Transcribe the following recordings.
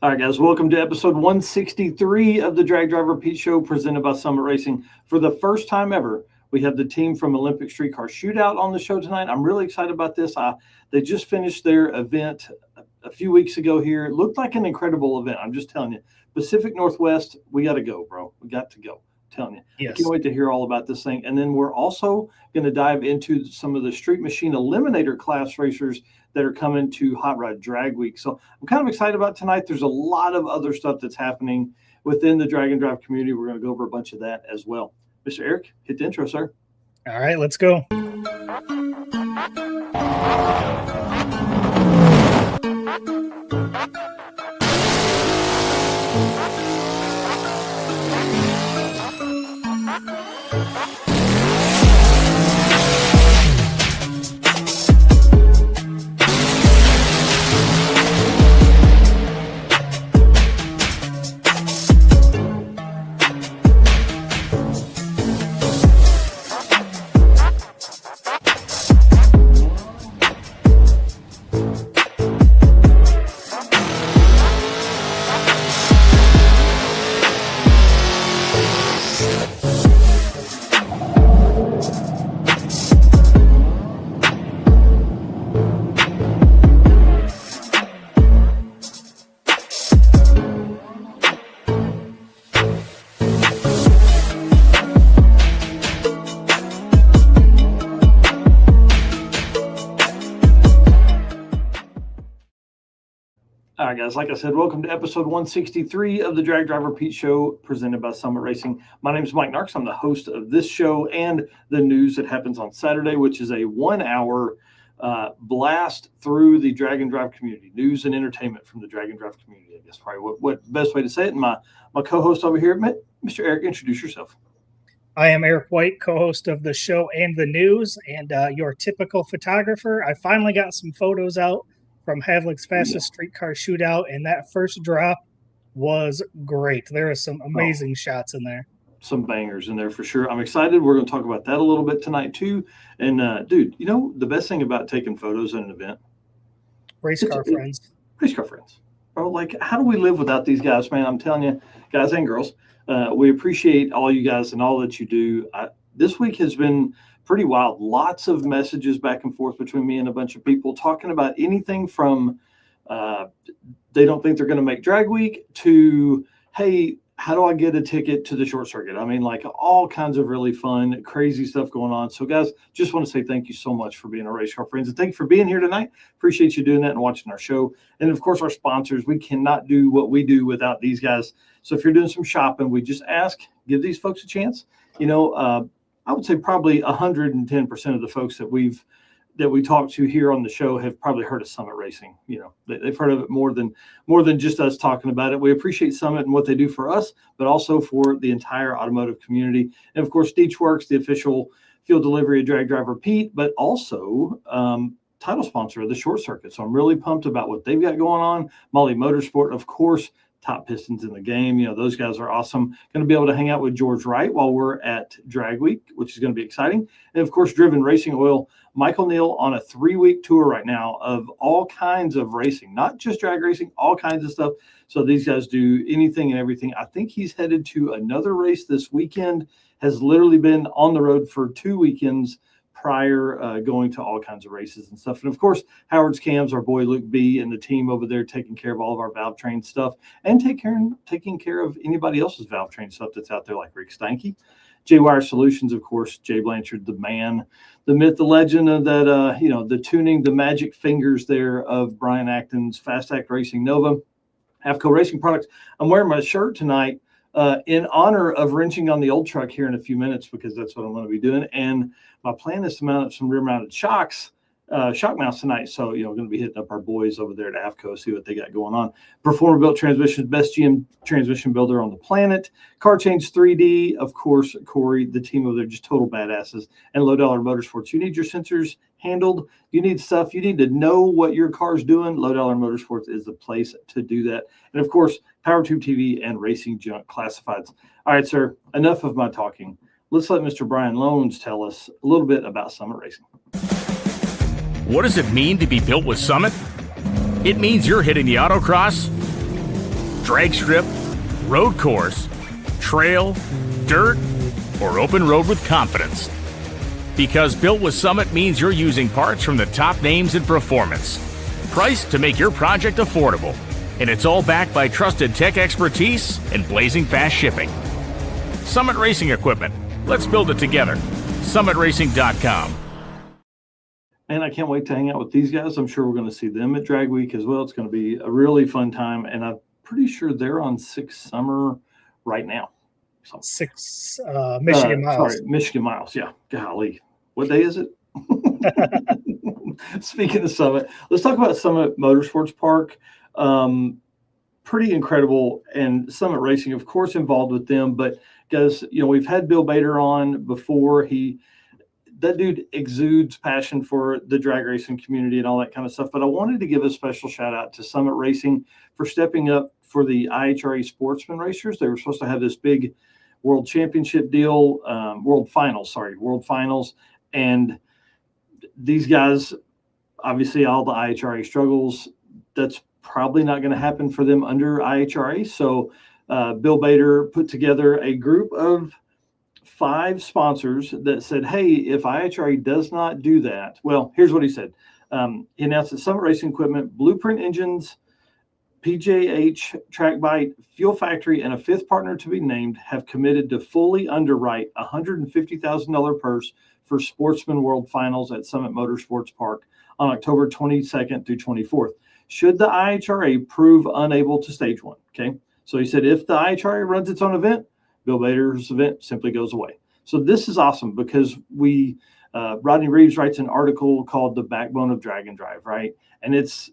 All right, guys, welcome to episode 163 of the Drag Driver Pete Show presented by Summit Racing. For the first time ever, we have the team from Olympic Street Car Shootout on the show tonight. I'm really excited about this. They just finished their event a few weeks ago here. It looked like an incredible event. I'm just telling you. Pacific Northwest, we got to go, bro. We got to go. I'm telling you. Yes. I can't wait to hear all about this thing. And then we're also going to dive into some of the Street Machine Eliminator class racers that are coming to Hot Rod Drag Week. So I'm kind of excited about tonight. There's a lot of other stuff that's happening within the drag and drive community. We're going to go over a bunch of that as well. Mr. Eric, hit the intro, sir. All right, let's go. All right, guys, like I said, welcome to episode 163 of the Drag Driver Pete Show presented by Summit Racing. My name is Mike Narks. I'm the host of this show and the news that happens on Saturday, which is a 1-hour blast through the drag and drive community, news and entertainment from the drag and drive community. I guess probably what best way to say it. And my co-host over here, Mr. Eric, introduce yourself. I am Eric White, co-host of the show and the news, and your typical photographer. I finally got some photos out from Havlic's fastest street car shootout, and that first drop was great. There are some amazing shots in there. Some bangers in there for sure. I'm excited. We're going to talk about that a little bit tonight too. And dude, you know the best thing about taking photos at an event? Race car friends. Race car friends. Bro, like, how do we live without these guys, man? I'm telling you, guys and girls, we appreciate all you guys and all that you do. This week has been pretty wild. Lots of messages back and forth between me and a bunch of people talking about anything from they don't think they're going to make drag week to, hey, how do I get a ticket to the short circuit? I mean, like all kinds of really fun, crazy stuff going on. So guys, just want to say thank you so much for being our race car friends, and thank you for being here tonight. Appreciate you doing that and watching our show. And of course, our sponsors. We cannot do what we do without these guys. So if you're doing some shopping, we just ask, give these folks a chance. You know, I would say probably 110% of the folks that we talk to here on the show have probably heard of Summit Racing. You know, they've heard of it more than just us talking about it. We appreciate Summit and what they do for us, but also for the entire automotive community. And of course, Deechworks, the official field delivery of Drag Driver Pete, but also title sponsor of the short circuit. So I'm really pumped about what they've got going on. Molly Motorsport, of course, top pistons in the game. You know, those guys are awesome. Going to be able to hang out with George Wright while we're at Drag Week, which is going to be exciting. And of course, Driven Racing Oil, Michael Neal on a 3-week tour right now of all kinds of racing, not just drag racing, all kinds of stuff. So these guys do anything and everything. I think he's headed to another race this weekend, has literally been on the road for 2 weekends prior, going to all kinds of races and stuff. And of course, Howard's Cams, our boy Luke B, and the team over there taking care of all of our valve train stuff and taking care of anybody else's valve train stuff that's out there, like Rick Steinke. J-Wire Solutions, of course, Jay Blanchard, the man, the myth, the legend of that, you know, the tuning, the magic fingers there of Brian Acton's Fast Act Racing Nova. Avco Racing Products. I'm wearing my shirt tonight in honor of wrenching on the old truck here in a few minutes, because that's what I'm going to be doing. And my plan is to mount up some rear-mounted shocks, shock mounts tonight. So, you know, we're going to be hitting up our boys over there at Avco, see what they got going on. Performer Built Transmissions, best GM transmission builder on the planet. Car Change 3D, of course, Corey, the team over there, just total badasses. And Low Dollar Motorsports. You need your sensors handled. You need stuff. You need to know what your car's doing. Low Dollar Motorsports is the place to do that. And of course, PowerTube TV and Racing Junk Classifieds. All right, sir, enough of my talking. Let's let Mr. Brian Loans tell us a little bit about Summit Racing. What does it mean to be built with Summit? It means you're hitting the autocross, drag strip, road course, trail, dirt, or open road with confidence. Because built with Summit means you're using parts from the top names in performance. Priced to make your project affordable. And it's all backed by trusted tech expertise and blazing fast shipping. Summit Racing Equipment. Let's build it together. SummitRacing.com. And I can't wait to hang out with these guys. I'm sure we're going to see them at Drag Week as well. It's going to be a really fun time. And I'm pretty sure they're on 6 Summer right now. So, 6 Michigan miles. Sorry, Michigan miles. Yeah. Golly. What day is it? Speaking of Summit, let's talk about Summit Motorsports Park. Pretty incredible. And Summit Racing, of course, involved with them. But guys, we've had Bill Bader on before. That dude exudes passion for the drag racing community and all that kind of stuff. But I wanted to give a special shout out to Summit Racing for stepping up for the IHRA Sportsman Racers. They were supposed to have this big World Championship deal, World Finals. And these guys, obviously all the IHRA struggles, that's probably not going to happen for them under IHRA. So Bill Bader put together a group of 5 sponsors that said, hey, if IHRA does not do that, well, here's what he said. He announced that Summit Racing Equipment, Blueprint Engines, PJH, TrackBite, Fuel Factory, and a 5th partner to be named have committed to fully underwrite a $150,000 purse for Sportsman World Finals at Summit Motorsports Park on October 22nd through 24th. Should the IHRA prove unable to stage one, okay? So he said if the IHRA runs its own event, Bill Bader's event simply goes away. So this is awesome because Rodney Reeves writes an article called "The Backbone of Drag and Drive," right? And it's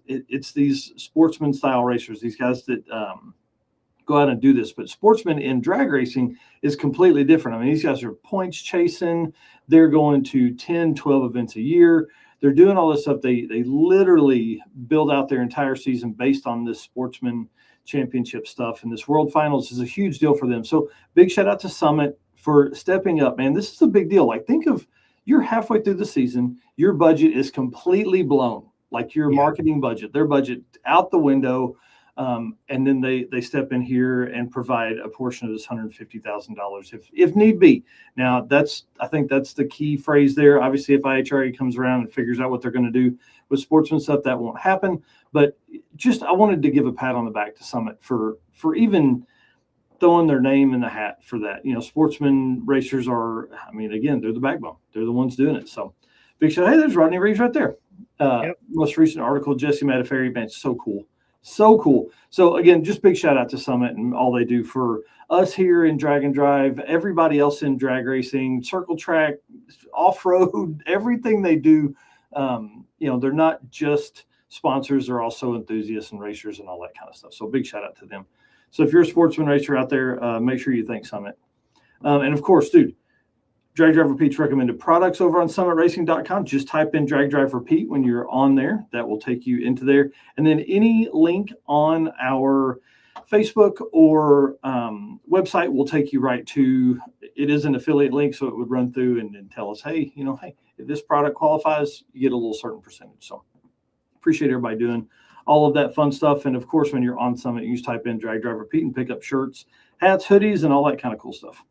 these sportsman style racers, these guys that go out and do this. But sportsmen in drag racing is completely different. I mean, these guys are points chasing. They're going to 10, 12 events a year. They're doing all this stuff. They literally build out their entire season based on this sportsman championship stuff. And this World Finals is a huge deal for them. So big shout out to Summit for stepping up, man. This is a big deal. Like, think of, you're halfway through the season. Your budget is completely blown, like your marketing budget, their budget out the window. And then they step in here and provide a portion of this $150,000 if need be. Now I think that's the key phrase there. Obviously, if IHRA comes around and figures out what they're going to do with sportsman stuff, that won't happen. But I wanted to give a pat on the back to Summit for even throwing their name in the hat for that. Sportsman racers are, again, they're the backbone. They're the ones doing it. So big shout out. Hey, there's Rodney Reeves right there. Most recent article, Jesse Mataferri, man, so cool. So cool. So again, just big shout out to Summit and all they do for us here in Drag and Drive, everybody else in drag racing, circle track, off-road, everything they do. They're not just sponsors, they're also enthusiasts and racers and all that kind of stuff. So big shout out to them. So if you're a sportsman racer out there, make sure you thank Summit. And of course, dude, Drag Drive Repeat's recommended products over on summitracing.com. Just type in Drag Drive Repeat when you're on there. That will take you into there. And then any link on our Facebook or website will take you right to, it is an affiliate link, so it would run through and tell us, hey, if this product qualifies, you get a little certain percentage. So appreciate everybody doing all of that fun stuff. And of course, when you're on Summit, you just type in Drag Drive Repeat and pick up shirts, hats, hoodies, and all that kind of cool stuff.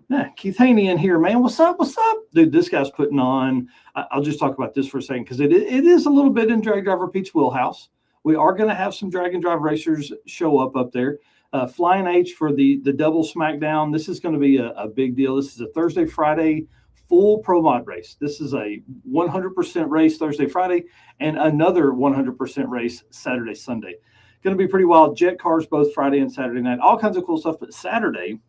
Yeah, Keith Haney in here, man. What's up? Dude, this guy's putting on, I'll just talk about this for a second because it is a little bit in Drag Drive Repeat's wheelhouse. We are going to have some drag and drive racers show up there. Flying H for the double SmackDown. This is going to be a big deal. This is a Thursday, Friday full pro mod race. This is a 100% race Thursday, Friday, and another 100% race Saturday, Sunday. Going to be pretty wild. Jet cars both Friday and Saturday night. All kinds of cool stuff. But Saturday,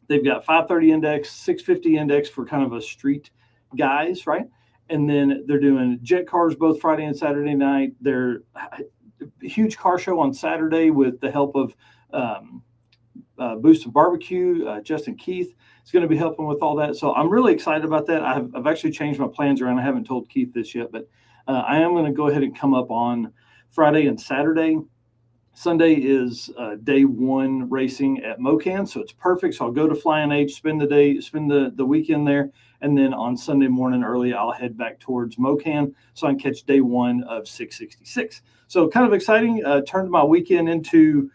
they've got 530 index, 650 index for kind of a street guys, right? And then they're doing jet cars both Friday and Saturday night. They're a huge car show on Saturday with the help of Boost and Barbecue. Justin Keith is going to be helping with all that. So I'm really excited about that. I've actually changed my plans around. I haven't told Keith this yet, but I am going to go ahead and come up on Friday and Saturday. Sunday is day one racing at Mocan, so it's perfect. So I'll go to Flying H, spend the weekend there, and then on Sunday morning early, I'll head back towards Mocan so I can catch day one of 666. So kind of exciting. Turned my weekend into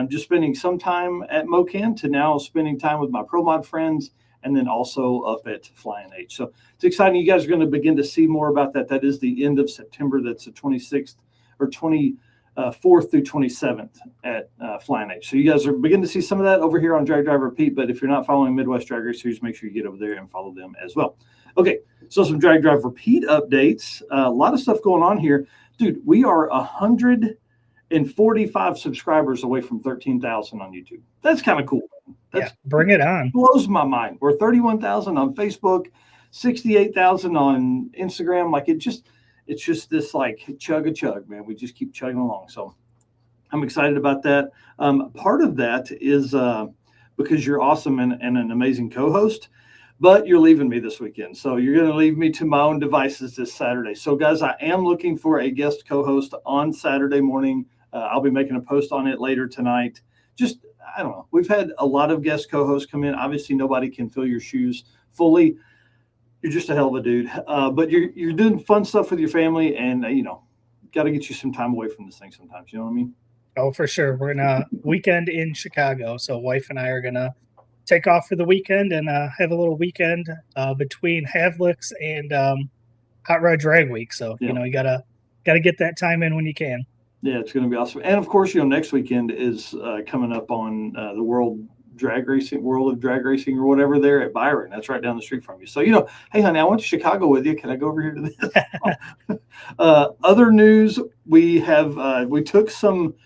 just spending some time at MoCan to now spending time with my Pro Mod friends, and then also up at Flying H. So it's exciting. You guys are going to begin to see more about that. That is the end of September. That's the 26th or 24th through 27th at Flying H. So you guys are beginning to see some of that over here on Drag Drive Repeat. But if you're not following Midwest Drag Race Series, make sure you get over there and follow them as well. Okay, so some Drag Drive Repeat updates. A lot of stuff going on here. Dude, we are 145 subscribers away from 13,000 on YouTube. That's kind of cool. That's, bring it on. Blows my mind. We're 31,000 on Facebook, 68,000 on Instagram. Like it's just this like chug, man. We just keep chugging along. So I'm excited about that. Part of that is because you're awesome and an amazing co-host, but you're leaving me this weekend. So you're going to leave me to my own devices this Saturday. So guys, I am looking for a guest co-host on Saturday morning. I'll be making a post on it later tonight. Just, I don't know. We've had a lot of guest co-hosts come in. Obviously, nobody can fill your shoes fully. You're just a hell of a dude. But you're doing fun stuff with your family, and, got to get you some time away from this thing sometimes. You know what I mean? Oh, for sure. We're in a weekend in Chicago. So wife and I are going to take off for the weekend and have a little weekend between Havlicks and Hot Rod Drag Week. So, you got to get that time in when you can. Yeah, it's going to be awesome. And of course, next weekend is coming up on the World of Drag Racing or whatever there at Byron. That's right down the street from you. So, hey, honey, I went to Chicago with you. Can I go over here to this? Other news, we took some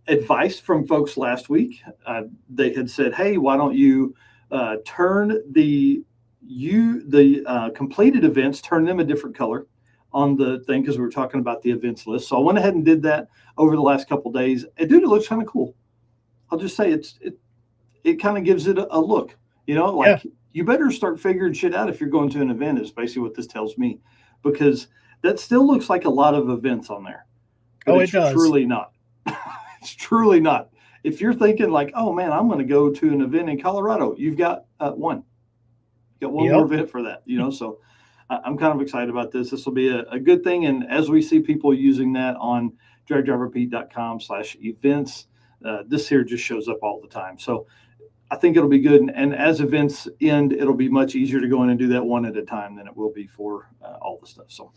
advice from folks last week. They had said, hey, why don't you turn the completed events, turn them a different color on the thing, because we were talking about the events list. So I went ahead and did that over the last couple of days. And dude, it looks kind of cool. I'll just say it kind of gives it a look, you better start figuring shit out if you're going to an event, is basically what this tells me, because that still looks like a lot of events on there. But it does. Truly not. It's truly not. If you're thinking like, oh man, I'm going to go to an event in Colorado, you've got one. You got one more event for that, so I'm kind of excited about this. This will be a good thing. And as we see people using that on dragdriverepeat.com/events, this here just shows up all the time. So I think it'll be good. And as events end, it'll be much easier to go in and do that one at a time than it will be for all the stuff. So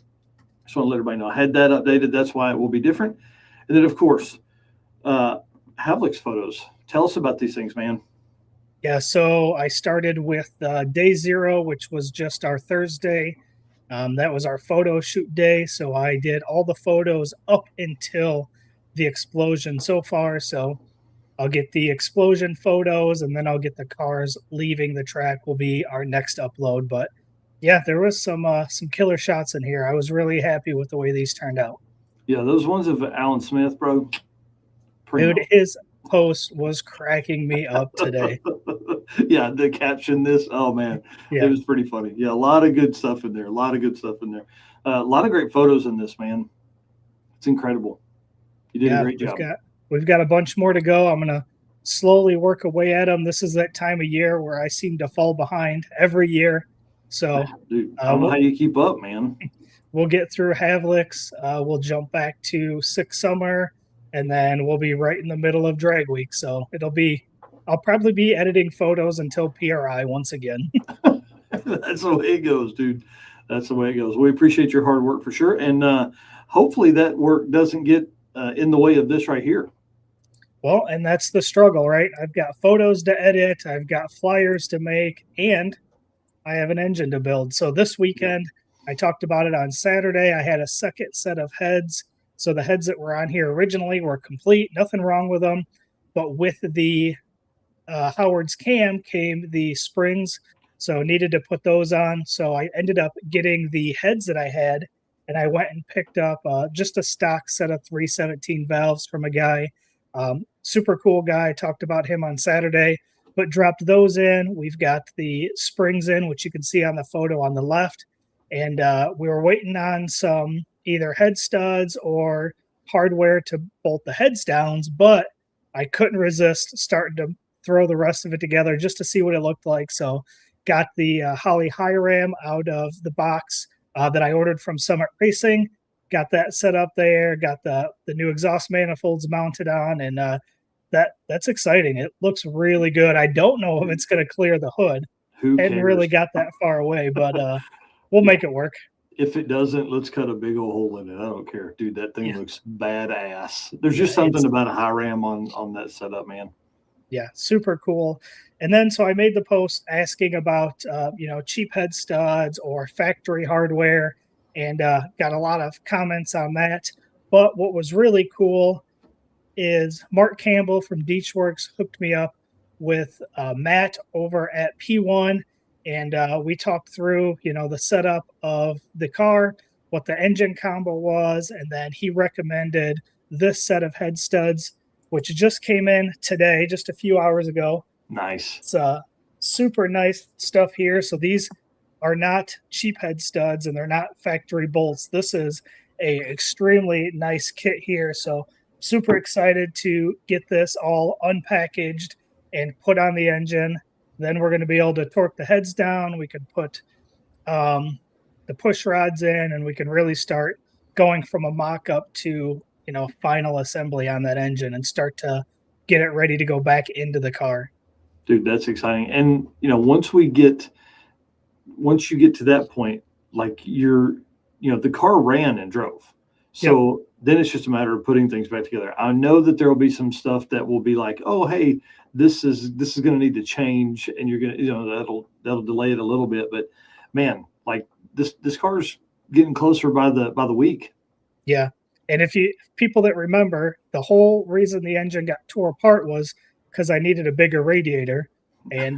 just want to let everybody know I had that updated. That's why it will be different. And then, of course, Havlicks photos. Tell us about these things, man. Yeah, so I started with day 0, which was just our Thursday. That was our photo shoot day. So I did all the photos up until the explosion so far. So I'll get the explosion photos, and then I'll get the cars leaving the track will be our next upload. But yeah, there was some killer shots in here. I was really happy with the way these turned out. Yeah, those ones of Alan Smith, bro. Dude, his post was cracking me up today. Yeah, the caption this. Oh man, It was pretty funny. Yeah, a lot of good stuff in there. A lot of great photos in this, man. It's incredible. You did a great job. We've got a bunch more to go. I'm gonna slowly work away at them. This is that time of year where I seem to fall behind every year. So, dude, I don't know how you keep up, man. We'll get through Havlicks. We'll jump back to Six Summer. And then we'll be right in the middle of Drag Week. So I'll probably be editing photos until PRI once again. That's the way it goes, dude. That's the way it goes. We appreciate your hard work for sure. And hopefully that work doesn't get in the way of this right here. Well, and that's the struggle, right? I've got photos to edit. I've got flyers to make, and I have an engine to build. So this weekend, I talked about it on Saturday. I had a second set of heads. So the heads that were on here originally were complete, nothing wrong with them. But with the Howard's cam came the springs, so needed to put those on. So I ended up getting the heads that I had, and I went and picked up just a stock set of 317 valves from a guy. Super cool guy. Talked about him on Saturday, but dropped those in. We've got the springs in, which you can see on the photo on the left. And we were waiting on some either head studs or hardware to bolt the heads down, but I couldn't resist starting to throw the rest of it together just to see what it looked like. So got the Holly High Ram out of the box that I ordered from Summit Racing, got that set up there, got the new exhaust manifolds mounted on, and that's exciting. It looks really good. I don't know if it's going to clear the hood. Who Hadn't cares? really got that far away, but we'll make it work. If it doesn't, let's cut a big old hole in it. I don't care, dude. That thing looks badass. There's just something about a high ram on that setup, man. Yeah, super cool. And then so I made the post asking about cheap head studs or factory hardware, and got a lot of comments on that. But what was really cool is Mark Campbell from Deechworks hooked me up with Matt over at P1, and we talked through, the setup of the car, what the engine combo was, and then he recommended this set of head studs, which just came in today, just a few hours ago. Nice. It's super nice stuff here. So these are not cheap head studs, and they're not factory bolts. This is a extremely nice kit here. So super excited to get this all unpackaged and put on the engine. Then we're going to be able to torque the heads down. We can put the push rods in, and we can really start going from a mock-up to, final assembly on that engine and start to get it ready to go back into the car. Dude, that's exciting. And, once you get to that point, like the car ran and drove. So then it's just a matter of putting things back together. I know that there will be some stuff that will be like, oh, hey, this is going to need to change, and you're going to, that'll delay it a little bit. But man, like this car's getting closer by the week. Yeah. And if people that remember, the whole reason the engine got tore apart was because I needed a bigger radiator, and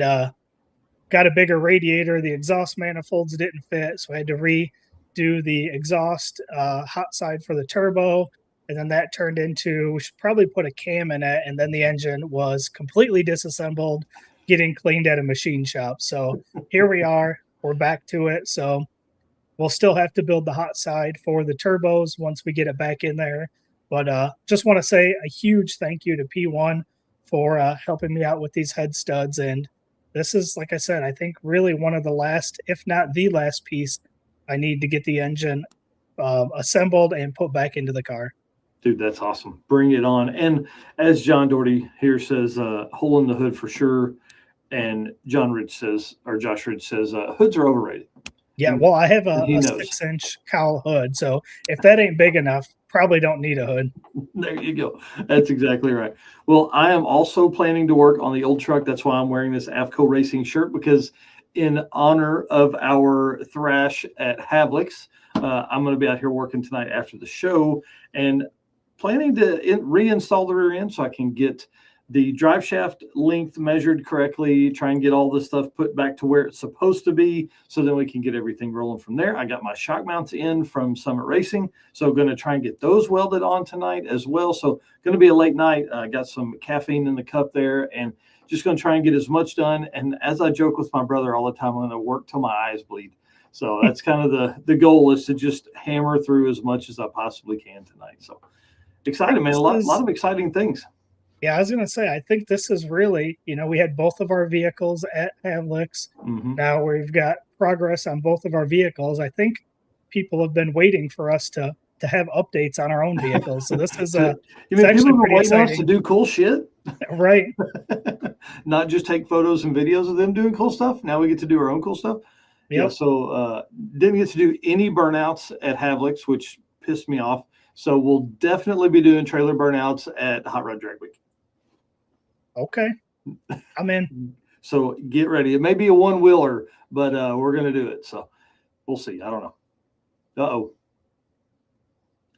got a bigger radiator. The exhaust manifolds didn't fit, so I had to redo the exhaust hot side for the turbo, and then that turned into, we should probably put a cam in it, and then the engine was completely disassembled, getting cleaned at a machine shop. So here we are, we're back to it. So we'll still have to build the hot side for the turbos once we get it back in there. But just want to say a huge thank you to P1 for helping me out with these head studs. And this is, like I said, I think really one of the last, if not the last piece I need to get the engine assembled and put back into the car. Dude, that's awesome. Bring it on. And as John Doherty here says, hole in the hood for sure. And Josh Ridge says, hoods are overrated. Yeah, well, I have a 6-inch cowl hood, so if that ain't big enough, probably don't need a hood. There you go. That's exactly right. Well, I am also planning to work on the old truck. That's why I'm wearing this AFCO Racing shirt, because in honor of our thrash at Havlicks, I'm going to be out here working tonight after the show and planning to reinstall the rear end so I can get the drive shaft length measured correctly, try and get all this stuff put back to where it's supposed to be, so then we can get everything rolling from there. I got my shock mounts in from Summit Racing, so going to try and get those welded on tonight as well. So going to be a late night. I got some caffeine in the cup there, and just going to try and get as much done. And as I joke with my brother all the time, I'm going to work till my eyes bleed. So that's kind of the goal, is to just hammer through as much as I possibly can tonight. So excited, man. A lot of exciting things. Yeah, I was going to say, I think this is really, we had both of our vehicles at Havlicks. Mm-hmm. Now we've got progress on both of our vehicles. I think people have been waiting for us to have updates on our own vehicles. So this is people are waiting on us to do cool shit? Right. Not just take photos and videos of them doing cool stuff. Now we get to do our own cool stuff. Yep. Yeah, so didn't get to do any burnouts at Havlicks, which pissed me off. So we'll definitely be doing trailer burnouts at Hot Rod Drag Week. Okay, I'm in. So get ready. It may be a one-wheeler, but we're going to do it. So we'll see. I don't know. Uh-oh.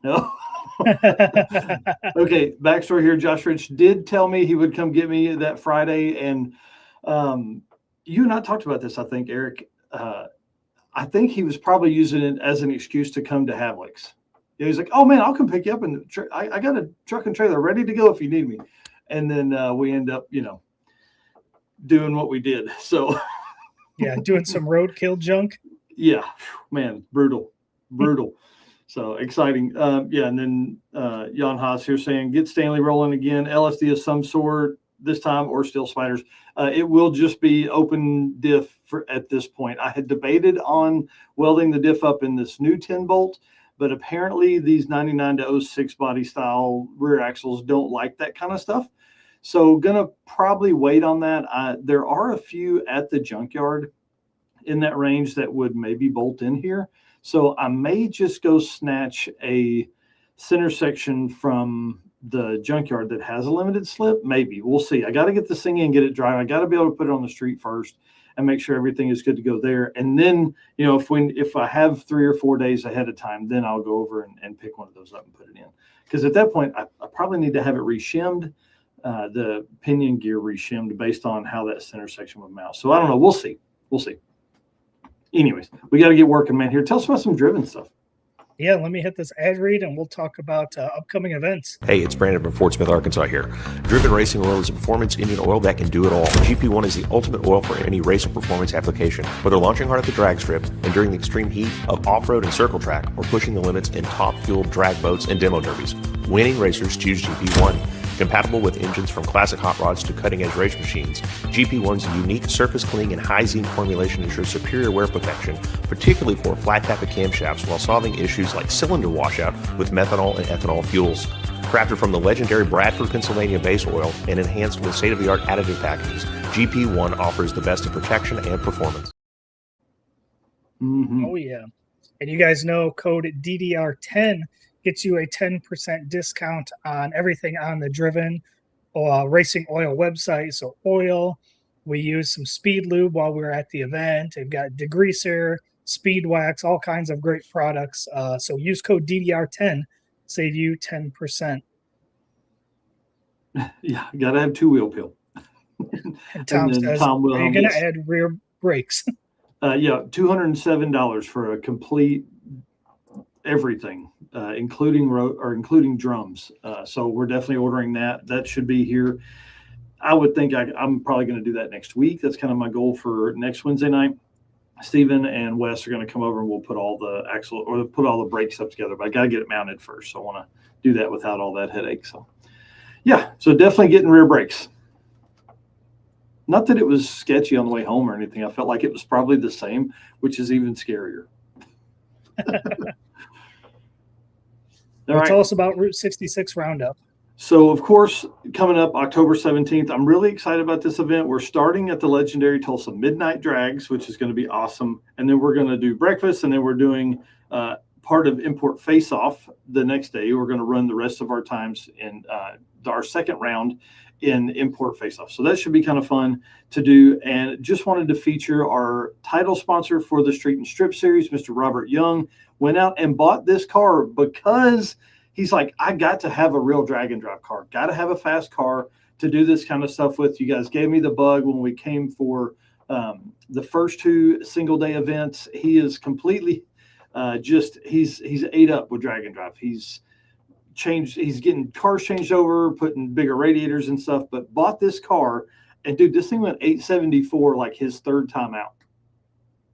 No. Okay, backstory here. Josh Ridge did tell me he would come get me that Friday. And you and I talked about this, I think, Eric. I think he was probably using it as an excuse to come to Havlicks. Yeah, he's like, oh, man, I'll come pick you up. And I got a truck and trailer ready to go if you need me. And then we end up, doing what we did. So, yeah, doing some roadkill junk. Yeah, man, brutal. So exciting. Yeah, and then Jan Haas here saying, get Stanley rolling again. LSD of some sort this time, or still spiders. It will just be open diff at this point. I had debated on welding the diff up in this new 10 bolt, but apparently these 99 to 06 body style rear axles don't like that kind of stuff. So gonna probably wait on that. There are a few at the junkyard in that range that would maybe bolt in here. So I may just go snatch a center section from the junkyard that has a limited slip. Maybe, we'll see. I got to get this thing in, get it dry. I got to be able to put it on the street first and make sure everything is good to go there. And then, you know, if I have 3 or 4 days ahead of time, then I'll go over and pick one of those up and put it in. Because at that point, I probably need to have it reshimmed, the pinion gear reshimmed based on how that center section would mount. So I don't know. We'll see. We'll see. Anyways, we got to get working, man. Here, tell us about some driven stuff. Yeah, let me hit this ad read and we'll talk about upcoming events. Hey, it's Brandon from Fort Smith, Arkansas here. Driven Racing Oil is a performance engine oil that can do it all. GP1 is the ultimate oil for any race or performance application. Whether launching hard at the drag strip, enduring the extreme heat of off-road and circle track, or pushing the limits in top-fueled drag boats and demo derbies, winning racers choose GP1. Compatible with engines from classic hot rods to cutting-edge race machines, GP1's unique surface cleaning and high zinc formulation ensures superior wear protection, particularly for flat tappet camshafts, while solving issues like cylinder washout with methanol and ethanol fuels. Crafted from the legendary Bradford, Pennsylvania base oil and enhanced with state-of-the-art additive packages, GP1 offers the best in protection and performance. Mm-hmm. Oh, yeah. And you guys know code DDR10 gets you a 10% discount on everything on the Driven Racing Oil website. So oil, we use some speed lube while we were at the event. They've got degreaser, speed wax, all kinds of great products. So use code DDR10, save you 10%. Yeah, got to have 2-wheel peel. And Tom says, Tom are you going to add rear brakes? Yeah, $207 for a complete everything, including drums. So we're definitely ordering that. That should be here. I would think I'm probably going to do that next week. That's kind of my goal for next Wednesday night. Steven and Wes are going to come over and we'll put all the axle or put all the brakes up together, but I got to get it mounted first. So I want to do that without all that headache. So yeah, so definitely getting rear brakes. Not that it was sketchy on the way home or anything. I felt like it was probably the same, which is even scarier. Tell us about Route 66 Roundup. So, of course, coming up October 17th, I'm really excited about this event. We're starting at the legendary Tulsa Midnight Drags, which is going to be awesome. And then we're going to do breakfast, and then we're doing part of Import Face-Off the next day. We're going to run the rest of our times in our second round in Import Face-Off. So that should be kind of fun to do. And just wanted to feature our title sponsor for the Street and Strip series, Mr. Robert Young, went out and bought this car because he's like, I got to have a real drag and drive car, got to have a fast car to do this kind of stuff with. You guys gave me the bug when we came for the first 2 single day events. He is completely he's ate up with drag and drive. He's getting cars changed over, putting bigger radiators and stuff, but bought this car. And dude, this thing went 874 like his 3rd time out.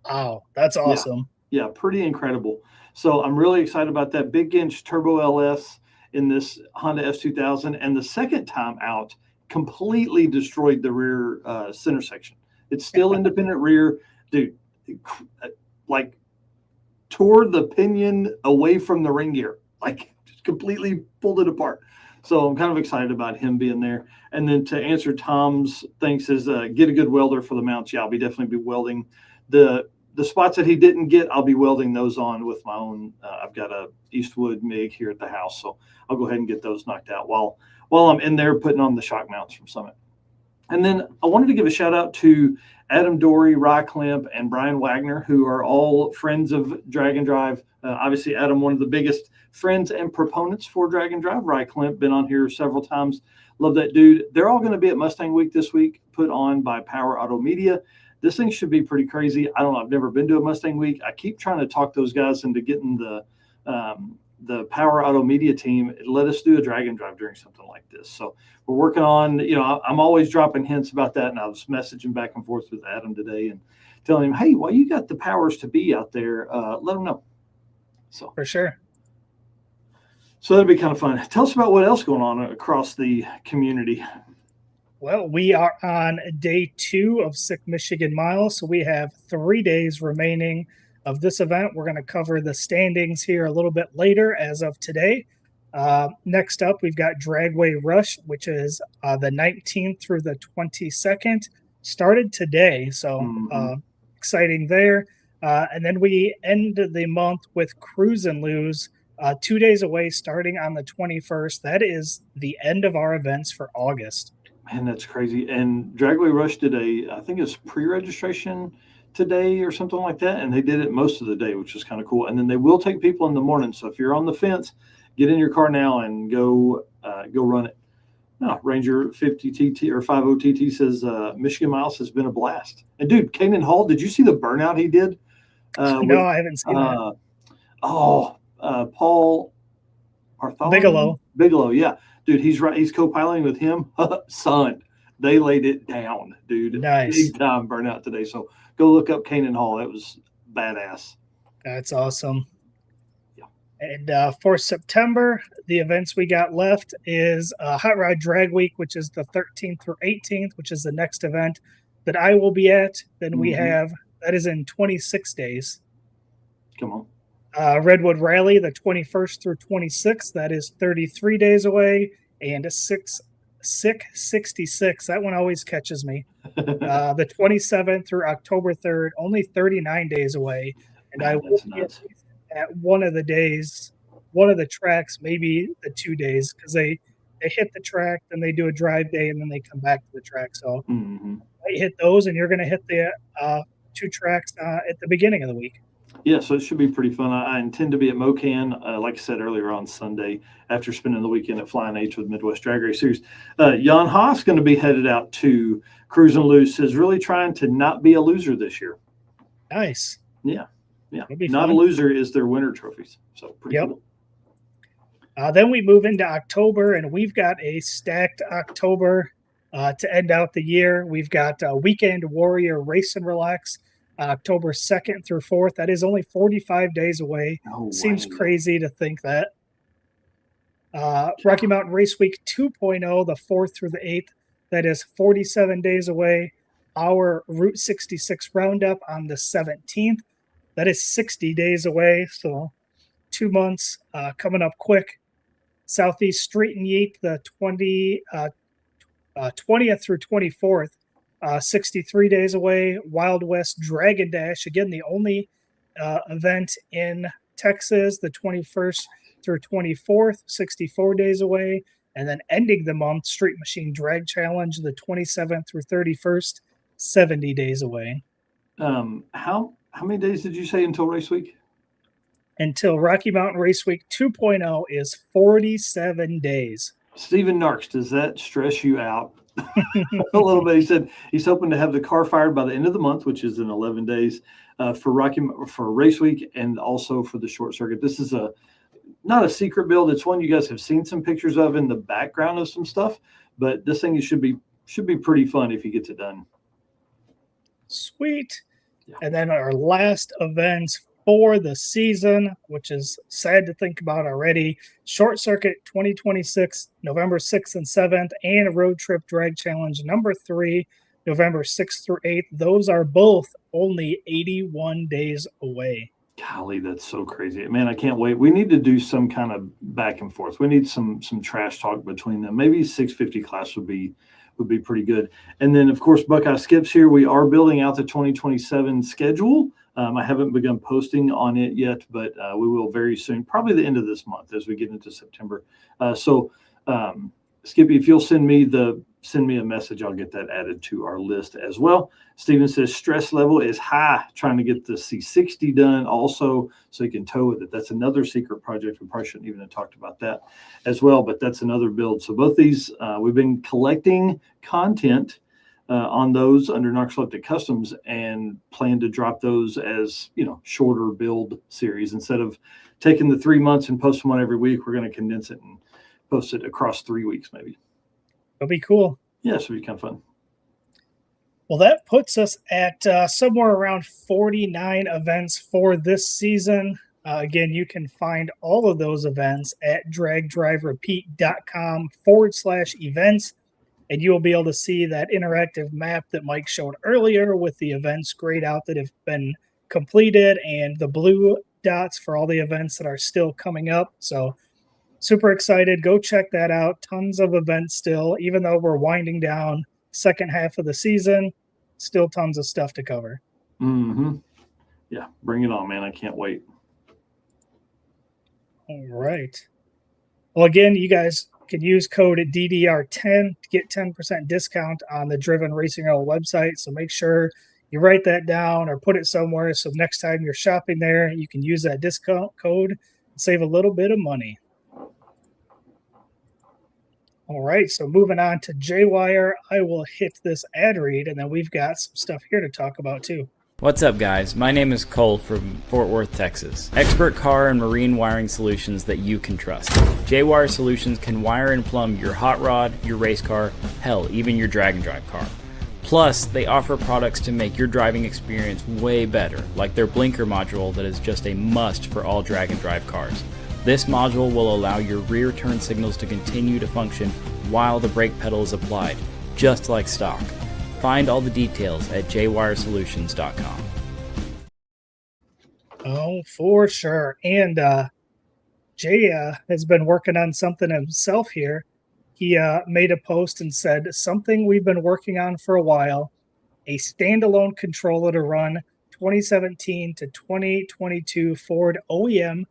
Wow, that's awesome. Yeah, pretty incredible. So I'm really excited about that. Big inch turbo LS in this Honda F2000. And the second time out, completely destroyed the rear center section. It's still independent rear. Dude, like tore the pinion away from the ring gear. Like just completely pulled it apart. So I'm kind of excited about him being there. And then to answer Tom's thanks is get a good welder for the mounts. Yeah, I'll definitely be welding the spots that he didn't get. I'll be welding those on with my own. I've got a Eastwood MIG here at the house, so I'll go ahead and get those knocked out while I'm in there putting on the shock mounts from Summit. And then I wanted to give a shout out to Adam Dory, Rye Klemp, and Brian Wagner, who are all friends of Drag and Drive. Obviously, Adam, one of the biggest friends and proponents for Drag and Drive. Rye Klemp, been on here several times. Love that dude. They're all going to be at Mustang Week this week, put on by Power Auto Media. This thing should be pretty crazy. I don't know. I've never been to a Mustang Week. I keep trying to talk those guys into getting the Power Auto Media team. Let us do a drag and drive during something like this. So we're working on, I'm always dropping hints about that. And I was messaging back and forth with Adam today and telling him, hey, well, you got the powers to be out there. Let them know. So for sure. So that'd be kind of fun. Tell us about what else going on across the community. Well, we are on day 2 of Sick Michigan Mile, so we have 3 days remaining of this event. We're going to cover the standings here a little bit later as of today. Next up, we've got Dragway Rush, which is the 19th through the 22nd. Started today, so exciting there. And then we end the month with Cruise and Lose, 2 days away, starting on the 21st. That is the end of our events for August. Man, that's crazy. And Dragway Rush did I think it's pre-registration today or something like that, and they did it most of the day, which is kind of cool. And then they will take people in the morning. So if you're on the fence, get in your car now and go run it. No, Ranger 50 TT or 50 TT says Michigan Miles has been a blast. And dude, Kanan Hall, did you see the burnout he did? No, I haven't seen that. Paul Bigelow. Bigelow, yeah. Dude, he's right. He's co-piloting with him. Son, they laid it down, dude. Nice. Big time burnout today. So go look up Kanan Hall. That was badass. That's awesome. Yeah. And for September, the events we got left is Hot Rod Drag Week, which is the 13th through 18th, which is the next event that I will be at. Then we have, that is in 26 days. Come on. Redwood Rally, the 21st through 26th. That is 33 days away. And 666. That one always catches me. The 27th through October 3rd, only 39 days away. And Man, I will be at one of the days, one of the tracks, maybe the 2 days, because they hit the track, then they do a drive day, and then they come back to the track. So I hit those, and you're going to hit the 2 tracks at the beginning of the week. Yeah, so it should be pretty fun. I intend to be at MoCan, like I said earlier, on Sunday after spending the weekend at Flying H with Midwest Drag Race Series. Jan Haas going to be headed out to Cruise and Lose, is really trying to not be a loser this year. Nice. Yeah. Not fun. a loser is their winter trophies. So pretty cool. Then we move into October, and we've got a stacked October to end out the year. We've got Weekend Warrior Race and Relax, October 2nd through 4th. That is only 45 days away. Seems crazy to think that. Rocky Mountain Race Week 2.0, the 4th through the 8th. That is 47 days away. Our Route 66 Roundup on the 17th. That is 60 days away. So 2 months coming up quick. Southeast Street and Yeet, the 20th through 24th. 63 days away. Wild West Dragon Dash, again, the only event in Texas, the 21st through 24th, 64 days away. And then ending the month, Street Machine Drag Challenge, the 27th through 31st, 70 days away. How many days did you say until race week? Until Rocky Mountain Race Week 2.0 is 47 days. Stephen Narks, does that stress you out a little bit? He said he's hoping to have the car fired by the end of the month, which is in 11 days, for race week and also for the short circuit. This is not a secret build. It's one you guys have seen some pictures of in the background of some stuff, but this thing should be pretty fun if he gets it done. Sweet. Yeah. And then our last events for the season, which is sad to think about already. Short Circuit 2026, November 6th and 7th, and Road Trip Drag Challenge number 3, November 6th through 8th. Those are both only 81 days away. Golly, that's so crazy. Man, I can't wait. We need to do some kind of back and forth. We need some trash talk between them. Maybe 650 class would be pretty good. And then, of course, Buckeye Skips here. We are building out the 2027 schedule. I haven't begun posting on it yet, but we will very soon, probably the end of this month as we get into September. Skippy, if you'll send me a message, I'll get that added to our list as well. Steven says stress level is high trying to get the C60 done also so you can tow with it. That's another secret project. We probably shouldn't even have talked about that as well, but that's another build. So both these, we've been collecting content on those under Narcoleptic Customs and plan to drop those as, shorter build series. Instead of taking the 3 months and posting one every week, we're going to condense it and post it across 3 weeks maybe. That'll be cool. Yeah, it'll be kind of fun. Well, that puts us at somewhere around 49 events for this season. Again, you can find all of those events at dragdriverepeat.com/events. And you will be able to see that interactive map that Mike showed earlier with the events grayed out that have been completed and the blue dots for all the events that are still coming up. So super excited. Go check that out. Tons of events still, even though we're winding down second half of the season, still tons of stuff to cover. Mm-hmm. Yeah, bring it on, man. I can't wait. All right. Well, again, you guys can use code DDR10 to get 10% discount on the Driven Racing Oil website. So make sure you write that down or put it somewhere so next time you're shopping there, you can use that discount code and save a little bit of money. All right, so moving on to J-Wire, I will hit this ad read, and then we've got some stuff here to talk about too. What's up, guys? My name is Cole from Fort Worth, Texas. Expert car and marine wiring solutions that you can trust. J-Wire Solutions can wire and plumb your hot rod, your race car, hell, even your drag and drive car. Plus, they offer products to make your driving experience way better, like their blinker module that is just a must for all drag and drive cars. This module will allow your rear turn signals to continue to function while the brake pedal is applied, just like stock. Find all the details at jwiresolutions.com. Oh, for sure. And Jay has been working on something himself here. He made a post and said, something we've been working on for a while, a standalone controller to run 2017 to 2022 Ford OEM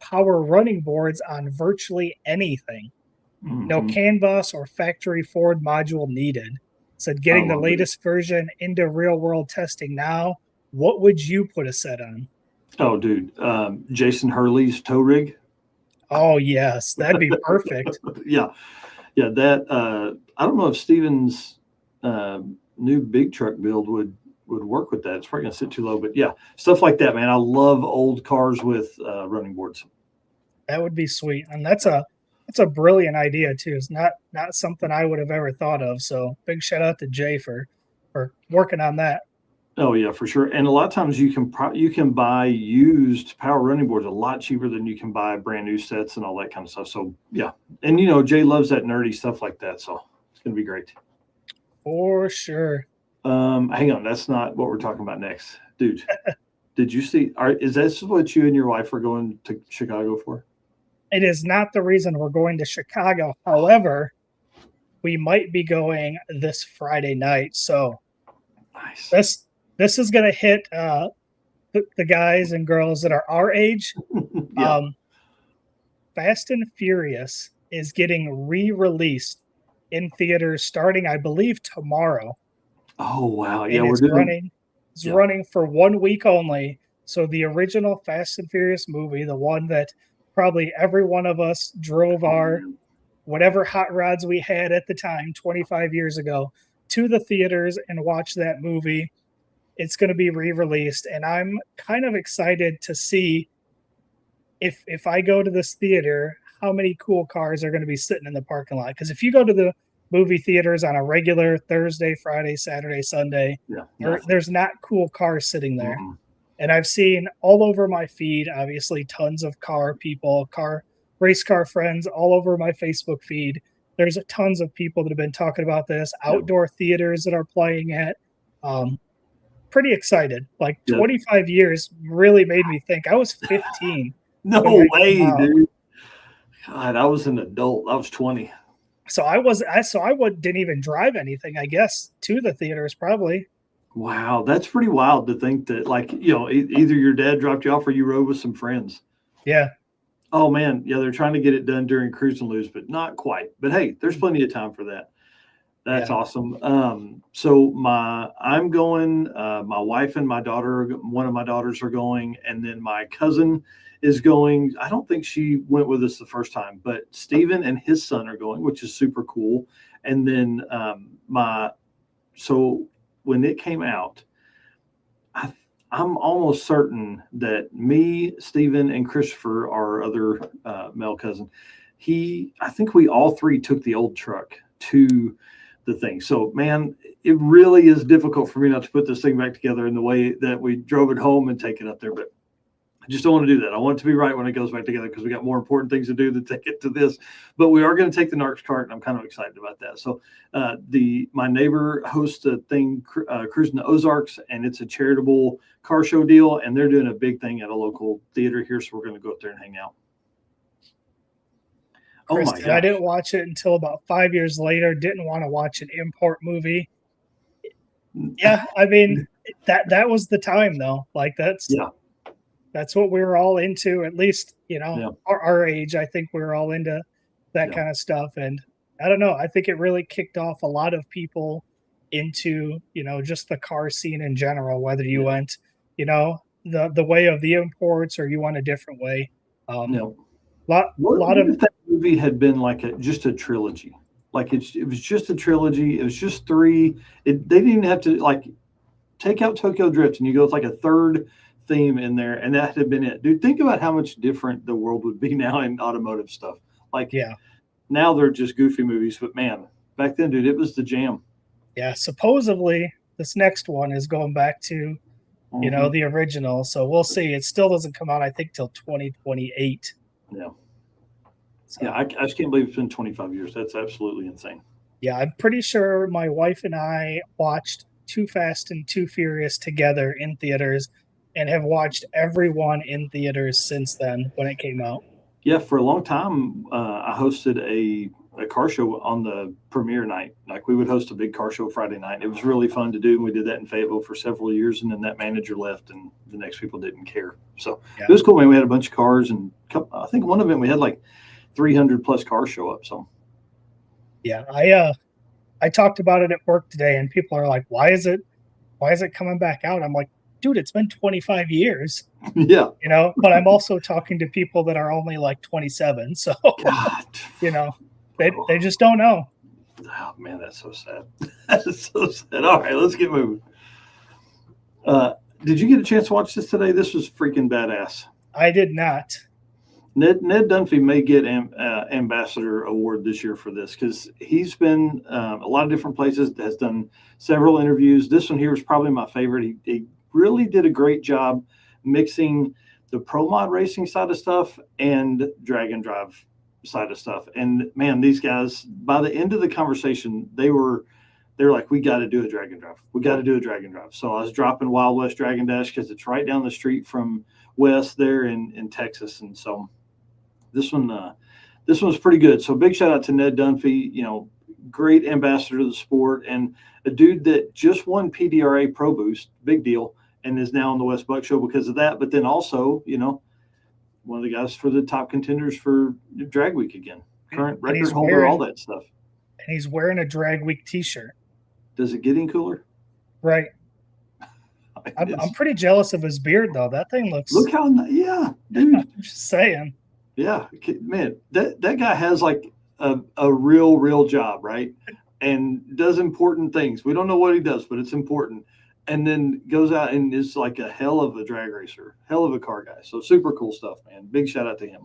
power running boards on virtually anything. Mm-hmm. No CAN bus or factory Ford module needed. Said getting the latest version into real world testing now. What would you put a set on? Oh, dude. Jason Hurley's tow rig. Oh, yes. That'd be perfect. Yeah. Yeah. That, I don't know if Steven's new big truck build would work with that. It's probably going to sit too low, but yeah, stuff like that, man. I love old cars with running boards. That would be sweet. And that's a brilliant idea too. It's not something I would have ever thought of. So big shout out to Jay for working on that. Oh yeah, for sure. And a lot of times you can buy used power running boards a lot cheaper than you can buy brand new sets and all that kind of stuff. So yeah, and Jay loves that nerdy stuff like that. So it's gonna be great. For sure. Hang on, that's not what we're talking about next, dude. Did you see? Is that what you and your wife are going to Chicago for? It is not the reason we're going to Chicago. However, we might be going this Friday night. So nice. This is going to hit the guys and girls that are our age. Yeah. Fast and Furious is getting re-released in theaters starting, I believe, tomorrow. Oh, wow. Yeah, it's running for 1 week only. So the original Fast and Furious movie, the one that probably every one of us drove our whatever hot rods we had at the time 25 years ago to the theaters and watch that movie. It's going to be re-released, and I'm kind of excited to see if I go to this theater, how many cool cars are going to be sitting in the parking lot. Because if you go to the movie theaters on a regular Thursday, Friday, Saturday, Sunday, there's not cool cars sitting there. Mm-hmm. And I've seen all over my feed, obviously, tons of race car friends all over my Facebook feed. There's tons of people that have been talking about this, outdoor theaters that are playing it. Pretty excited. Like 25 years really made me think. I was 15. No way, dude. God, I was an adult. I was 20. So I didn't even drive anything, I guess, to the theaters probably. Wow, that's pretty wild to think that, either your dad dropped you off or you rode with some friends. Yeah. Oh, man. Yeah, they're trying to get it done during Cruise and Lose, but not quite. But, hey, there's plenty of time for that. That's awesome. So I'm going, my wife and my daughter, one of my daughters are going, and then my cousin is going. I don't think she went with us the first time, but Steven and his son are going, which is super cool. And then when it came out, I'm almost certain that me, Steven, and Christopher, our other male cousin, I think we all three took the old truck to the thing. So, man, it really is difficult for me not to put this thing back together in the way that we drove it home and take it up there. But I just don't want to do that. I want it to be right when it goes back together because we got more important things to do than take it to this. But we are going to take the NARCS cart, and I'm kind of excited about that. So my neighbor hosts a thing cruising the Ozarks, and it's a charitable car show deal, and they're doing a big thing at a local theater here, so we're going to go up there and hang out. Chris, oh my god! I didn't watch it until about 5 years later. Didn't want to watch an import movie. Yeah, I mean that was the time though. Like that's what we were all into. At least our age. I think we were all into that kind of stuff. And I don't know. I think it really kicked off a lot of people into just the car scene in general. Whether you went the way of the imports or you went a different way. Lot of if that movie had been like just a trilogy. Like it was just a trilogy. It was just three. They didn't even have to like take out Tokyo Drift and you go with like a third theme in there, and that had been it. Dude, think about how much different the world would be now in automotive stuff. Like now they're just goofy movies, but man, back then, dude, it was the jam. Yeah, supposedly this next one is going back to the original. So we'll see. It still doesn't come out, I think, till 2028. Yeah. So, I just can't believe it's been 25 years. That's absolutely insane. Yeah, I'm pretty sure my wife and I watched Too Fast and Too Furious together in theaters and have watched every one in theaters since then when it came out. Yeah, for a long time, I hosted a car show on the premiere night. Like we would host a big car show Friday night. It was really fun to do. And we did that in Fayetteville for several years. And then that manager left and the next people didn't care. So it was cool, man. We had a bunch of cars and I think one event we had like 300 plus cars show up. So yeah, I talked about it at work today and people are like, why is it coming back out? I'm like, dude, it's been 25 years. Yeah. But I'm also talking to people that are only like 27. So, God. They just don't know. Oh, man, that's so sad. That's so sad. All right, let's get moving. Did you get a chance to watch this today? This was freaking badass. I did not. Ned Dunphy may get ambassador award this year for this because he's been a lot of different places, has done several interviews. This one here was probably my favorite. He really did a great job mixing the pro mod racing side of stuff and drag and drive side of stuff. And man, these guys, by the end of the conversation, they were like, we got to do a drag and drive. We got to do a drag and drive. So I was dropping Wild West Drag and Dash because it's right down the street from West there in Texas. And so this one was pretty good. So big shout out to Ned Dunphy, great ambassador to the sport and a dude that just won PDRA Pro Boost, big deal, and is now on the West Buck Show because of that. But then also, one of the guys for the top contenders for Drag Week again, current record holder, all that stuff. And he's wearing a Drag Week t-shirt. Does it get any cooler? Right. I'm pretty jealous of his beard, though. That thing looks. Look how, yeah, dude. I'm just saying. Yeah, man, that guy has like a real job, right? And does important things. We don't know what he does, but it's important. And then goes out and is like a hell of a drag racer, hell of a car guy. So super cool stuff, man. Big shout out to him.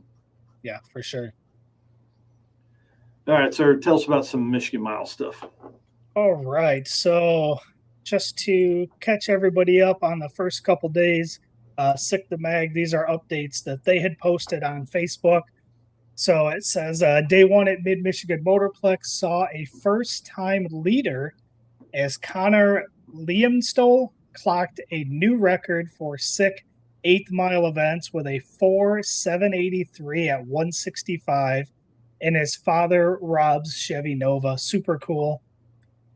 Yeah, for sure. All right, sir, tell us about some Michigan Mile stuff. All right. So just to catch everybody up on the first couple days, Sick the Mag, these are updates that they had posted on Facebook. So it says day one at Mid-Michigan Motorplex saw a first-time leader as Connor Liamstole clocked a new record for Sick 8th mile events with a 4.783 at 165 in his father Rob's Chevy Nova. Super cool.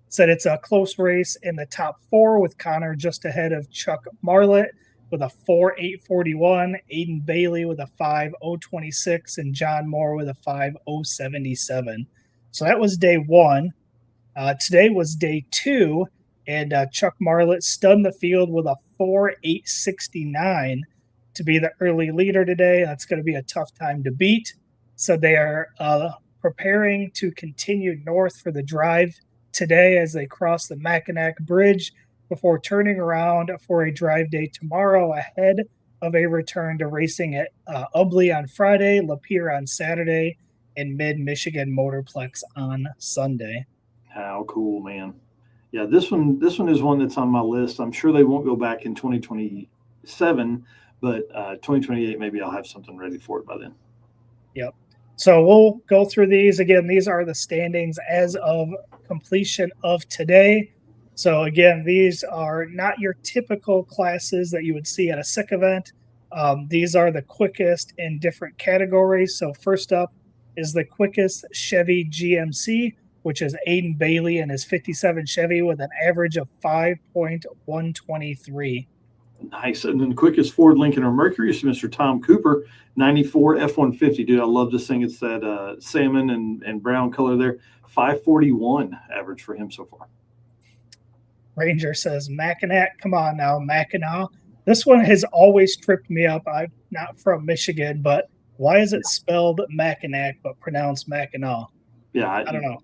Said it's a close race in the top four with Connor just ahead of Chuck Marlett with a 4.841, Aiden Bailey with a 5.026, and John Moore with a 5.077. So that was day one. Today was day two, and Chuck Marlett stunned the field with a 4.869 to be the early leader today. That's going to be a tough time to beat. So they are preparing to continue north for the drive today as they cross the Mackinac Bridge before turning around for a drive day tomorrow ahead of a return to racing at Ubley on Friday, Lapeer on Saturday, and Mid-Michigan Motorplex on Sunday. How cool, man. Yeah, this one is one that's on my list. I'm sure they won't go back in 2027, but 2028, maybe I'll have something ready for it by then. Yep. So we'll go through these again. These are the standings as of completion of today. So again, these are not your typical classes that you would see at a SICK event. These are the quickest in different categories. So first up is the quickest Chevy GMC, which is Aiden Bailey and his 57 Chevy with an average of 5.123. Nice. And then the quickest Ford, Lincoln, or Mercury is Mr. Tom Cooper, 94 F-150. Dude, I love this thing. It's that salmon and brown color there. 541 average for him so far. Ranger says, Mackinac, come on now, Mackinac. This one has always tripped me up. I'm not from Michigan, but why is it spelled Mackinac but pronounced Mackinac? Yeah, I don't know.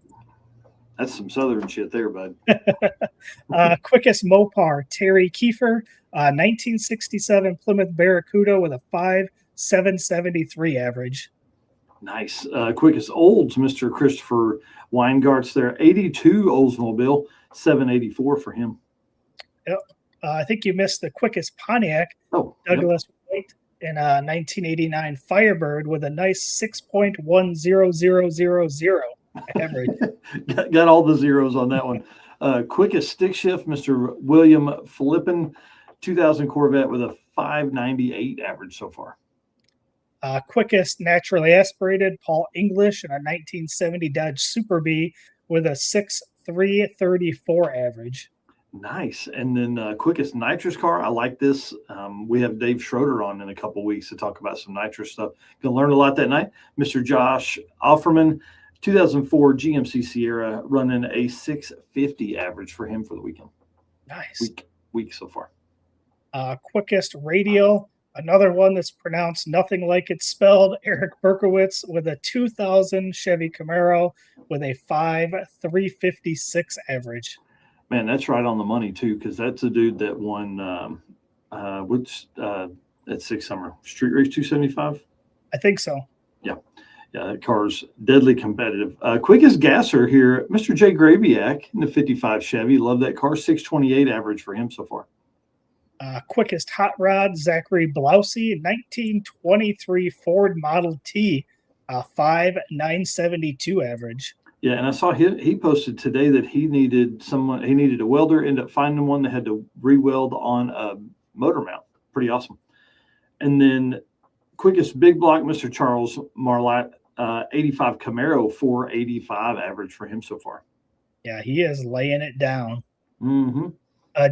That's some southern shit there, bud. Quickest Mopar, Terry Kiefer, 1967 Plymouth Barracuda with a 5.773 average. Nice. Quickest Olds, Mr. Christopher Weingartz there, 82 Oldsmobile, 784 for him. Yep. I think you missed the quickest Pontiac, Douglas White, in a 1989 Firebird with a nice 6.10000 average. got all the zeros on that one. Quickest stick shift, Mr. William Flippin, 2000 Corvette with a 598 average so far. Quickest naturally aspirated, Paul English in a 1970 Dodge Super Bee with a 6.334 average. Nice. And then quickest nitrous car. I like this. We have Dave Schroeder on in a couple weeks to talk about some nitrous stuff. Going to learn a lot that night. Mr. Josh Offerman, 2004 GMC Sierra, running a 650 average for him for the weekend. Nice. Week so far. Quickest radial, another one that's pronounced nothing like it's spelled, Eric Berkowitz with a 2000 Chevy Camaro with a 5.356 average. Man, that's right on the money too, because that's a dude that won at Six Summer Street Race 275. I think so. Yeah, that car's deadly competitive. Quickest gasser here, Mr. Jay Grabiak in the 55 Chevy. Love that car. 628 average for him so far. Quickest hot rod, Zachary Blousey, 1923 Ford Model T, 5.972 average. Yeah, and I saw he posted today that he needed a welder, ended up finding one that had to re-weld on a motor mount. Pretty awesome. And then quickest big block, Mr. Charles Marlatt, 85 Camaro, 485 average for him so far. Yeah, he is laying it down. Mm-hmm.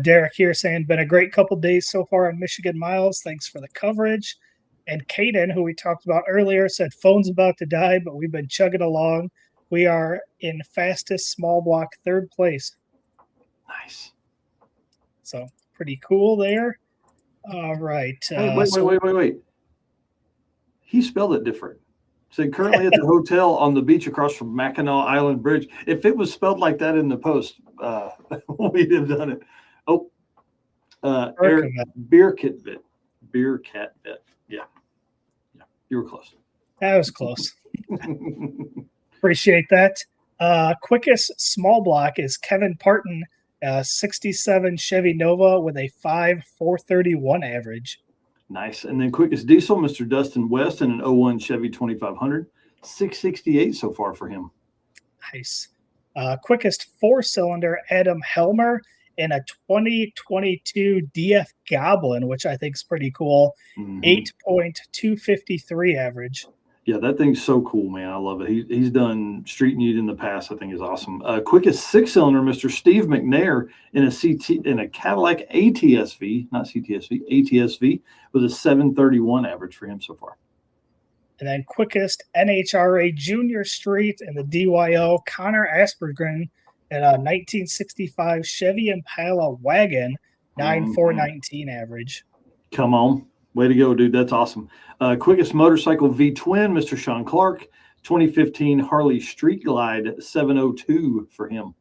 Derek here saying, been a great couple days so far on Michigan Miles. Thanks for the coverage. And Caden, who we talked about earlier, said phone's about to die, but we've been chugging along. We are in fastest small block third place. Nice. So pretty cool there. All right. Wait. He spelled it different. Said currently at the hotel on the beach across from Mackinac Island Bridge. If it was spelled like that in the post, we'd have done it. Eric Beercatvit. Yeah, you were close. That was close. Appreciate that. Quickest small block is Kevin Parton, 67 Chevy Nova with a 5.431 average. Nice. And then quickest diesel, Mr. Dustin West in an 01 Chevy 2500, 668 so far for him. Nice. Quickest four-cylinder, Adam Helmer in a 2022 DF Goblin, which I think is pretty cool, 8.253 average. Yeah, that thing's so cool, man. I love it. He's done Street Need in the past. I think is awesome. Quickest six-cylinder, Mr. Steve McNair in a Cadillac ATSV, not CTSV, ATSV with a 731 average for him so far. And then quickest NHRA Junior Street in the DYO, Connor Aspergren in a 1965 Chevy Impala wagon, 9.419 average. Come on. Way to go, dude. That's awesome. Quickest motorcycle V-twin, Mr. Sean Clark, 2015 Harley Street Glide, 702 for him.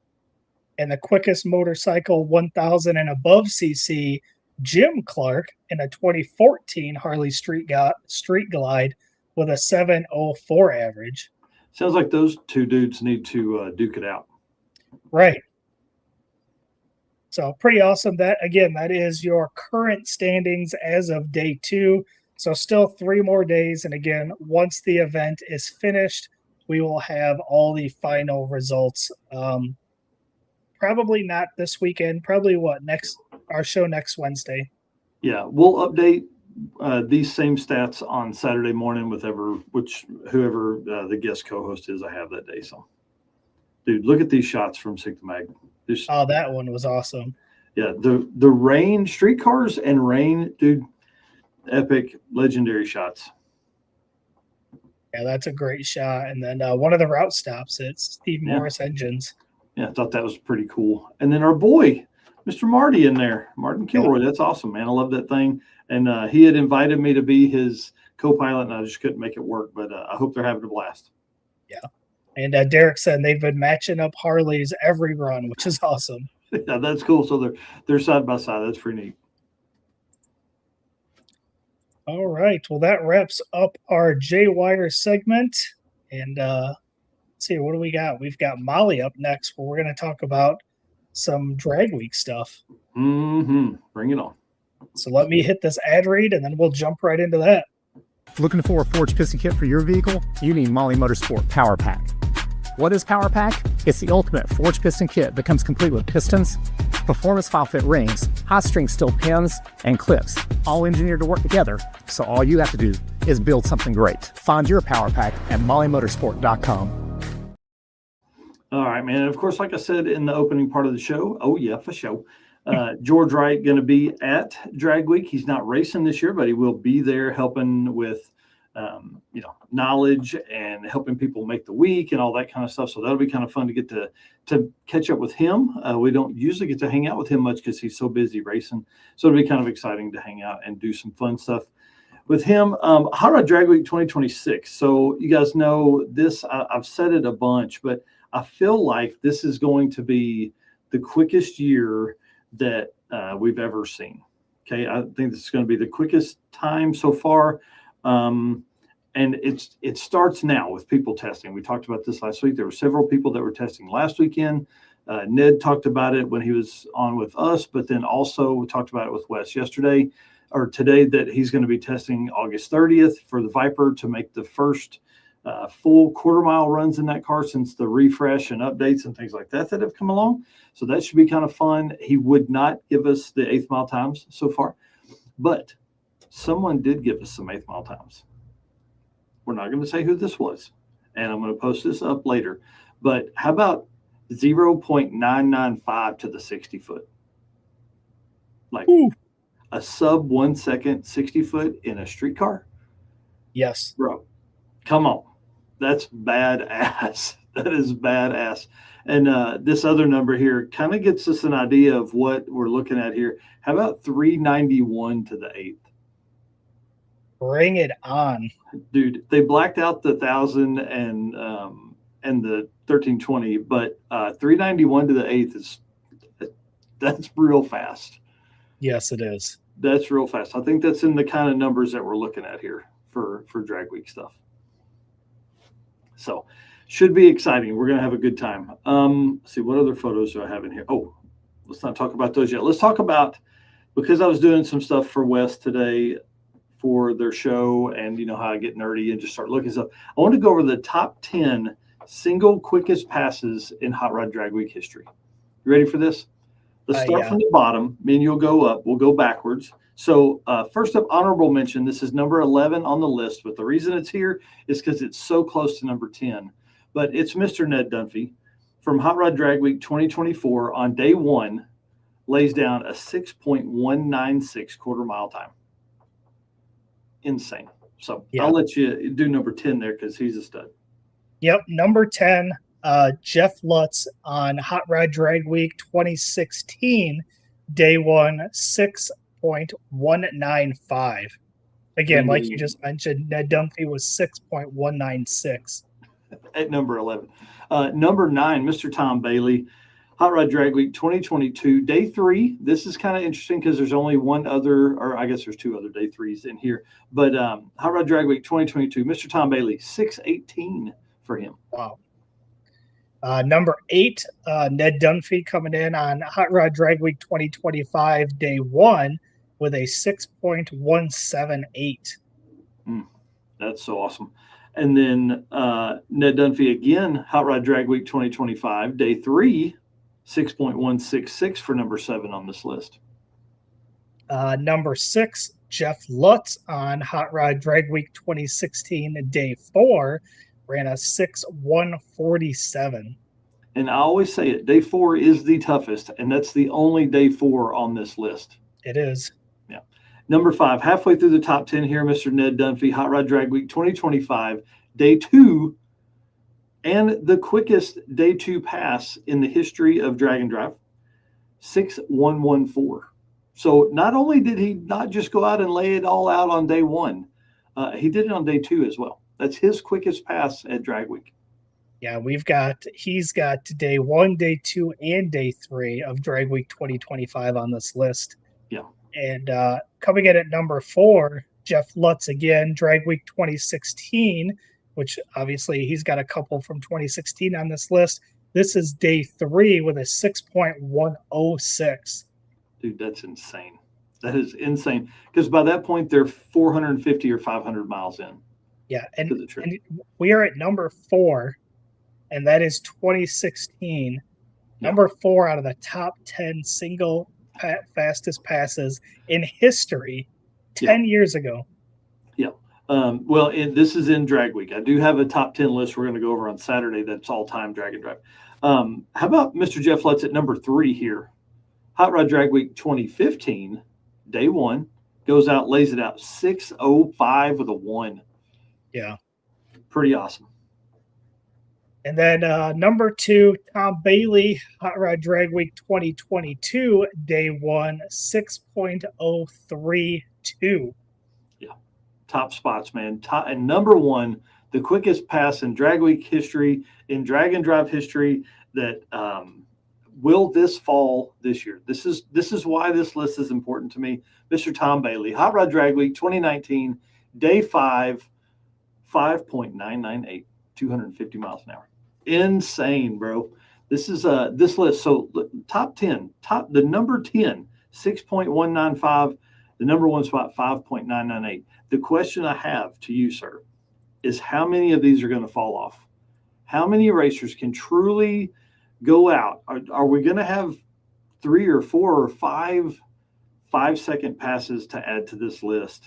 And the quickest motorcycle 1,000 and above cc, Jim Clark, in a 2014 Harley Street Glide with a 704 average. Sounds like those two dudes need to duke it out. Right. So pretty awesome. That is your current standings as of day 2. So still 3 more days. And again, once the event is finished, we will have all the final results. Probably not this weekend. Probably our show next Wednesday. Yeah, we'll update these same stats on Saturday morning with whoever the guest co-host is I have that day. So, dude, look at these shots from Sigma Mag. That one was awesome. Yeah, the rain, streetcars and rain, dude, epic, legendary shots. Yeah, that's a great shot. And then one of the route stops, it's Steve Morris Engines. Yeah, I thought that was pretty cool. And then our boy, Mr. Marty in there, Martin Kilroy. That's awesome, man. I love that thing. And he had invited me to be his co-pilot, and I just couldn't make it work. But I hope they're having a blast. Yeah. And Derek said they've been matching up Harleys every run, which is awesome. Yeah, that's cool. So they're side by side. That's pretty neat. All right. Well, that wraps up our J-Wire segment. And let's see, what do we got? We've got Molly up next, where we're going to talk about some drag week stuff. Bring it on. So let me hit this ad read, and then we'll jump right into that. Looking for a forged piston kit for your vehicle? You need Molly Motorsport Power Pack. What is Power Pack? It's the ultimate forged piston kit that comes complete with pistons, performance file fit rings, hot string steel pins, and clips, all engineered to work together, so all you have to do is build something great. Find your Power Pack at mollymotorsport.com. All right, man. And of course, like I said in the opening part of the show, for sure. George Wright going to be at Drag Week. He's not racing this year, but he will be there helping with, knowledge and helping people make the week and all that kind of stuff. So that'll be kind of fun to get to catch up with him. We don't usually get to hang out with him much because he's so busy racing. So it'll be kind of exciting to hang out and do some fun stuff with him. Hot Rod Drag Week 2026. So you guys know this, I've said it a bunch, but I feel like this is going to be the quickest year that we've ever seen. Okay, I think this is going to be the quickest time so far. And it starts now with people testing. We talked about this last week. There were several people that were testing last weekend. Ned talked about it when he was on with us, but then also we talked about it with Wes today, that he's going to be testing August 30th for the Viper to make the first full quarter-mile runs in that car since the refresh and updates and things like that have come along. So that should be kind of fun. He would not give us the 8th mile times so far, but someone did give us some 8th mile times. We're not going to say who this was, and I'm going to post this up later. But how about 0.995 to the 60 foot? Like a sub 1 second 60 foot in a street car? Yes. Bro, come on. That's badass. That is badass. And this other number here kind of gets us an idea of what we're looking at here. How about 391 to the 8th? Bring it on. Dude, they blacked out the 1,000 and the 1320, but 391 to the 8th that's real fast. Yes, it is. That's real fast. I think that's in the kind of numbers that we're looking at here for Drag Week stuff. So should be exciting. We're going to have a good time. Let's see, what other photos do I have in here? Oh, let's not talk about those yet. Let's talk about, because I was doing some stuff for West today for their show, and you know how I get nerdy and just start looking stuff. I want to go over the top 10 single quickest passes in Hot Rod Drag Week history. You ready for this? Let's start from the bottom. Me and you'll go up. We'll go backwards. So first up, honorable mention. This is number 11 on the list, but the reason it's here is because it's so close to number 10. But it's Mr. Ned Dunphy from Hot Rod Drag Week 2024 on day 1, lays down a 6.196 quarter mile time. Insane. So I'll let you do number 10 there because he's a stud. Yep. Number 10, Jeff Lutz on Hot Rod Drag Week 2016, day 1, 6.195. Again, like you just mentioned, Ned Dunphy was 6.196. At number 11. Number 9, Mr. Tom Bailey, Hot Rod Drag Week 2022, day 3. This is kind of interesting because there's only one other, or I guess there's 2 other day 3s in here. But Hot Rod Drag Week 2022, Mr. Tom Bailey, 618 for him. Wow. Number 8, Ned Dunphy coming in on Hot Rod Drag Week 2025 day 1 with a 6.178. That's so awesome. And then Ned Dunphy again, Hot Rod Drag Week 2025 day 3, 6.166 for number 7 on this list. Number 6, Jeff Lutz on Hot Rod Drag Week 2016 day 4 ran a 6.147. And I always say it, day 4 is the toughest, and that's the only day 4 on this list. It is. Yeah. Number 5, halfway through the top 10 here, Mr. Ned Dunphy, Hot Rod Drag Week 2025, day 2, and the quickest day 2 pass in the history of drag and drive, 6.114. So not only did he not just go out and lay it all out on day 1, he did it on day 2 as well. That's his quickest pass at Drag Week. Yeah, he's got day 1, day 2, and day 3 of Drag Week 2025 on this list. Yeah. And coming in at number 4, Jeff Lutz again, Drag Week 2016, which obviously he's got a couple from 2016 on this list. This is day 3 with a 6.106. Dude, that's insane. That is insane. Because by that point, they're 450 or 500 miles in. Yeah, and we are at number 4, and that is 2016. Yeah. Number 4 out of the top 10 single fastest passes in history 10 years ago. Yeah. Well, this is in Drag Week. I do have a top 10 list we're going to go over on Saturday that's all-time drag and drive. How about Mr. Jeff Lutz at number 3 here? Hot Rod Drag Week 2015, day 1, goes out, lays it out, 6.05 with a 1. Yeah. Pretty awesome. And then number 2, Tom Bailey, Hot Rod Drag Week 2022, day 1, 6.032. Yeah. Top spots, man. And number 1, the quickest pass in Drag Week history, in drag and drive history, that will this fall this year. This is why this list is important to me. Mr. Tom Bailey, Hot Rod Drag Week 2019, day 5, 5.998, 250 miles an hour. Insane, bro. This is this list. So top 10, the number 10, 6.195, the number 1 spot, 5.998. The question I have to you, sir, is how many of these are going to fall off? How many racers can truly go out? Are we going to have 3 or 4 or 5 5-second passes to add to this list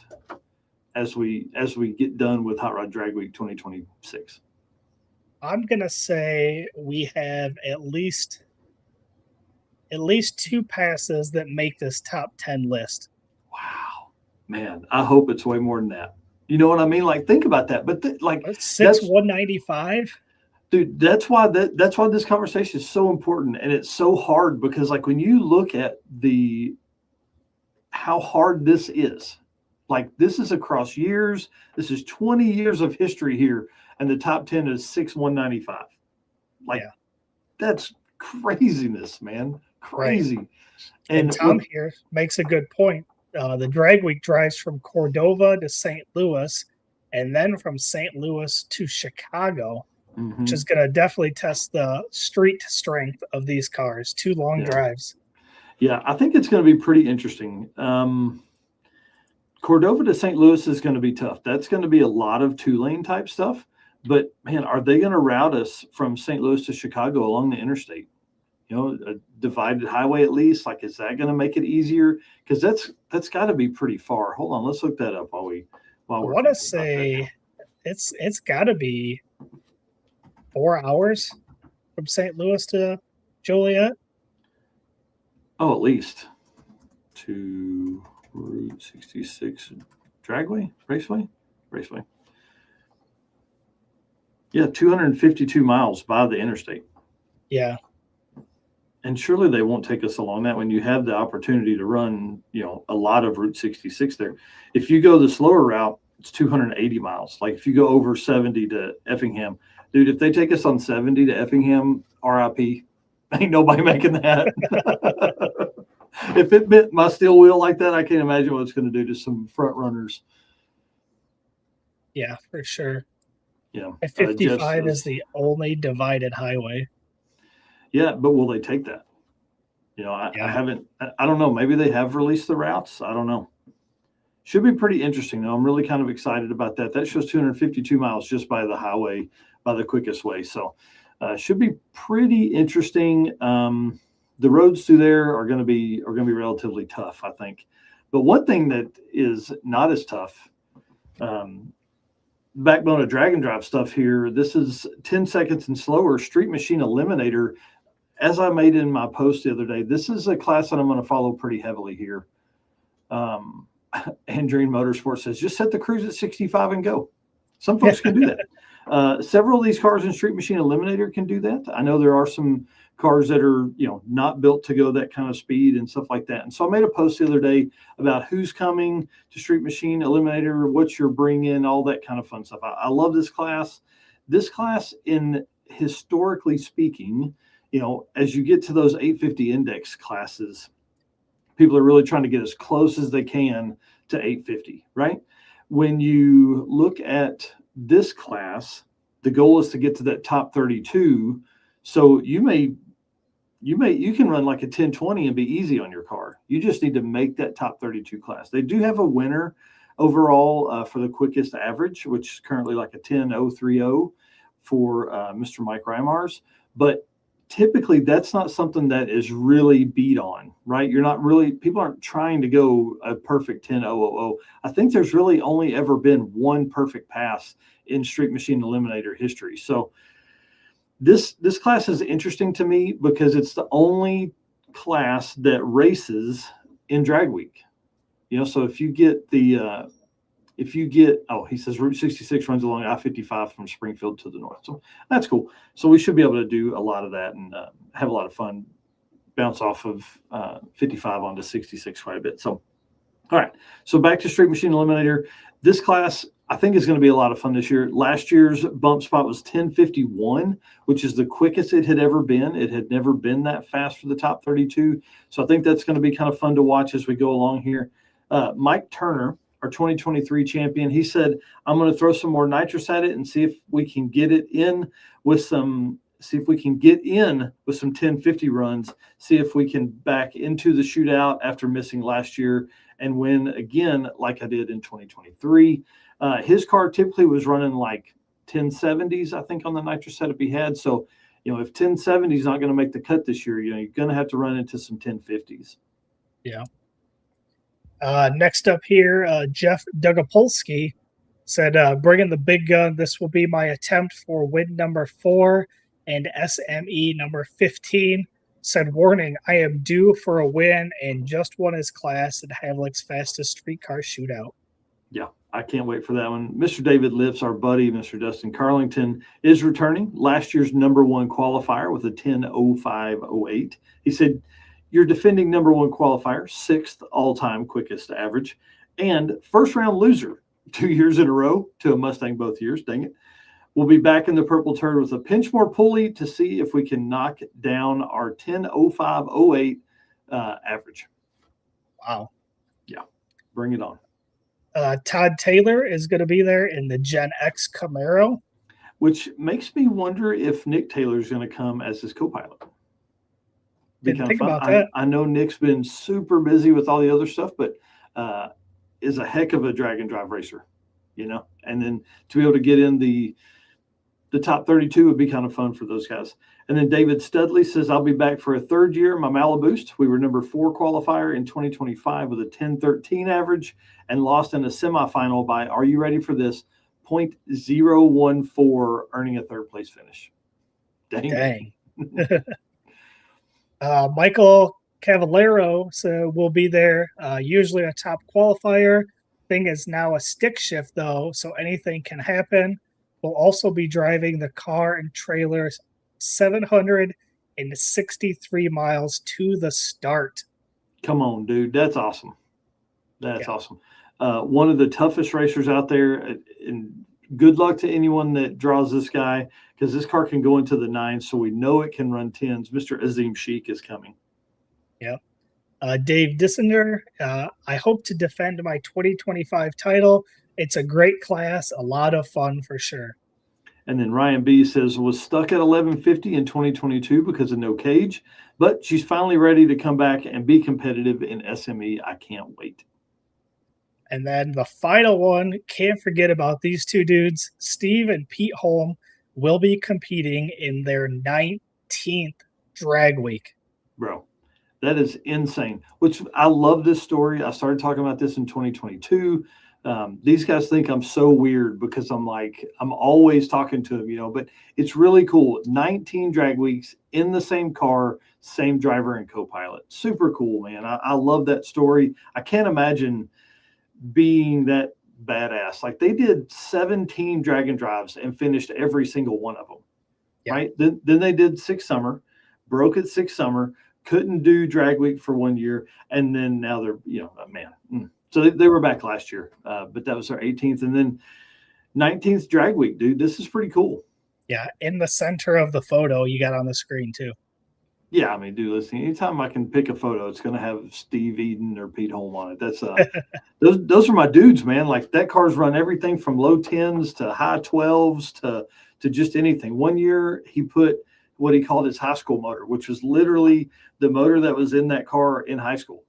as we get done with Hot Rod Drag Week 2026? I'm going to say we have at least 2 passes that make this top 10 list. Wow, man, I hope it's way more than that. You know what I mean? Like, think about that. But like 6.195. Dude, that's why this conversation is so important, and it's so hard because, like, when you look at how hard this is, like, this is across years. This is 20 years of history here, and the top 10 is 6.195. Like, that's craziness, man. Crazy. Right. And Tom here makes a good point. The Drag Week drives from Cordova to St. Louis, and then from St. Louis to Chicago, which is going to definitely test the street strength of these cars. 2 long drives. Yeah, I think it's going to be pretty interesting. Cordova to St. Louis is going to be tough. That's going to be a lot of 2-lane type stuff. But, man, are they going to route us from St. Louis to Chicago along the interstate? You know, a divided highway at least. Like, is that going to make it easier? Because that's got to be pretty far. Hold on, let's look that up while we're. I want to say it's got to be 4 hours from St. Louis to Joliet. Oh, at least to Route 66 Dragway, Raceway. Yeah, 252 miles by the interstate. Yeah. And surely they won't take us along that when you have the opportunity to run, you know, a lot of Route 66 there. If you go the slower route, it's 280 miles. Like, if you go over 70 to Effingham, dude, if they take us on 70 to Effingham, RIP, ain't nobody making that. If it meant my steel wheel like that, I can't imagine what it's going to do to some front runners. Yeah, for sure. Yeah. 55 is the only divided highway. Yeah, but will they take that? You know, I haven't. I don't know. Maybe they have released the routes. I don't know. Should be pretty interesting, though. I'm really kind of excited about that. That shows 252 miles just by the highway, by the quickest way. So, should be pretty interesting. The roads through there are going to be relatively tough, I think. But one thing that is not as tough, backbone of drag and drive stuff here. This is 10 seconds and slower Street Machine Eliminator. As I made in my post the other day, this is a class that I'm going to follow pretty heavily here. Andrew Motorsports says, just set the cruise at 65 and go. Some folks can do that. Several of these cars in Street Machine Eliminator can do that. I know there are some cars that are, not built to go that kind of speed and stuff like that. And so I made a post the other day about who's coming to Street Machine Eliminator, what you're bringing, all that kind of fun stuff. I love this class. This class, in historically speaking, as you get to those 850 index classes, people are really trying to get as close as they can to 850, right? When you look at this class, the goal is to get to that top 32. So you can run like a 1020 and be easy on your car. You just need to make that top 32 class. They do have a winner overall for the quickest average, which is currently like a 10030 for Mr. Mike Reimars. But typically that's not something that is really beat on, right? People aren't trying to go a perfect 10000. I think there's really only ever been one perfect pass in Street Machine Eliminator history. So this class is interesting to me because it's the only class that races in drag week. So if you get he says Route 66 runs along I-55 from Springfield to the north. So that's cool. So we should be able to do a lot of that and have a lot of fun, bounce off of 55 onto 66 quite a bit. So, all right. So back to Street Machine Eliminator. This class, I think, is going to be a lot of fun this year. Last year's bump spot was 10:51, which is the quickest it had ever been. It had never been that fast for the top 32. So I think that's going to be kind of fun to watch as we go along here. Mike Turner, our 2023 champion, he said, I'm going to throw some more nitrous at it and see if we can get in with some 1050 runs, see if we can back into the shootout after missing last year and win again like I did in 2023. His car typically was running like 1070s, I think, on the nitrous setup he had. So, if 1070 is not going to make the cut this year, you're going to have to run into some 1050s. Yeah. Next up here, Jeff Dugapolsky said, bring in the big gun. This will be my attempt for win number 4 and SME number 15. Said, warning, I am due for a win and just won his class at Havlic's fastest streetcar shootout. Yeah, I can't wait for that one. Mr. David Lips, our buddy, Mr. Dustin Carlington, is returning. Last year's number 1 qualifier with a 10:05:08. He said, you're defending number 1 qualifier, 6th all-time quickest average, and first-round loser 2 years in a row to a Mustang both years. Dang it. We'll be back in the purple turd with a pinch more pulley to see if we can knock down our 10:05:08 average. Wow. Yeah, bring it on. Todd Taylor is going to be there in the Gen X Camaro. Which makes me wonder if Nick Taylor is going to come as his co-pilot. Didn't think about that. I know Nick's been super busy with all the other stuff, but is a heck of a drag and drive racer, and then to be able to get in the top 32 would be kind of fun for those guys. And then David Studley says, I'll be back for a 3rd year in my Maliboost. We were number 4 qualifier in 2025 with a 10:13 average and lost in a semifinal by, are you ready for this, 0.014, earning a 3rd place finish. Dang. Michael Cavallero will be there, usually a top qualifier. Thing is now a stick shift, though, so anything can happen. Will also be driving the car and trailer 763 miles to the start. Come on, dude. That's awesome. That's awesome. One of the toughest racers out there, and good luck to anyone that draws this guy, because this car can go into the 9s, so we know it can run 10s. Mr. Azim Sheik is coming. Yeah. Dave Dissender, I hope to defend my 2025 title. It's a great class, a lot of fun for sure. And then Ryan B says, was stuck at 1150 in 2022 because of no cage, but she's finally ready to come back and be competitive in SME. I can't wait. And then the final one, can't forget about these two dudes. Steve and Pete Holm will be competing in their 19th drag week. Bro, that is insane. Which I love this story. I started talking about this in 2022. These guys think I'm so weird because I'm always talking to them, but it's really cool. 19 drag weeks in the same car, same driver and co-pilot. Super cool, man. I love that story. I can't imagine being that badass. Like, they did 17 drag and drives and finished every single one of them. Yeah. Right. Then they did 6 summer, broke at 6 summer, couldn't do drag week for 1 year. And then now they're, man. So they were back last year, but that was their 18th, and then 19th drag week, dude. This is pretty cool. Yeah. In the center of the photo you got on the screen too. Yeah, I mean, dude, listen, anytime I can pick a photo, it's going to have Steve Eden or Pete Holm on it. That's those are my dudes, man. Like, that car's run everything from low 10s to high 12s to just anything. 1 year he put what he called his high school motor, which was literally the motor that was in that car in high school,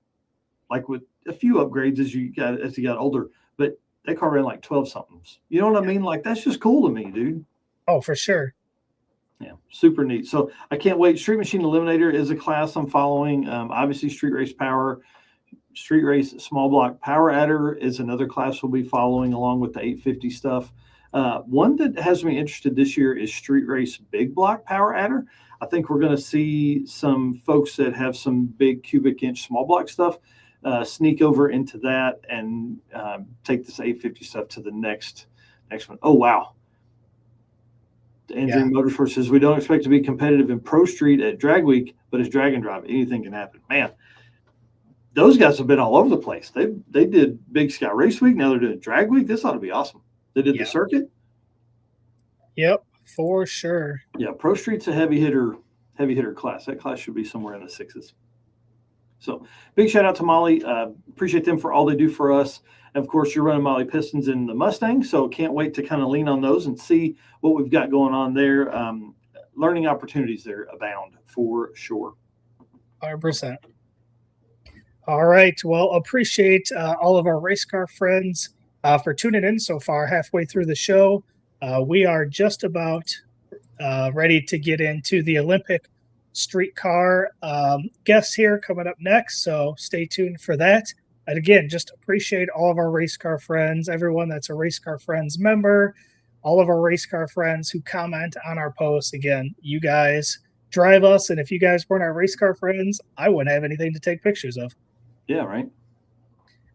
like with a few upgrades as he got older. But that car ran like 12 somethings. You know what I mean? Like, that's just cool to me, dude. Oh, for sure. Yeah, super neat. So I can't wait. Street Machine Eliminator is a class I'm following. Obviously, Street Race Power, Street Race Small Block Power Adder is another class we'll be following along with the 850 stuff. One that has me interested this year is Street Race Big Block Power Adder. I think we're going to see some folks that have some big cubic inch small block stuff sneak over into that and take this 850 stuff to the next one. Oh, wow. Andrew Motorsports says, we don't expect to be competitive in Pro Street at Drag Week, but as drag and drive, anything can happen. Man, those guys have been all over the place. They did Big Sky Race Week. Now they're doing Drag Week. This ought to be awesome. They did the circuit. Yep, for sure. Yeah, Pro Street's a heavy hitter class. That class should be somewhere in the 6s. So big shout out to Molly. Appreciate them for all they do for us. And of course, you're running Molly Pistons in the Mustang, so can't wait to kind of lean on those and see what we've got going on there. Learning opportunities there abound for sure. 100%. All right. Well, appreciate all of our race car friends for tuning in so far, halfway through the show. We are just about ready to get into the Olympic Street Car guests here coming up next, so stay tuned for that. And again, just appreciate all of our race car friends, everyone that's a Race Car Friends member, all of our race car friends who comment on our posts. Again, you guys drive us, and if you guys weren't our race car friends, I wouldn't have anything to take pictures of. Yeah, right.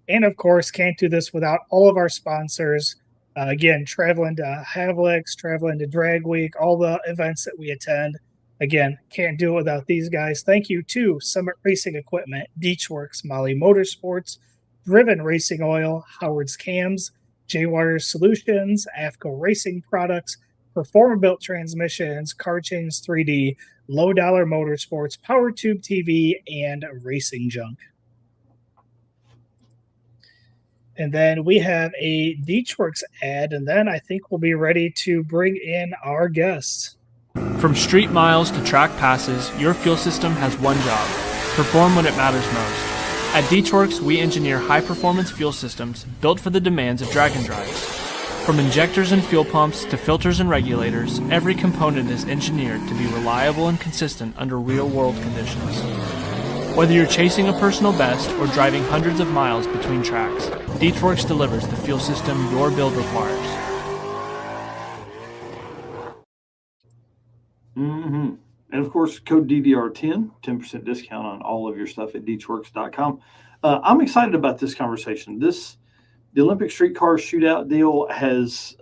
And of course, can't do this without all of our sponsors. Again, traveling to Havlicks, traveling to Drag Week, all the events that we attend. Again, can't do it without these guys. Thank you to Summit Racing Equipment, Deechworks, Molly Motorsports, Driven Racing Oil, Howard's Cams, J-Wire Solutions, AFCO Racing Products, Performer-Built Transmissions, Car Chains 3D, Low Dollar Motorsports, Power Tube TV, and Racing Junk. And then we have a Deechworks ad, and then I think we'll be ready to bring in our guests. From street miles to track passes, your fuel system has one job: perform when it matters most. At Deechworks, we engineer high-performance fuel systems built for the demands of drag and drives. From injectors and fuel pumps to filters and regulators, every component is engineered to be reliable and consistent under real-world conditions. Whether you're chasing a personal best or driving hundreds of miles between tracks, Deechworks delivers the fuel system your build requires. Mm-hmm. And of course, code DDR10, 10% discount on all of your stuff at deechworks.com. I'm excited about this conversation. The Olympic Street Car Shootout deal has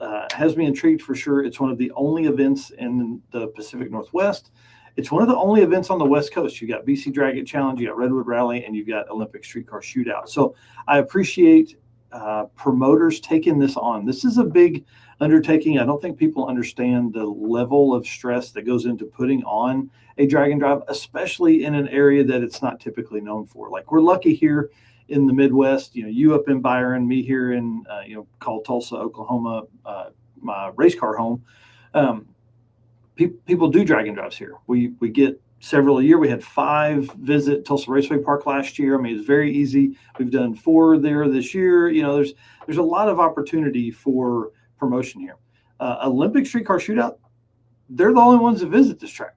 me intrigued for sure. It's one of the only events in the Pacific Northwest. It's one of the only events on the West Coast. You got BC Drag It Challenge, you got Redwood Rally, and you've got Olympic Street Car Shootout. So I appreciate promoters taking this on. This is a big undertaking. I don't think people understand the level of stress that goes into putting on a drag and drive, especially in an area that it's not typically known for. Like, we're lucky here in the Midwest, you up in Byron, me here in, called Tulsa, Oklahoma, my race car home. People do drag and drives here. We get several a year. We had 5 visit Tulsa Raceway Park last year. I mean, it's very easy. We've done 4 there this year. You know, there's a lot of opportunity for promotion here. Olympic Street Car Shootout, they're the only ones that visit this track.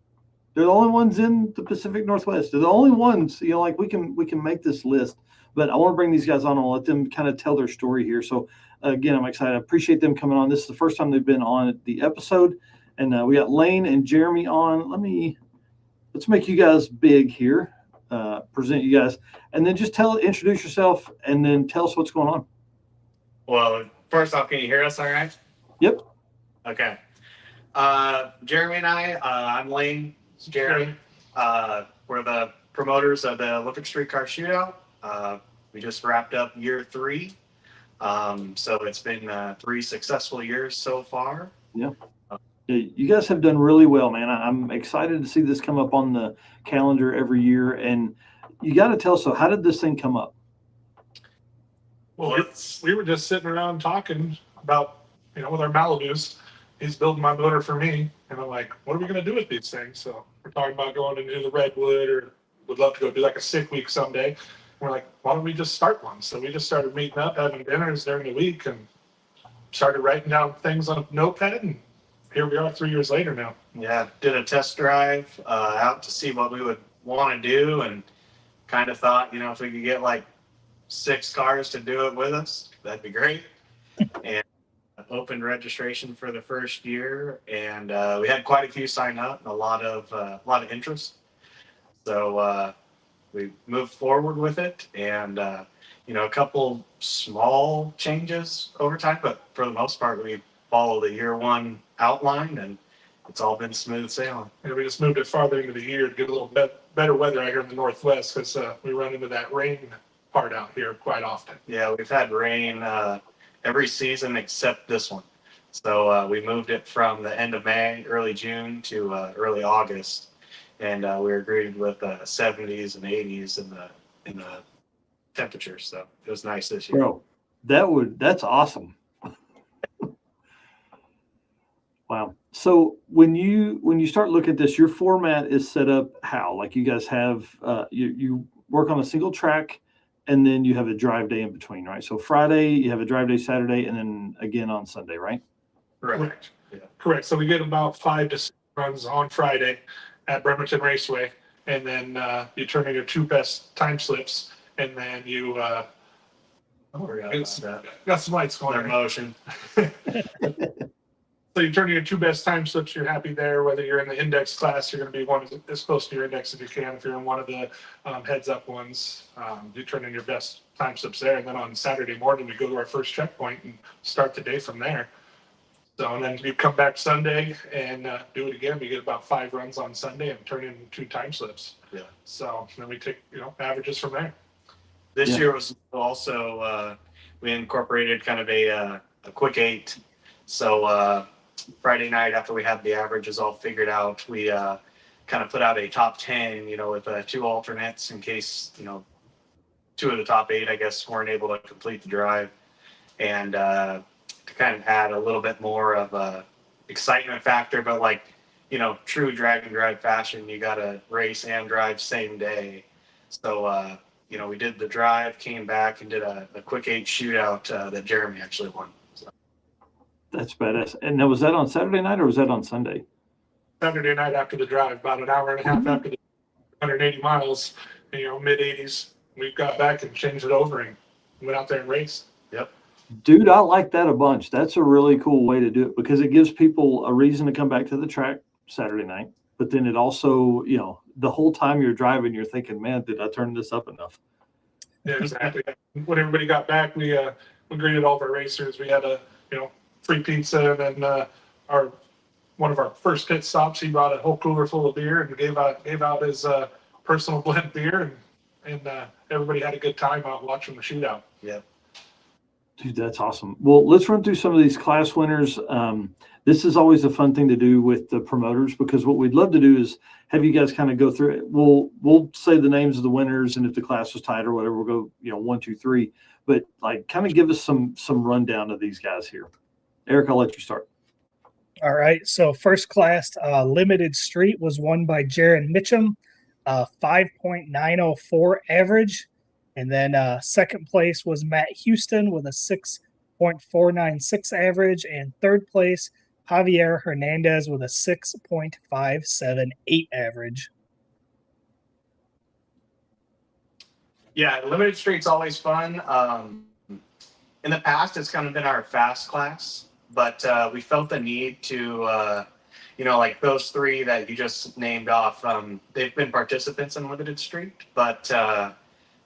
They're the only ones in the Pacific Northwest. They're the only ones, you know, like we can make this list. But I want to bring these guys on and let them kind of tell their story here. So again, I'm excited. I appreciate them coming on. This is the first time they've been on the episode, and we got Lane and Jeremy on. Let's make you guys big here. Present you guys, and then just introduce yourself, and then tell us what's going on. Well, first off, can you hear us all right? Yep. Okay. Jeremy and I'm Lane. It's Jeremy. We're the promoters of the Olympic Street Car Shootout. We just wrapped up year 3. So it's been 3 successful years so far. Yeah. You guys have done really well, man. I'm excited to see this come up on the calendar every year. And you got to tell us, so how did this thing come up? Well, we were just sitting around talking about, with our Malibus. He's building my motor for me. And I'm like, what are we going to do with these things? So we're talking about going to do the Redwood, or would love to go do like a sick week someday. And we're like, why don't we just start one? So we just started meeting up, having dinners during the week, and started writing down things on a notepad. And here we are 3 years later now. Yeah, did a test drive out to see what we would want to do, and kind of thought, if we could get like 6 cars to do it with us, that'd be great. And opened registration for the first year, and we had quite a few sign up, and a lot of interest. So we moved forward with it, and a couple small changes over time, but for the most part, we follow the year 1 outline, and it's all been smooth sailing. And we just moved it farther into the year to get a little bit better weather out here in the Northwest, because we run into that rain part out here quite often. Yeah, we've had rain every season except this one. So we moved it from the end of May, early June to early August, and we were greeted with 70s and 80s in the temperatures. So it was nice this year. Bro, that's awesome. Wow. So when you start looking at this, your format is set up how? Like you guys have you work on a single track, and then you have a drive day in between, right? So Friday you have a drive day, Saturday, and then again on Sunday, right? Correct. Yeah. Correct. So we get about 5 to 6 runs on Friday at Bremerton Raceway, and then you turn in your 2 best time slips, and then you got some lights going Their motion. So you turn in your 2 best time slips, you're happy there. Whether you're in the index class, you're going to be one as close to your index as you can. If you're in one of the heads up ones, you turn in your best time slips there. And then on Saturday morning, we go to our first checkpoint and start the day from there. So, and then you come back Sunday and do it again. We get about 5 runs on Sunday and turn in 2 time slips. Yeah. So then we take, averages from there. This year was also, we incorporated kind of a quick 8. So Friday night, after we had the averages all figured out, we kind of put out a top 10, with 2 alternates in case, 2 of the top 8, I guess, weren't able to complete the drive. And to kind of add a little bit more of a excitement factor, but like, true drag and drive fashion, you got to race and drive same day. So, we did the drive, came back and did a quick 8 shootout that Jeremy actually won. So. That's badass. And now, was that on Saturday night or was that on Sunday? Saturday night after the drive, about an hour and a half after the 180 miles, mid 80s, we got back and changed it over and went out there and raced. Yep. Dude, I like that a bunch. That's a really cool way to do it, because it gives people a reason to come back to the track Saturday night. But then it also, the whole time you're driving, you're thinking, man, did I turn this up enough? Yeah, exactly. When everybody got back, we greeted all of our racers. We had a, free pizza, and then one of our first pit stops, he brought a whole cooler full of beer and gave out his personal blend beer, and everybody had a good time out watching the shootout. Yep. Dude, that's awesome. Well, let's run through some of these class winners. This is always a fun thing to do with the promoters, because what we'd love to do is have you guys kind of go through it. We'll say the names of the winners, and if the class was tied or whatever, we'll go 1, 2, 3. But like, kind of give us some rundown of these guys here. Eric, I'll let you start. All right. So first class limited street was won by Jaron Mitchum, 5.904 average. And then second place was Matt Houston with a 6.496 average. And third place, Javier Hernandez with a 6.578 average. Yeah, limited street's always fun. In the past, it's kind of been our fast class, but we felt the need to, like those three that you just named off, they've been participants in limited street, but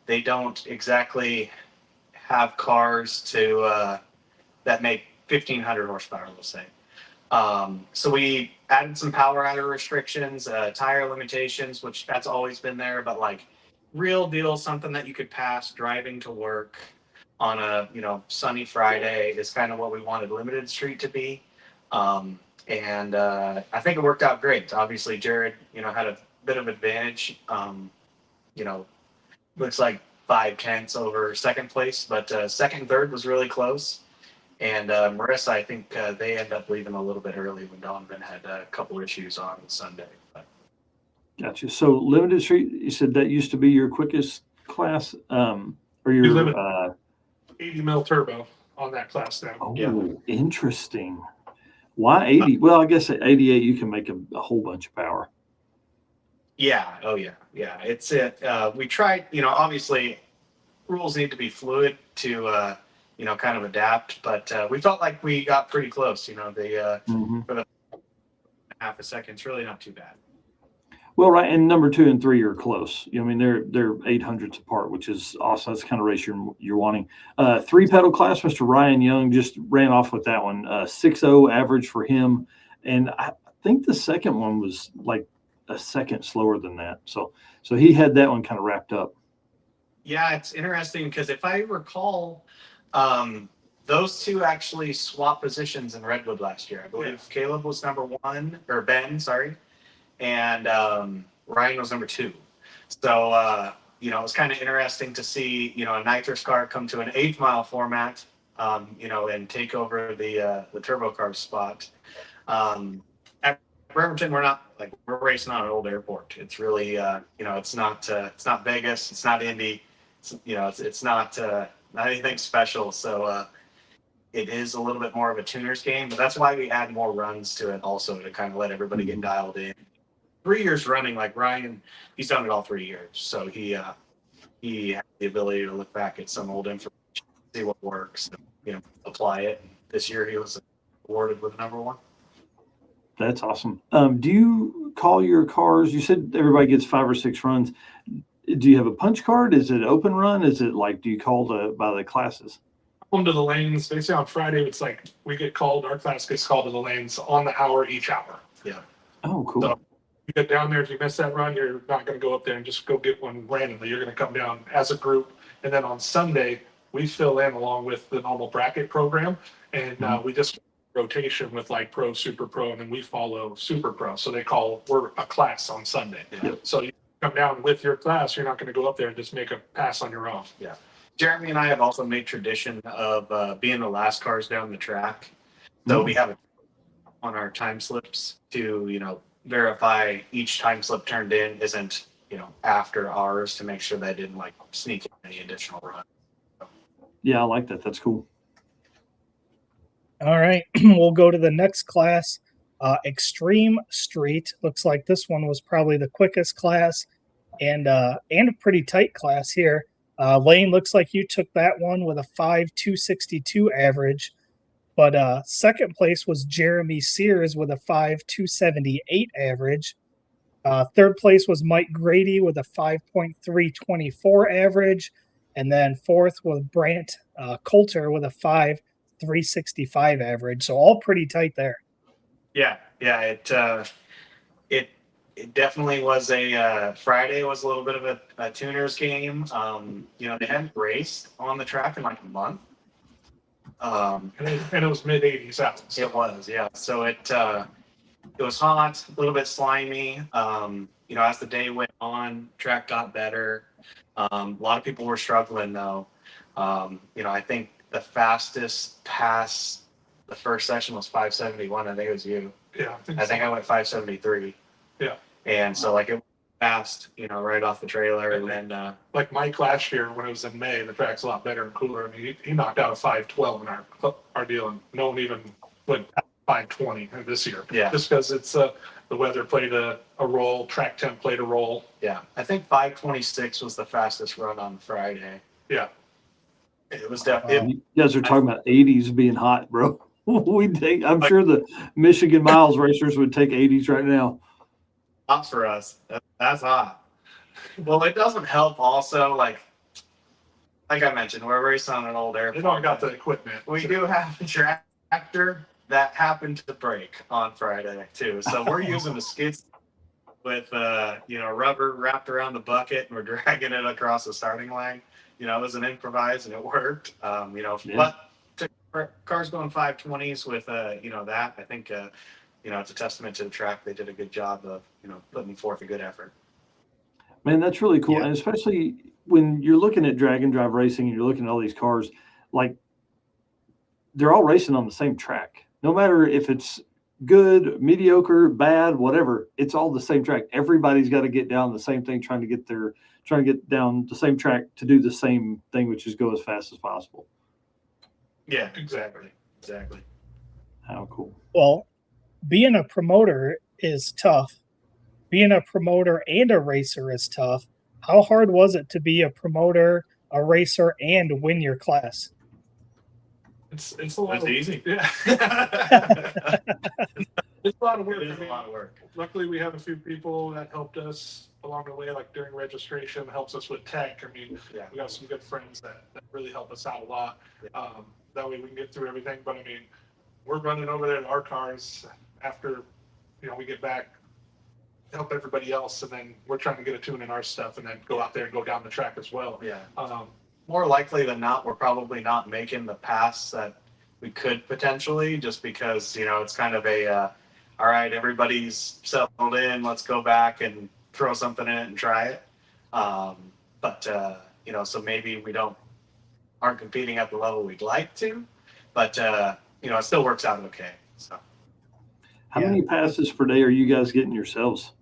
they don't exactly have cars to that make 1,500 horsepower, let's say. So we added some power adder restrictions, tire limitations, which that's always been there, but like real deal, something that you could pass driving to work on a sunny Friday is kind of what we wanted limited street to be. And I think it worked out great. Obviously, Jared, had a bit of advantage. Looks like 5/10 over second place, but second and third was really close. And Marissa, I think they ended up leaving a little bit early when Donovan had a couple issues on Sunday. But. Gotcha. So limited street, you said that used to be your quickest class, or your 80 mil turbo on that class now. Oh, Yeah. Interesting. Why 80? Well, I guess at 88 you can make a whole bunch of power. Yeah. Oh, yeah. Yeah. It's it. We tried. Obviously, rules need to be fluid to kind of adapt. But we felt like we got pretty close. For the half a second, it's really not too bad. Well, right, and number 2 and 3 are close. They're 800ths apart, which is awesome. That's the kind of race you're wanting. 3-pedal class, Mr. Ryan Young just ran off with that one. 6.0 average for him, and I think the second one was like a second slower than that. So he had that one kind of wrapped up. Yeah, it's interesting because if I recall, those two actually swapped positions in Redwood last year. I believe Caleb was number 1, or Ben, sorry. And Ryan was number 2. So, it was kind of interesting to see, a nitrous car come to an 8th mile format, and take over the turbo car spot. At Bremerton, we're racing on an old airport. It's really, it's not Vegas, it's not Indy, it's not anything special. So it is a little bit more of a tuner's game, but that's why we add more runs to it also to kind of let everybody get dialed in. 3 years running, like Ryan, he's done it all 3 years. So he has the ability to look back at some old information, see what works, and, apply it. This year he was awarded with number 1. That's awesome. Do you call your cars? You said everybody gets 5 or 6 runs. Do you have a punch card? Is it open run? Is it like, do you call by the classes? Come to the lanes. They say on Friday, it's like we get called, our class gets called to the lanes on the hour, each hour. Yeah. Oh, cool. So you get down there, if you miss that run, you're not going to go up there and just go get one randomly. You're going to come down as a group. And then on Sunday, we fill in along with the normal bracket program. And we just rotation with like pro, super pro, and then we follow super pro. So we're a class on Sunday. Yeah. So you come down with your class, you're not going to go up there and just make a pass on your own. Yeah. Jeremy and I have also made tradition of being the last cars down the track. So we have on our time slips to, verify each time slip turned in isn't, after ours, to make sure they didn't like sneak in any additional run. Yeah, I like that. That's cool. All right. We'll go to the next class. Extreme Street. Looks like this one was probably the quickest class and a pretty tight class here. Lane, looks like you took that one with a 5.262 average, but second place was Jeremy Sears with a 5.278 average. Third place was Mike Grady with a 5.324 average, and then fourth was Brant Coulter with a 5.365 average. So all pretty tight there. Yeah. It definitely was a Friday was a little bit of a tuner's game. They hadn't raced on the track in like a month. And it was mid 80s out. So. It was, yeah. So it was hot, a little bit slimy. As the day went on, track got better. A lot of people were struggling though. I think the fastest pass the first session was 571. I think it was you. Yeah, I think I went 573. Yeah. And so like it was fast, right off the trailer, and then like Mike last year when it was in May, the track's a lot better and cooler. I mean, he knocked out a 512 in our deal, and no one even went 520 this year. Yeah. Just because it's the weather played a role, track temp played a role. yeah, I think 526 was the fastest run on Friday. Yeah. It was definitely. You guys are talking about 80s being hot, bro. I'm sure the Michigan Miles racers would take 80s right now. Hot for us. That's hot. Well, it doesn't help also, like I mentioned, we're racing on an old They airplane. don't got the equipment. We do have a tractor that happened to break on Friday too. So we're using a skid with rubber wrapped around the bucket, and we're dragging it across the starting line. It was an improvise and it worked. But cars going 520s with that, I think it's a testament to the track. They did a good job of putting forth a good effort. Man, that's really cool. Yeah. And especially when you're looking at drag and drive racing and you're looking at all these cars, like they're all racing on the same track. No matter if it's good, mediocre, bad, whatever, it's all the same track. Everybody's got to get down the same thing, trying to get down the same track to do the same thing, which is go as fast as possible. Yeah, exactly. How cool. Well, being a promoter is tough. Being a promoter and a racer is tough. How hard was it to be a promoter, a racer, and win your class? It's a lot. It's easy. Yeah. It's a lot of work. It is a lot of work. Luckily, we have a few people that helped us along the way, like during registration, helps us with tech. I mean, Yeah. we got some good friends that really help us out a lot. That way we can get through everything. But I mean, we're running over there to our cars after, we get back, help everybody else, and then we're trying to get a tune in our stuff and then go out there and go down the track as well. Yeah. More likely than not, we're probably not making the pass that we could potentially, just because it's kind of a all right, everybody's settled in, let's go back and throw something in it and try it. So maybe we aren't competing at the level we'd like to, but it still works out okay. So How many passes per day are you guys getting yourselves?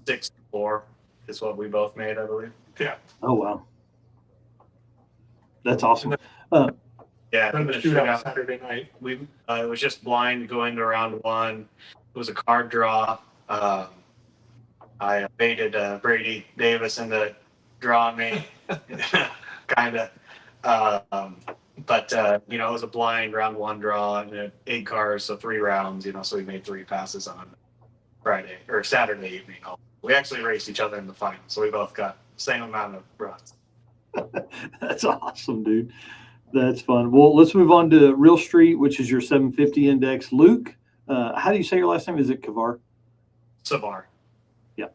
6-4 is what we both made, I believe. Yeah. Oh, wow. That's awesome. Yeah, Then the shootout Saturday night. It was just blind going to round one. It was a card draw. I baited Brady Davis into drawing me, kind of. It was a blind round one draw, and 8 cars, so 3 rounds. So we made 3 passes on Friday or Saturday evening. We actually raced each other in the final, so we both got the same amount of runs. That's awesome, dude. That's fun. Well, let's move on to Real Street, which is your 750 index. Luke, how do you say your last name? Is it Kavar? Savar. Yeah.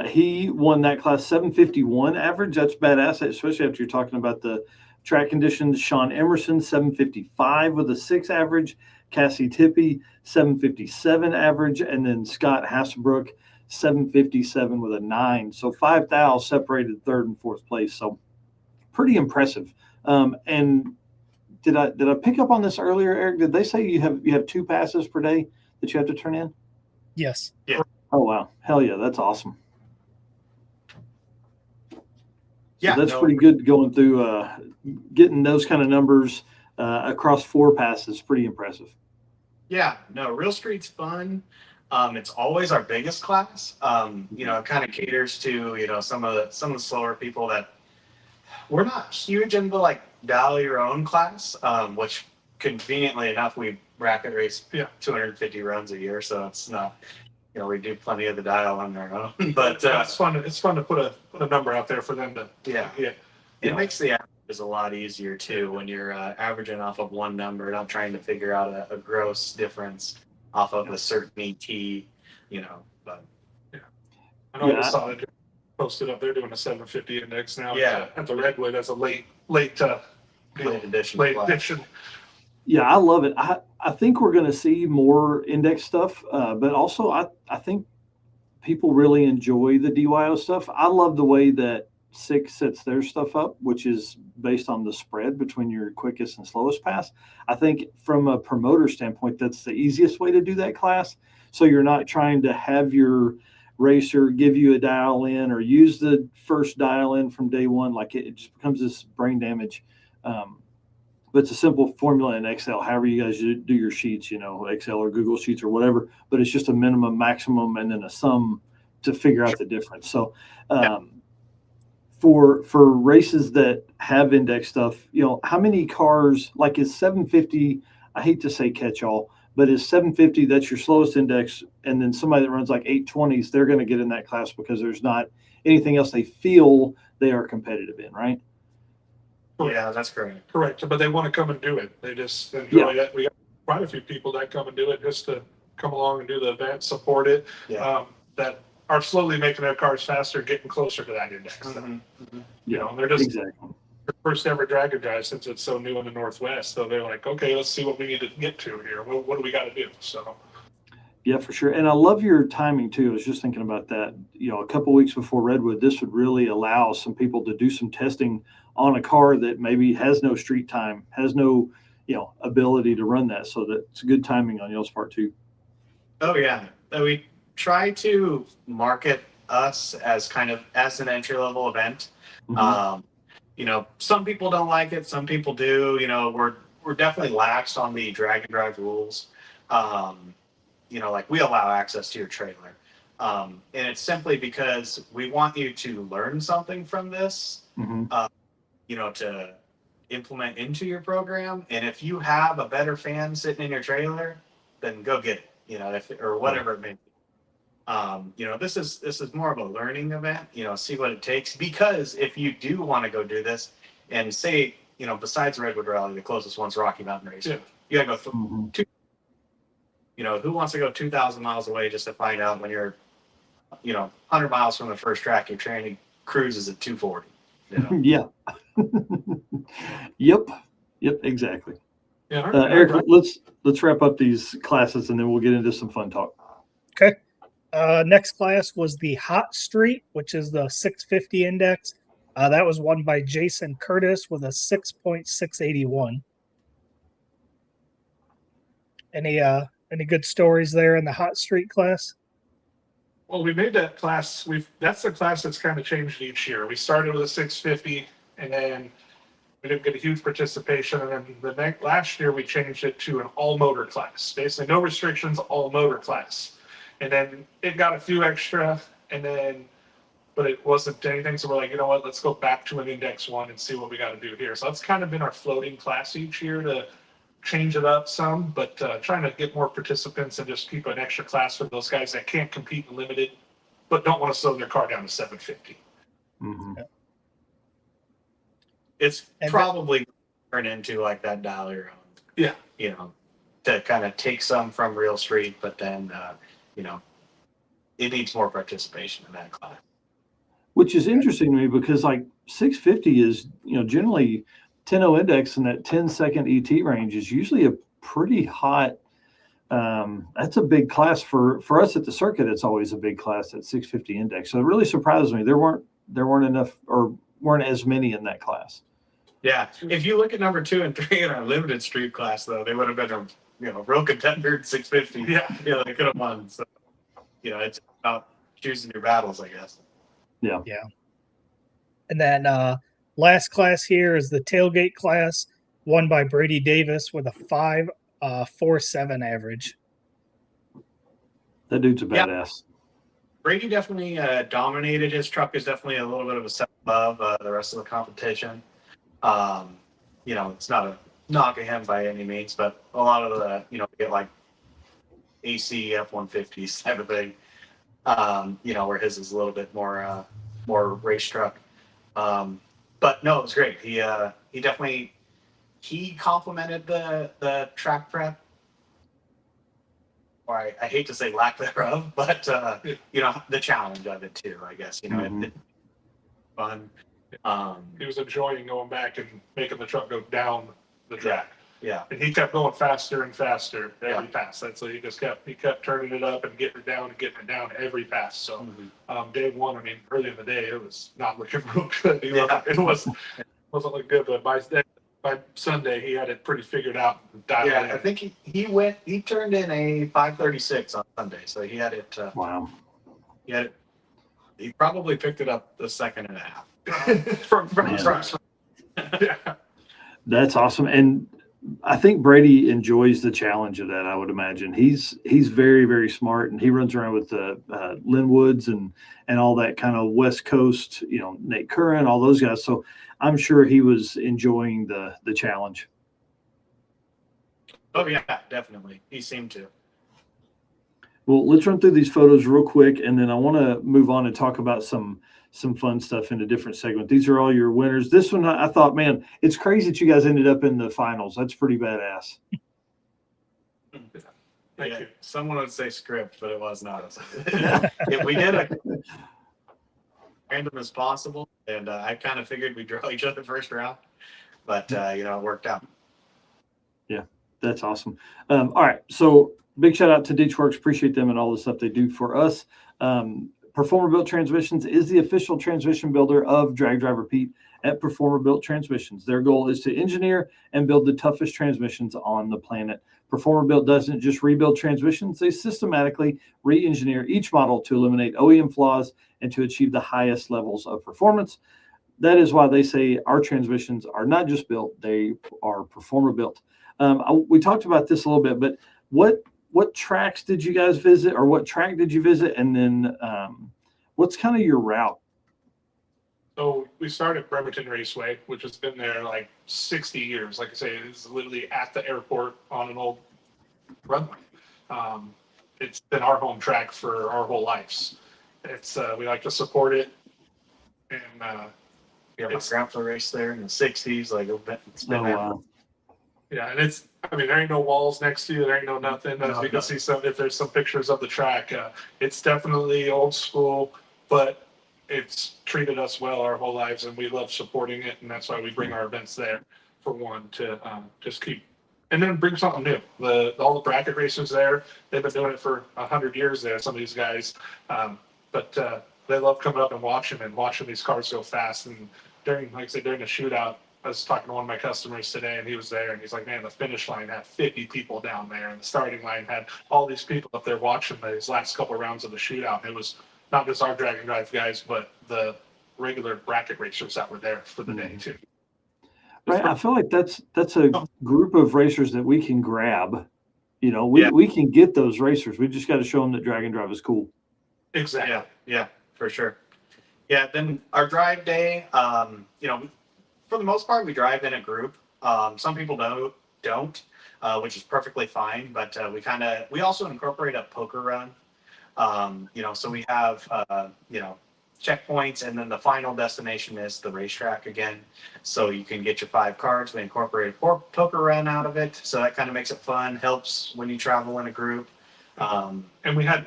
He won that class 751 average. That's badass, especially after you're talking about the track conditions. Sean Emerson, 755 with a 6 average. Cassie Tippy, 757 average. And then Scott Hasselbrook, 757 with a 9. So 5 thou separated 3rd and 4th place. So pretty impressive. And did I pick up on this earlier, Eric? Did they say you have 2 passes per day that you have to turn in? Yes. Yeah. Oh, wow. Hell yeah. That's awesome. Yeah, So that's pretty good going through getting those kind of numbers across 4 passes. Pretty impressive. Yeah, no, Real Street's fun. It's always our biggest class. It kind of caters to, some of the slower people that we're not huge into like dial your own class, which conveniently enough, we bracket race 250 runs a year. So it's not, we do plenty of the dial on our own, but it's fun. It's fun to put a number out there for them to. It makes the averages a lot easier too when you're averaging off of one number, not trying to figure out a gross difference off of a certain ET, but I know I saw it posted up. They're doing a 750 index now. Yeah. At the Redwood as a late edition. Yeah, I love it. I think we're going to see more index stuff, but also I think people really enjoy the DYO stuff. I love the way that 6 sets their stuff up, which is based on the spread between your quickest and slowest pass. I think from a promoter standpoint, that's the easiest way to do that class. So you're not trying to have your racer give you a dial in or use the first dial in from day one. Like it just becomes this brain damage. But it's a simple formula in Excel, however you guys do your sheets, Excel or Google Sheets or whatever, but it's just a minimum, maximum, and then a sum to figure out the difference. So for races that have index stuff, how many cars, like is 750, I hate to say catch all, but is 750, that's your slowest index, and then somebody that runs like 820s, they're going to get in that class because there's not anything else they feel they are competitive in, right? Yeah, that's correct. Correct, but they want to come and do it. They just enjoy it. We got quite a few people that come and do it just to come along and do the event, support it, that are slowly making their cars faster, getting closer to that index. They're just their first ever drag and drive since it's so new in the Northwest. So they're like, okay, let's see what we need to get to here. What do we got to do? So. Yeah, for sure. And I love your timing too. I was just thinking about that. A couple weeks before Redwood, this would really allow some people to do some testing on a car that maybe has no street time, has no, ability to run that. So that's good timing on y'all's part too. Oh yeah. We try to market us as as an entry level event. Mm-hmm. Some people don't like it. Some people do. We're definitely laxed on the drag and drive rules. Like we allow access to your trailer. And it's simply because we want you to learn something from this, to implement into your program. And if you have a better fan sitting in your trailer, then go get it, or whatever it may be. This is more of a learning event, see what it takes. Because if you do want to go do this and say, besides Redwood Rally, the closest one's Rocky Mountain Race. Yeah. You gotta go who wants to go 2,000 miles away just to find out when you're, 100 miles from the first track, your training cruises at 240. Yeah. Yep, exactly. Yeah, Eric, let's wrap up these classes and then we'll get into some fun talk. Okay. Next class was the Hot Street, which is the 650 index. That was won by Jason Curtis with a 6.681. Any good stories there in the Hot Street class? Well, we made that class. That's the class that's kind of changed each year. We started with a 650, and then we didn't get a huge participation. And then last year we changed it to an all motor class. Basically, no restrictions, all motor class. And then it got a few extra, but it wasn't anything. So we're like, you know what? Let's go back to an index one and see what we got to do here. So that's kind of been our floating class each year to change it up some, but trying to get more participants and just keep an extra class for those guys that can't compete in limited, but don't want to slow their car down to 750. Mm-hmm. It's probably turn into like that dial your own. Yeah. To kind of take some from real street, but then, it needs more participation in that class. Which is interesting to me because like 650 is, generally 10.0 index in that 10-second ET range is usually a pretty hot. That's a big class for us at the circuit. It's always a big class at 650 index. So it really surprised me. There weren't enough or weren't as many in that class. Yeah. If you look at number 2 and 3 in our limited street class, though, they would have been a real contender at 650. Yeah. They could have won. So, it's about choosing your battles, I guess. Yeah. Yeah. And then, last class here is the tailgate class, won by Brady Davis with a 5.47 average. That dude's a badass. Brady definitely dominated. His truck is definitely a little bit of a step above the rest of the competition. It's not a knock at him by any means, but a lot of the, get like AC F-150s type of thing, where his is a little bit more race truck. But no, it was great. He definitely complimented the track prep, or I hate to say lack thereof, but the challenge of it too. I guess it's fun. He was enjoying going back and making the truck go down the track. Yeah. And he kept going faster and faster every pass. That's so he kept turning it up and getting it down every pass. So day one, I mean, early in the day, it was not looking real good. It wasn't looking good, but by Sunday he had it pretty figured out. Yeah, I think he turned in a 5:36 on Sunday, so he had it. Wow. He probably picked it up the second and a half from Yeah. That's awesome. And I think Brady enjoys the challenge of that. I would imagine he's very, very smart, and he runs around with the Lynn Woods and all that kind of West Coast, Nate Curran, all those guys. So I'm sure he was enjoying the challenge. Oh yeah, definitely. He seemed to. Well, let's run through these photos real quick, and then I want to move on and talk about some fun stuff in a different segment. These are all your winners. This one, I thought, man, it's crazy that you guys ended up in the finals. That's pretty badass. Yeah, someone would say script, but it was not. If we did a random as possible, and I kind of figured we'd draw each other first round, but it worked out. Yeah, that's awesome. All right, so big shout out to Ditchworks. Appreciate them and all the stuff they do for us. Performer Built Transmissions is the official transmission builder of Drag Driver Pete at Performer Built Transmissions. Their goal is to engineer and build the toughest transmissions on the planet. Performer Built doesn't just rebuild transmissions, they systematically re-engineer each model to eliminate OEM flaws and to achieve the highest levels of performance. That is why they say our transmissions are not just built, they are Performer Built. We talked about this a little bit, but what tracks did you guys visit, or what track did you visit? And then what's kind of your route? So we started at Bremerton Raceway, which has been there like 60 years. Like I say, it's literally at the airport on an old runway. It's been our home track for our whole lives. It's we like to support it. And my grandpa raced there in the 60s. Like it's been wow. Yeah, and there ain't no walls next to you. There ain't no nothing. As we can see if there's some pictures of the track, it's definitely old school, but it's treated us well our whole lives, and we love supporting it. And that's why we bring our events there, for one, to just keep, and then bring something new. All the bracket racers there, they've been doing it for 100 years there, some of these guys. But they love coming up and watching these cars go fast. And during the shootout, I was talking to one of my customers today, and he was there, and he's like, man, the finish line had 50 people down there, and the starting line had all these people up there watching these last couple of rounds of the shootout. It was not just our drag and drive guys, but the regular bracket racers that were there for the day too. Right. I feel like that's a group of racers that we can grab. We can get those racers. We just got to show them that drag and drive is cool. Exactly. Yeah, for sure. Yeah. Then our drive day, for the most part, we drive in a group. Some people don't, which is perfectly fine. But we also incorporate a poker run. So we have checkpoints, and then the final destination is the racetrack again. So you can get your 5 cards. We incorporate a poker run out of it, so that kind of makes it fun. Helps when you travel in a group. And we had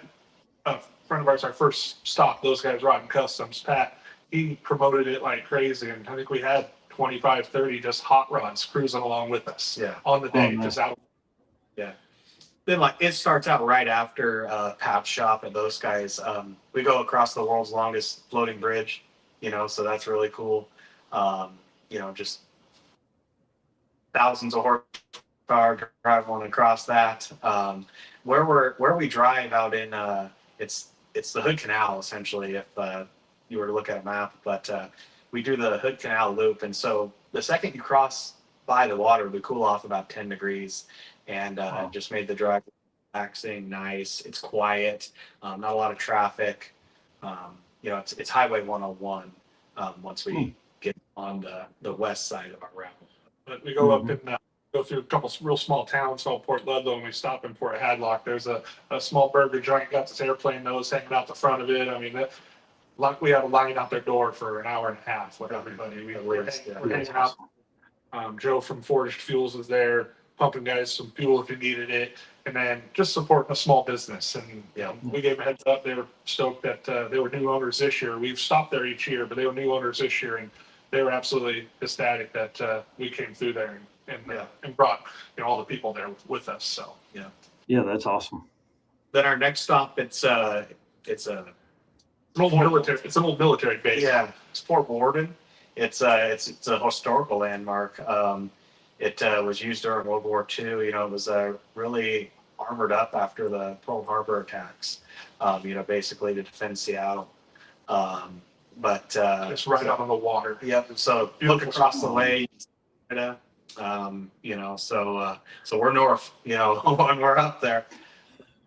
a friend of ours, our first stop. Those guys riding customs, Pat. He promoted it like crazy, and I think we had 25, 30 just hot rods cruising along with us on the day, just out. Yeah. Then it starts out right after Pap's shop and those guys. We go across the world's longest floating bridge, so that's really cool. Just thousands of horsepower traveling across that. Where we drive out in, it's the Hood Canal essentially, if you were to look at a map, but we do the Hood Canal loop, and so the second you cross by the water, we cool off about 10 degrees, and just made the drive relaxing, nice. It's quiet, not a lot of traffic. It's Highway 101 once we get on the west side of our route. But we go up and go through a couple real small towns called Port Ludlow, and we stop in Port Hadlock. There's a small burger joint, got this airplane nose hanging out the front of it. I mean, we had a line out their door for an hour and a half with everybody. We're hanging out. Joe from Forged Fuels was there, pumping guys some fuel if you needed it, and then just supporting a small business. And we gave them a heads up. They were stoked that they were new owners this year. We've stopped there each year, but they were new owners this year, and they were absolutely ecstatic that we came through there and brought all the people there with us. So Yeah, that's awesome. Then our next stop, it's an old military base. Yeah, it's Fort Worden. It's a historical landmark. It was used during World War II. It was really armored up after the Pearl Harbor attacks. Basically to defend Seattle. But it's right out on the water. Yep. So look across the lake. So we're north. When we're up there.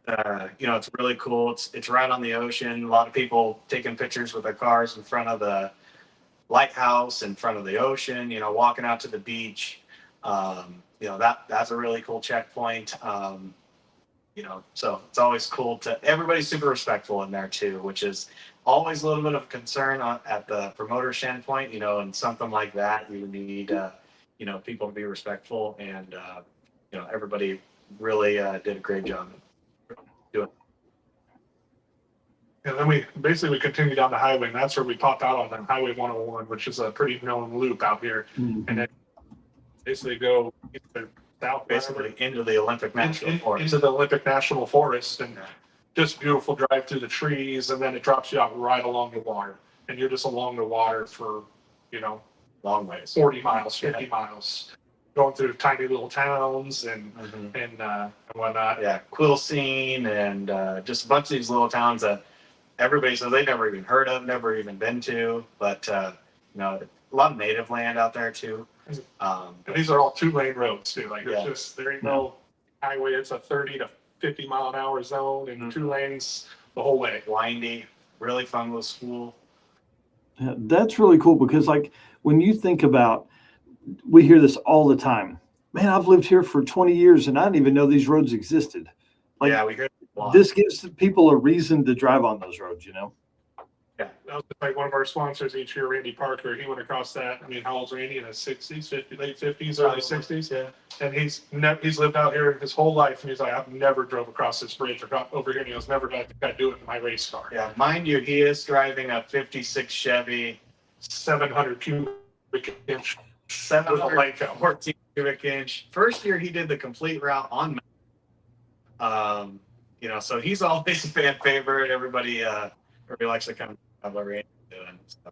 It's really cool. It's right on the ocean. A lot of people taking pictures with their cars in front of the lighthouse, in front of the ocean. Walking out to the beach. That's a really cool checkpoint. So it's always cool everybody's super respectful in there too, which is always a little bit of concern at the promoter standpoint. And something like that, you need people to be respectful, and everybody really did a great job. And then we continue down the highway, and that's where we popped out on Highway 101, which is a pretty known loop out here. Mm-hmm. And then basically go south, basically into the Olympic National Forest. Into the Olympic National Forest, and just beautiful drive through the trees, and then it drops you out right along the water, and you're just along the water for long ways, 40 miles, 50 miles. Going through tiny little towns and whatnot. Yeah, Quilcene and just a bunch of these little towns that everybody says they never even heard of, never even been to. But a lot of native land out there too. And these are all 2-lane roads too. There ain't no highway. It's a 30 to 50 mile an hour zone, and 2 lanes the whole way. Windy, really fun little school. Yeah, that's really cool because when you think about, we hear this all the time. Man, I've lived here for 20 years and I didn't even know these roads existed. We hear it a lot. This gives people a reason to drive on those roads, Yeah, that was one of our sponsors each year, Randy Parker. He went across that. I mean, how old's Randy? In his 60s, late 50s, early 60s. Yeah. And he's lived out here his whole life, and he's like, I've never drove across this bridge or got over here. And he goes, never did I do it in my race car. Yeah, mind you, he is driving a 56 Chevy 700 cubic inch. 714 cubic inch. First year he did the complete route on so he's always a fan favorite. Everybody likes to come what Randy's doing. So.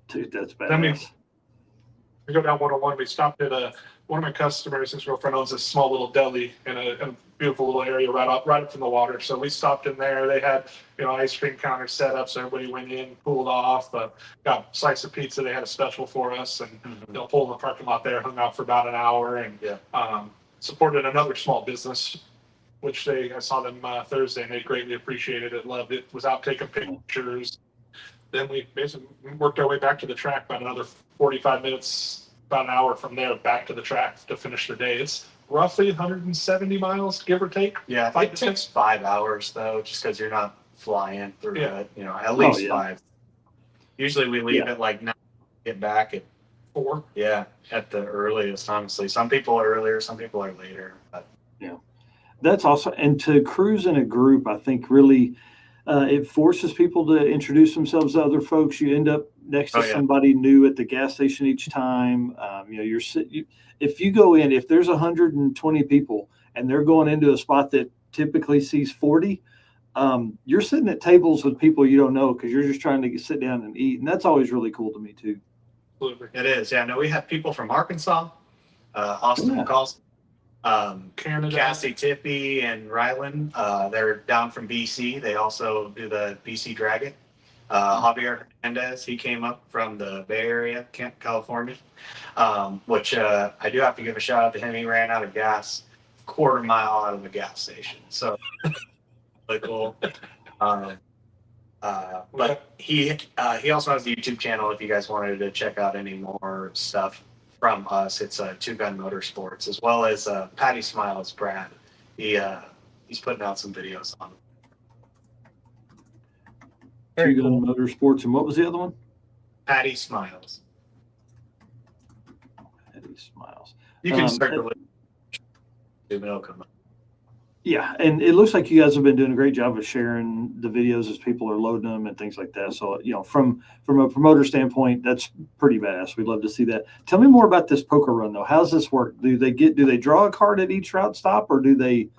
Dude, that's bad. Then we go down 101. We stopped at one of my customers. His girlfriend owns this small little deli in a beautiful little area right up from the water. So we stopped in there. They had ice cream counter set up, so everybody went in, cooled off, got a slice of pizza. They had a special for us, and pulled in the parking lot there, hung out for about an hour, and supported another small business, which I saw them Thursday, and they greatly appreciated it, loved it, was out taking pictures. Then we basically worked our way back to the track, about another 45 minutes, about an hour from there, back to the track to finish the day. It's roughly 170 miles, give or take. Yeah, it takes 5 hours, though, just because you're not flying through it, at least 5. Usually we leave at 9, get back at 4. Yeah, at the earliest, honestly. Some people are earlier, some people are later. But. Yeah, that's awesome. And to cruise in a group, I think really it forces people to introduce themselves to other folks. You end up next to somebody new at the gas station each time. If you go in, if there's 120 people and they're going into a spot that typically sees 40, you're sitting at tables with people you don't know because you're just trying to sit down and eat. And that's always really cool to me too. Absolutely. It is. Yeah, no, we have people from Arkansas, Austin McCall, Canada, Cassie Tippy and Ryland. They're down from BC. They also do the BC Dragon. Javier Hernandez, he came up from the Bay Area, California, which I do have to give a shout out to him. He ran out of gas a quarter mile out of the gas station. So really cool. But he also has a YouTube channel if you guys wanted to check out any more stuff from us. It's Two Gun Motorsports, as well as Patty Smiles, Brad. He's putting out some videos on Two Gun Motorsports, and what was the other one? Patty Smiles. Patty Smiles. You can start to it'll come up. Yeah, and it looks like you guys have been doing a great job of sharing the videos as people are loading them and things like that. So, from a promoter standpoint, that's pretty badass. We'd love to see that. Tell me more about this poker run, though. How does this work? Do they draw a card at each route stop, or do they?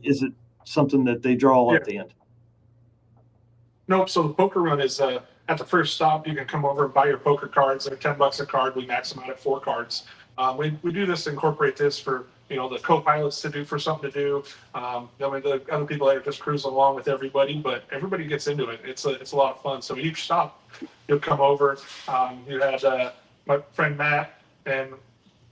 Is it something that they draw at the end? Nope. So the poker run is at the first stop. You can come over and buy your poker cards. They're $10 a card. We max them out at 4 cards. We do this, incorporate this for the co-pilots to do, for something to do. The other people that are just cruising along with everybody, but everybody gets into it. It's a lot of fun. So each stop, you'll come over. You had my friend Matt and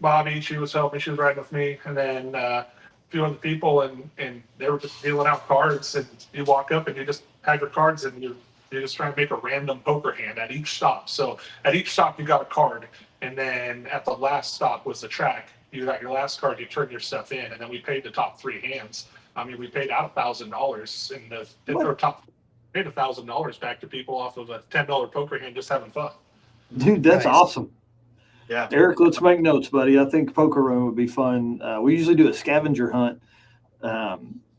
Bobby. She was helping. She was riding with me, and then a few other people, and they were just dealing out cards. And you walk up and you just have your cards, and you're just trying to make a random poker hand at each stop. So at each stop, you got a card. And then at the last stop was the track. You got your last card, you turn your stuff in, and then we paid the top 3 hands. I mean, we paid out $1,000 in the top, paid $1,000 back to people off of a $10 poker hand, just having fun. Dude, that's awesome. Yeah, Eric, let's make notes, buddy. I think poker run would be fun. We usually do a scavenger hunt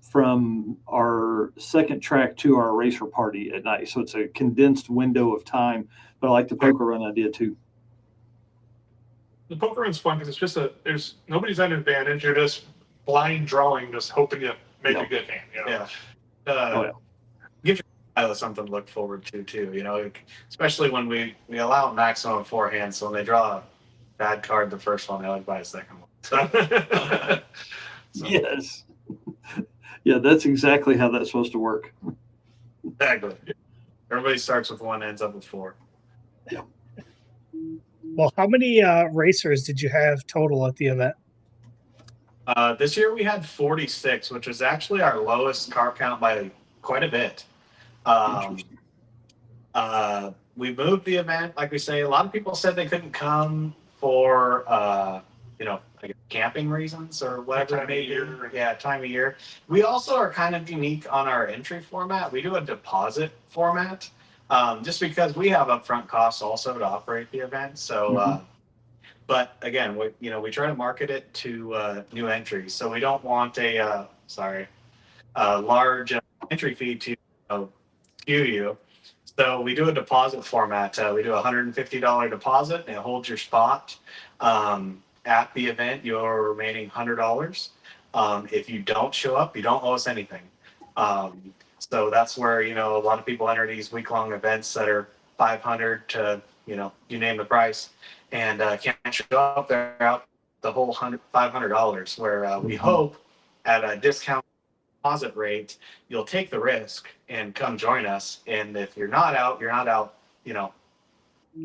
from our second track to our racer party at night. So it's a condensed window of time, but I like the poker run idea too. The poker run's fun because it's just there's nobody's at an advantage. You're just blind drawing, just hoping you make a good hand. Give your pilot something to look forward to too. Especially when we allow maximum 4 hands. So when they draw a bad card, the first one, they like buy a second one. So. Yes. Yeah, that's exactly how that's supposed to work. Exactly. Everybody starts with 1, ends up with 4. Yeah. Well, how many racers did you have total at the event? This year we had 46, which was actually our lowest car count by quite a bit. We moved the event, like we say. A lot of people said they couldn't come for, like camping reasons or whatever it may be. Yeah, time of year. We also are kind of unique on our entry format. We do a deposit format. Just because we have upfront costs also to operate the event. So, but again, we try to market it to new entries. So we don't want a large entry fee to skew you. So we do a deposit format. We do a $150 deposit, and it holds your spot. At the event, your remaining $100. If you don't show up, you don't owe us anything. So that's where, a lot of people enter these week-long events that are $500 to, you name the price, and can't show up. They're out the whole $500, where we hope at a discount deposit rate, you'll take the risk and come join us. And if you're not out,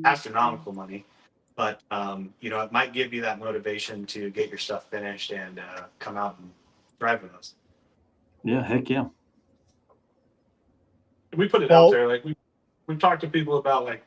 astronomical money. But, it might give you that motivation to get your stuff finished and come out and drive with us. Yeah, heck yeah. We put it out there, like we've talked to people about, like,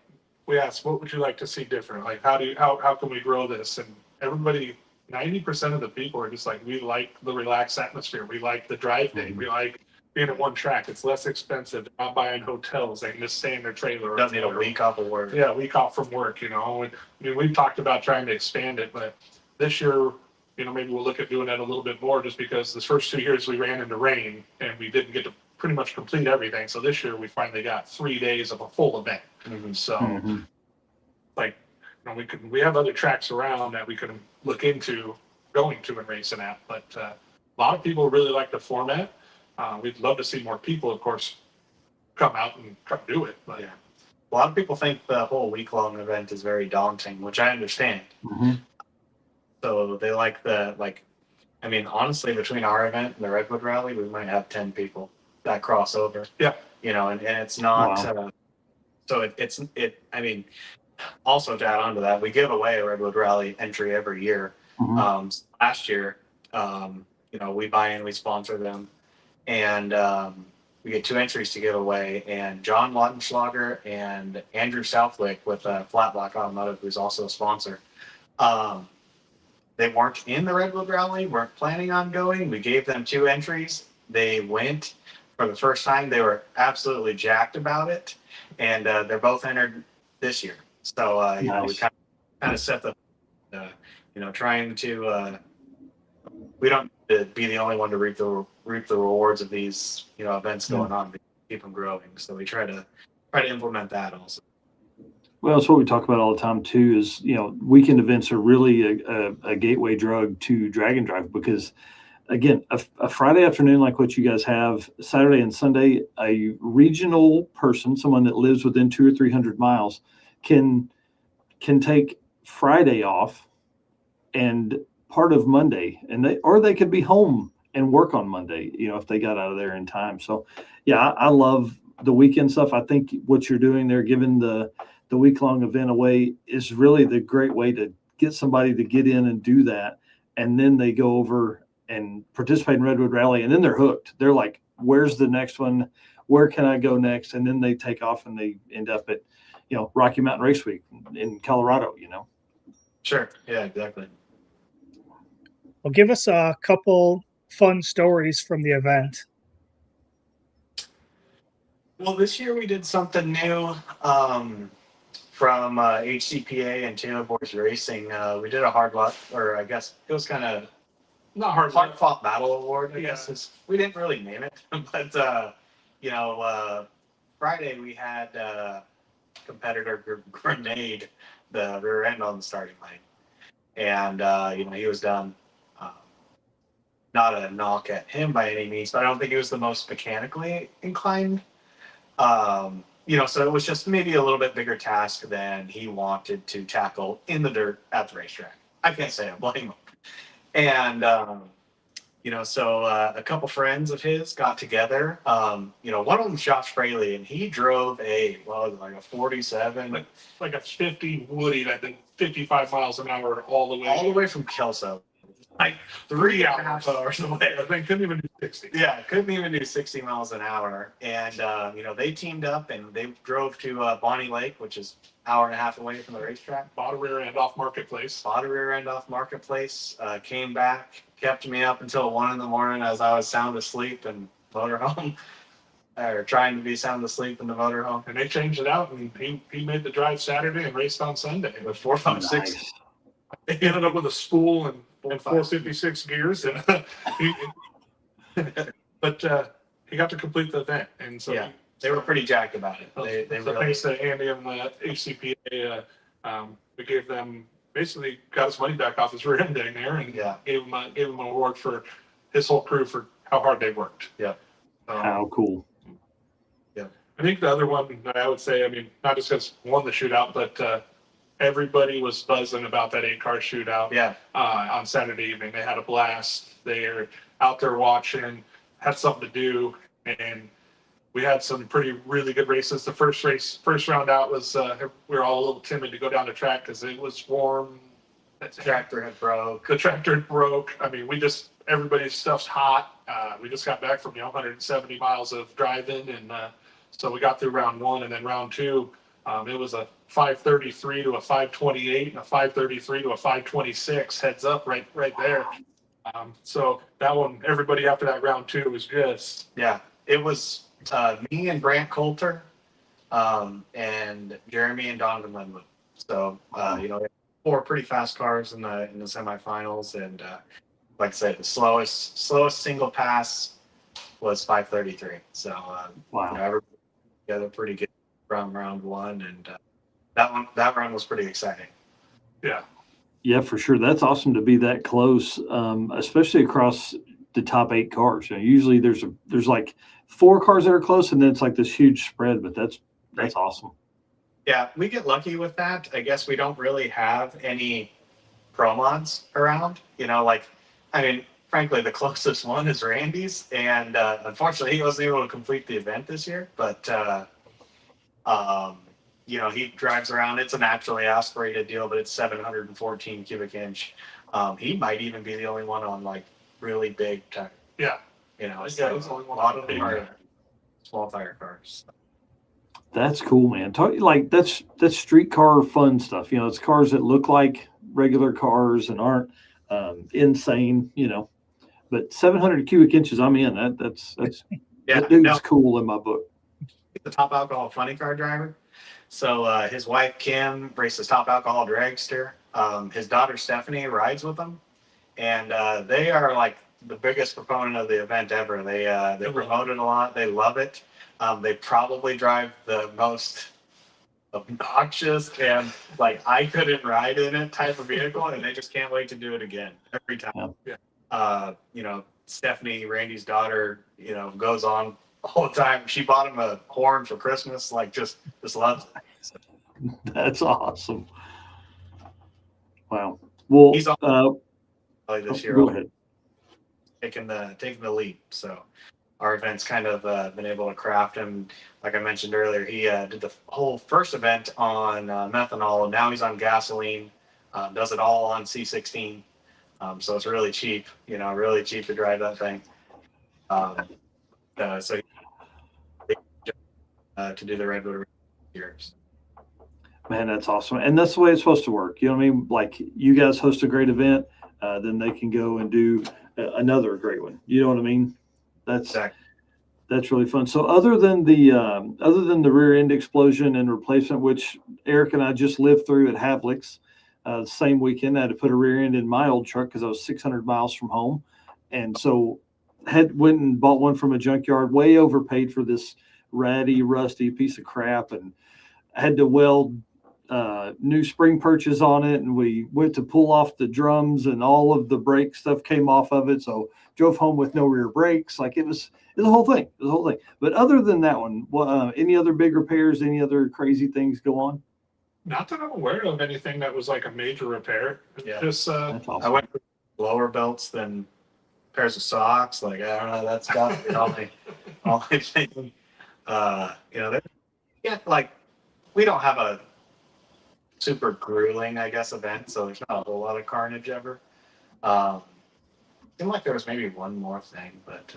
we asked, what would you like to see different? Like, how can we grow this? And everybody, 90% of the people are just like, we like the relaxed atmosphere. We like the drive day. We like being at one track. It's less expensive. They're not buying hotels. They can just stay in their trailer. Doesn't need a week off of work. Yeah, a week off from work, And, we've talked about trying to expand it, but this year, maybe we'll look at doing that a little bit more, just because the first 2 years we ran into rain and we didn't get to pretty much complete everything. So this year we finally got 3 days of a full event. So we have other tracks around that we can look into going to and racing at, but a lot of people really like the format. We'd love to see more people, of course, come out and come do it. But yeah, a lot of people think the whole week-long event is very daunting, which I understand. So they like honestly, between our event and the Redwood Rally, we might have 10 people that cross over. Yeah. And it's not, so also to add on to that, we give away a Redwood Rally entry every year. Last year, we buy in, we sponsor them, and we get 2 entries to give away. And John Lautenschlager and Andrew Southwick with Flat Black Automotive, who's also a sponsor, they weren't in the Redwood Rally, weren't planning on going. We gave them 2 entries. They went for the first time. They were absolutely jacked about it, and they're both entered this year. So nice. We kind of set the trying to we don't to be the only one to reap the rewards of these, events going on, keep them growing. So we try to implement that also. Well, it's what we talk about all the time too. Is weekend events are really a gateway drug to drag and drive because, again, a Friday afternoon like what you guys have, Saturday and Sunday, a regional person, someone that lives within 200 or 300 miles, can take Friday off and part of Monday, and they could be home and work on Monday, if they got out of there in time. So, yeah, I love the weekend stuff. I think what you're doing there, giving the week-long event away, is really the great way to get somebody to get in and do that, and then they go over and participate in Redwood Rally, and then they're hooked. They're like, where's the next one? Where can I go next? And then they take off and they end up at, Rocky Mountain Race Week in Colorado, Sure. Yeah, exactly. Well, give us a couple fun stories from the event. Well, this year we did something new from HCPA and Taylor Boys Racing. We did a hard luck, or I guess it was kind of Not hard. hard fought battle award. I Yeah. guess we didn't really name it, but Friday we had competitor Grenade the rear end on the starting line, and he was done. Not a knock at him by any means, but I don't think he was the most mechanically inclined. So it was just maybe a little bit bigger task than he wanted to tackle in the dirt at the racetrack. I can't say I blame him. And, so a couple friends of his got together. One of them, Josh Fraley, and he drove a 47. Like a 50 Woody, I think 55 miles an hour all the way from Kelso. like 3.5 hours away. I think couldn't even do 60. Yeah, couldn't even do 60 miles an hour. And, they teamed up and they drove to Bonnie Lake, which is an hour and a half away from the racetrack. Bought a rear end off Marketplace. Came back, kept me up until 1 a.m. as I was sound asleep and motor home, or trying to be sound asleep in the motor home. And they changed it out, and he made the drive Saturday and raced on Sunday. With 456. Nice. He ended up with a spool and 456 456 gears, and but he got to complete the event, and so Yeah. They were pretty jacked about it. They so really, thanks to Andy and the HCPA, we gave them basically got his money back off his rear ending there, and Yeah. gave him an award for his whole crew for how hard they worked. Yeah. How cool. I think the other one that I would say, I mean, not just because won the shootout, but everybody was buzzing about that 8-car shootout. Yeah. On Saturday evening. They had a blast. They were out there watching, had something to do, and we had some really good races. The first round out was, we were all a little timid to go down the track because it was warm. The tractor had broke. The tractor broke. I mean, everybody's stuff's hot. We just got back from 170 miles of driving, and so we got through round 1, and then round 2, it was a 533 to a 528 and a 533 to a 526 heads up right there. So that one, everybody after that round 2 was just. Yeah, it was me and Brant Coulter, and Jeremy and Donovan Linwood. So 4 pretty fast cars in the semifinals, and like I said, the slowest single pass was 533. So Wow. everybody together pretty good from round 1, and that run was pretty exciting. Yeah. Yeah, for sure. That's awesome to be that close, especially across the top 8 cars. Usually there's like 4 cars that are close, and then it's like this huge spread. But that's awesome. Yeah, we get lucky with that. I guess we don't really have any pro mods around. Frankly, the closest one is Randy's, and unfortunately, he wasn't able to complete the event this year. But he drives around. It's a naturally aspirated deal, but it's 714 cubic inch. He might even be the only one on like really big tire. Yeah. It's Yeah, like he's the only one a lot on of big big small tire cars. That's cool, man. That's streetcar fun stuff. It's cars that look like regular cars and aren't insane. But 700 cubic inches, I'm in. That's that dude's cool in my book. The top alcohol funny car driver. So his wife Kim races top alcohol dragster. His daughter Stephanie rides with him, and they are like the biggest proponent of the event ever. They promote it a lot. They love it. They probably drive the most obnoxious and like I couldn't ride in it type of vehicle, and they just can't wait to do it again every time. Yeah. Stephanie, Randy's daughter, goes on all the time. She bought him a horn for Christmas, like just loves it. That's awesome. Wow. Well, he's on this year. Go ahead. Taking the lead. So our event's kind of been able to craft him. Like I mentioned earlier, he did the whole first event on methanol, and now he's on gasoline. Does it all on C16. So it's really cheap, really cheap to drive that thing. So to do the Redwood years. Man, that's awesome. And that's the way it's supposed to work. You know what I mean? Like you guys host a great event, then they can go and do another great one. You know what I mean? That's really fun. So other than the rear end explosion and replacement, which Eric and I just lived through at Havlic's, the same weekend, I had to put a rear end in my old truck because I was 600 miles from home. And so went and bought one from a junkyard, way overpaid for this ratty, rusty piece of crap, and had to weld new spring perches on it. And we went to pull off the drums and all of the brake stuff came off of it. So drove home with no rear brakes. Like it was the whole thing. But other than that one, any other big repairs, any other crazy things go on? Not that I'm aware of anything that was like a major repair. Yeah. Just That's awesome. I went with lower belts than pairs of socks. Like, I don't know, that's got to be only thing. Like we don't have a super grueling, I guess, event, so there's not a whole lot of carnage ever. Seemed like there was maybe one more thing, but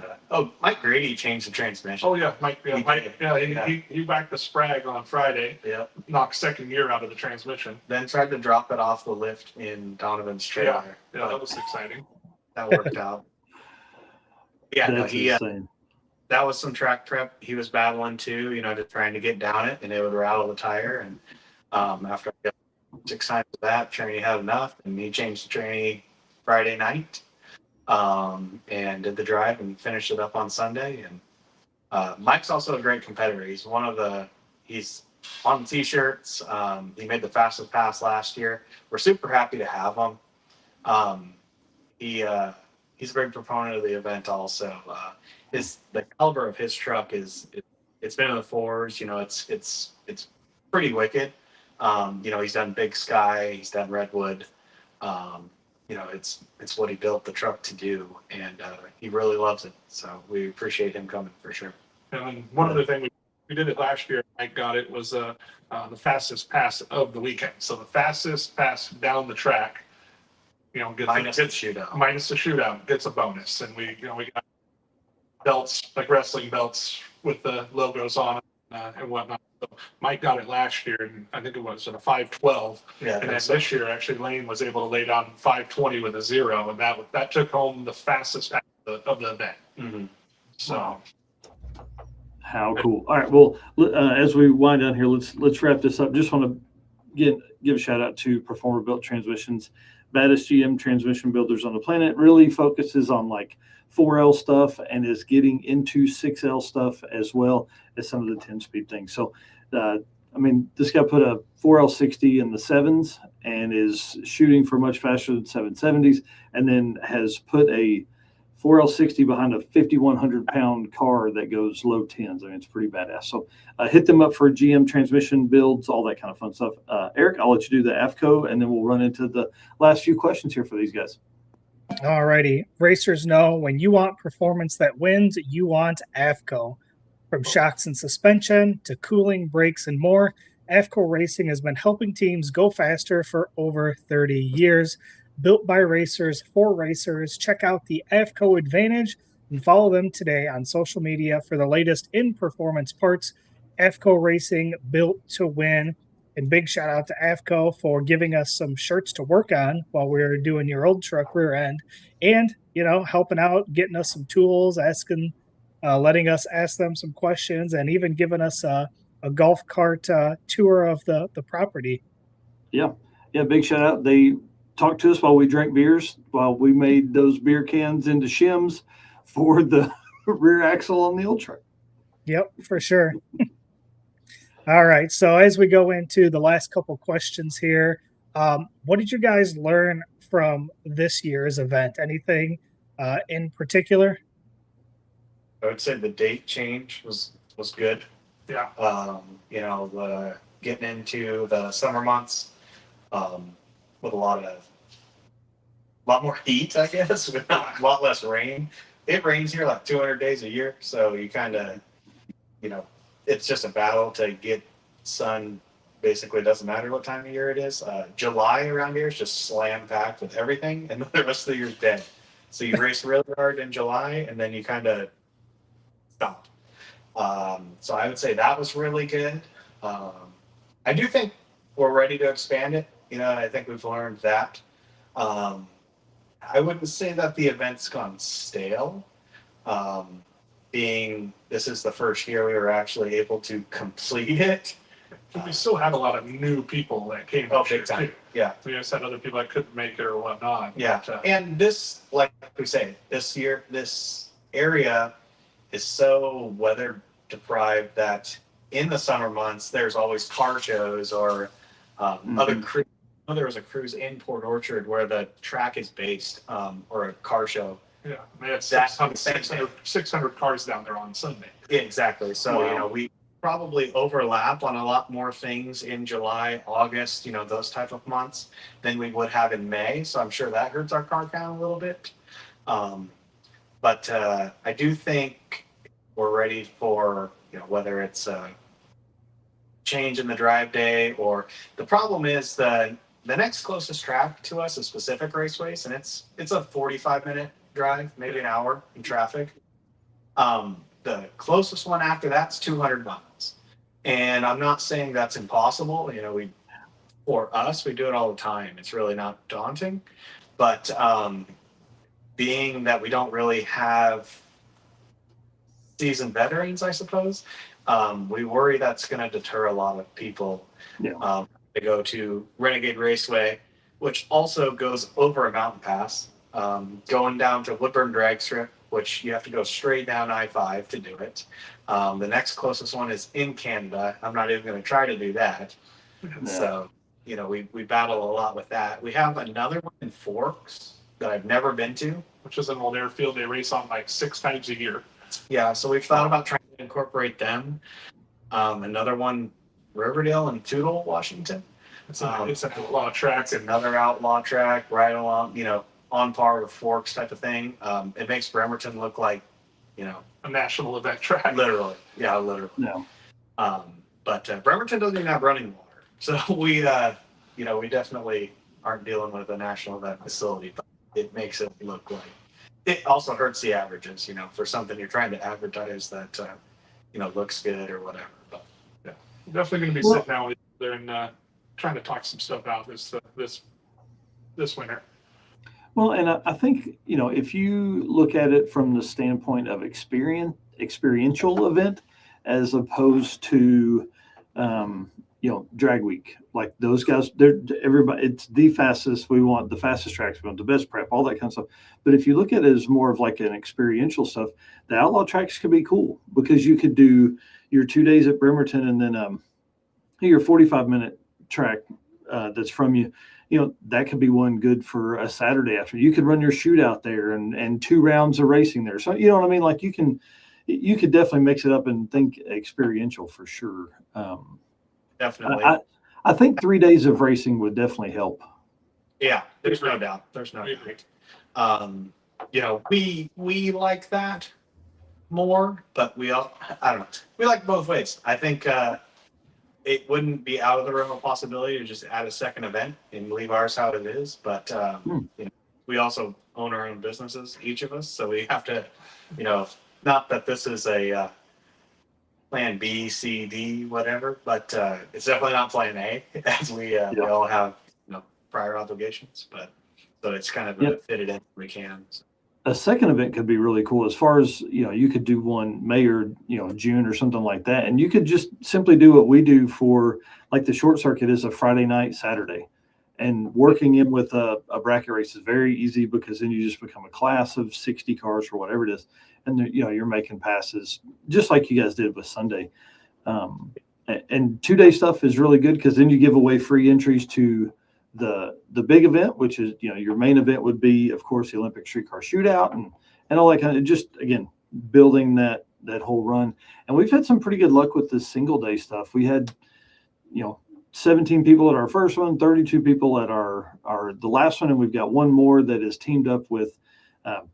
Mike Grady changed the transmission. Oh yeah, Mike. He whacked the sprag on Friday. Yeah. Knocked second gear out of the transmission. Then tried to drop it off the lift in Donovan's trailer. Yeah, that was exciting. That worked out. Yeah, That's insane. That was some track prep he was battling too. Just trying to get down it, and it would rattle the tire. And after I got 6 times of that, Trini had enough, and he changed the Trini Friday night. And did the drive and finished it up on Sunday. And Mike's also a great competitor. He's on the t-shirts. He made the fastest pass last year. We're super happy to have him. He's a big proponent of the event also. The caliber of his truck it's been in the fours. It's pretty wicked. He's done Big Sky, he's done Redwood. It's what he built the truck to do, and he really loves it. So we appreciate him coming for sure. And one other thing, we did it last year. Mike got it, was the fastest pass of the weekend. So the fastest pass down the track, gets minus the shootout. Minus the shootout gets a bonus, and we got belts, like wrestling belts with the logos on it and whatnot. So Mike got it last year, and I think it was in a 512. Yeah, and then this year, actually, Lane was able to lay down 520 with a 0, and that took home the fastest pass of the event. Mm-hmm. So, how cool! All right, well, as we wind down here, let's wrap this up. Just want to give a shout out to Performer Built Transmissions, baddest GM transmission builders on the planet. Really focuses on like 4L stuff and is getting into 6L stuff as well as some of the 10-speed things. So, this guy put a 4L60 in the 7s and is shooting for much faster than 770s, and then has put a 4L60 behind a 5,100-pound car that goes low 10s. It's pretty badass. So hit them up for GM transmission builds, all that kind of fun stuff. Eric, I'll let you do the AFCO, and then we'll run into the last few questions here for these guys. Alrighty. Racers know when you want performance that wins, you want AFCO. From shocks and suspension to cooling, brakes, and more, AFCO Racing has been helping teams go faster for over 30 years. Built by racers for racers. Check out the AFCO Advantage and follow them today on social media for the latest in performance parts. AFCO Racing, built to win. And big shout out to AFCO for giving us some shirts to work on while we were doing your old truck rear end, and helping out, getting us some tools, letting us ask them some questions, and even giving us a golf cart tour of the property. Yeah, big shout out. They talk to us while we drank beers, while we made those beer cans into shims for the rear axle on the old truck. Yep, for sure. All right. So as we go into the last couple questions here, what did you guys learn from this year's event? Anything in particular? I would say the date change was good. Yeah. Getting into the summer months with a lot more heat, I guess, with a lot less rain. It rains here like 200 days a year, so you kind of, it's just a battle to get sun. Basically, it doesn't matter what time of year it is. July around here is just slam packed with everything, and the rest of the year is dead. So you race really hard in July, and then you kind of stop. So I would say that was really good. I do think we're ready to expand it. I think we've learned that. I wouldn't say that the event's gone stale. Being this is the first year we were actually able to complete it. We still had a lot of new people that came Oh, up big time. too. Yeah. We just had other people that couldn't make it or whatnot. Yeah. But, And this, like we say, this year, this area is so weather deprived that in the summer months, there's always car shows or other cruise. There was a cruise in Port Orchard where the track is based, or a car show. yeah, we had That's 600 cars down there on Sunday. Exactly. So, Wow. we probably overlap on a lot more things in July, August, those type of months than we would have in May. So I'm sure that hurts our car count a little bit. But I do think we're ready for, whether it's a change in the drive day or the problem is the next closest track to us is Pacific Raceways, and it's a 45-minute drive, maybe an hour in traffic. The closest one after that's 200 miles. And I'm not saying that's impossible. For us, we do it all the time. It's really not daunting. But being that we don't really have seasoned veterans, I suppose, we worry that's going to deter a lot of people to go to Renegade Raceway, which also goes over a mountain pass, going down to Woodburn Drag Strip, which you have to go straight down I-5 to do it. The next closest one is in Canada. I'm not even going to try to do that. So, we battle a lot with that. We have another one in Forks that I've never been to. Which is an old airfield they race on like 6 times a year. Yeah, so we've thought about trying to incorporate them. Another one, Riverdale and Toutle, Washington. It's an outlaw track. It's another outlaw track right along, on par with Forks type of thing. It makes Bremerton look like, a national event track. literally. Yeah, literally. No. But Bremerton doesn't even have running water. So we definitely aren't dealing with a national event facility, but it makes it look like. It also hurts the averages, for something you're trying to advertise that, looks good or whatever. But Definitely going to be sitting down with there and trying to talk some stuff out this winter. Well, and I think, if you look at it from the standpoint of experiential event, as opposed to, drag week, like those guys, everybody, it's the fastest. We want the fastest tracks. We want the best prep, all that kind of stuff. But if you look at it as more of like an experiential stuff, the outlaw tracks could be cool because you could do your 2 days at Bremerton and then your 45-minute track that's from you. That could be one good for a Saturday after. You could run your shootout there and 2 rounds of racing there. So, you know what I mean? Like you could definitely mix it up and think experiential for sure. definitely. I think 3 days of racing would definitely help. Yeah, there's no doubt. There's no doubt. We like that more, but I don't know. We like both ways. I think it wouldn't be out of the realm of possibility to just add a second event and leave ours how it is. But we also own our own businesses, each of us, so we have to, not that this is a plan B, C, D, whatever, but it's definitely not plan A, as we all have prior obligations. But so it's kind of fit it in where we can. So. A second event could be really cool as far as, you could do one May or, June or something like that. And you could just simply do what we do for like the short circuit is a Friday night, Saturday. And working in with a bracket race is very easy because then you just become a class of 60 cars or whatever it is. And you're making passes just like you guys did with Sunday. And 2-day stuff is really good because then you give away free entries to the big event, which is, your main event would be, of course, the Olympic Street Car Shootout and all that kind of, just, again, building that whole run. And we've had some pretty good luck with this single day stuff. We had, 17 people at our first one, 32 people at the last one, and we've got one more that is teamed up with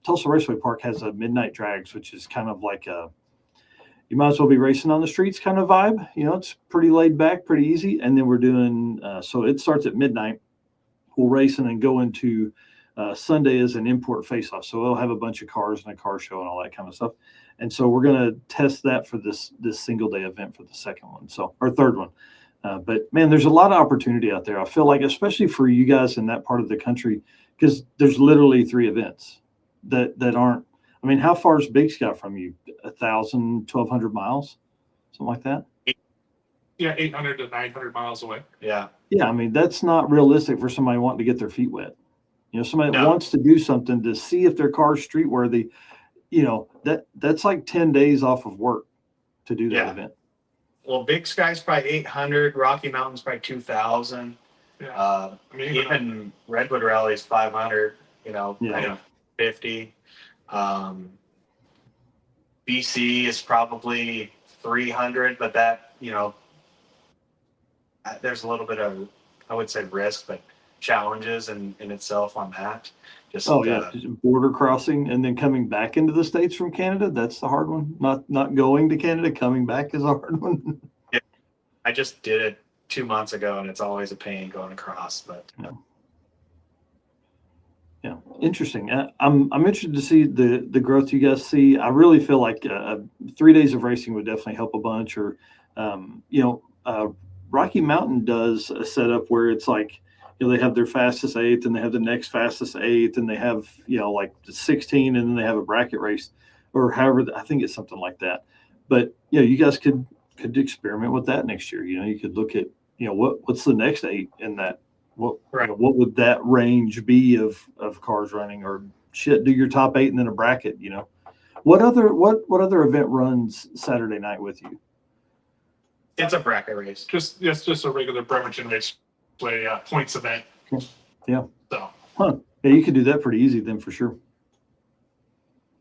Tulsa Raceway Park has a midnight drags, which is kind of like you might as well be racing on the streets kind of vibe. It's pretty laid back, pretty easy. And then we're doing so it starts at midnight. We'll race and then go into Sunday as an import face-off. So we'll have a bunch of cars and a car show and all that kind of stuff. And so we're going to test that for this single day event for the second one, or third one. But man, there's a lot of opportunity out there. I feel like, especially for you guys in that part of the country, because there's literally 3 events that aren't. I mean, how far is Big Sky from you? 1,000, 1,200 miles, something like that. Yeah, 800 to 900 miles away. Yeah. Yeah, I mean, that's not realistic for somebody wanting to get their feet wet. Somebody that wants to do something to see if their car's street worthy. That's like 10 days off of work to do that event. Well, Big Sky's probably 800. Rocky Mountain's probably 2,000. Yeah. Even Redwood Rally is 500. 50. BC is probably 300, but that, there's a little bit of, I would say, risk, but challenges in itself on that. Just border crossing and then coming back into the States from Canada. That's the hard one. Not going to Canada, coming back is a hard one. Yeah. I just did it 2 months ago, and it's always a pain going across, but yeah, interesting. I'm interested to see the growth you guys see. I really feel like 3 days of racing would definitely help a bunch. Or, Rocky Mountain does a setup where it's like, they have their fastest 8th, and they have the next fastest 8th, and they have like the 16, and then they have a bracket race, or however. I think it's something like that. But you guys could experiment with that next year. You could look at what's the next 8 in that. What would that range be of cars running, or do your top 8 and then a bracket? What other event runs Saturday night with you? It's a bracket race. Just a regular Bremerton race play points event. Yeah. So. Yeah, you could do that pretty easy then for sure.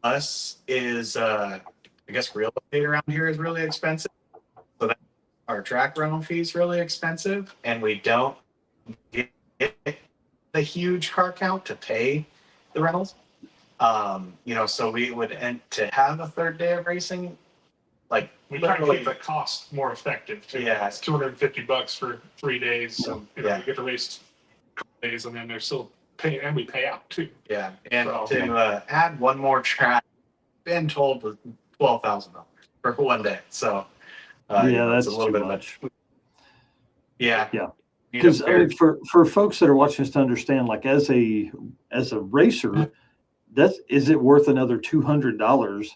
Us is I guess real estate around here is really expensive, so that our track rental fee is really expensive, and we don't get the huge car count to pay the rentals. So we would end to have a third day of racing. Like, we try to keep the cost more effective too. Yeah, it's $250 for 3 days. So you get to race a couple days, and then they're still paying, and we pay out too. Yeah, and to add one more track, been told was $12,000 for 1 day. So that's a little bit much. Yeah. Because for folks that are watching us to understand, like as a racer, is it worth another $200?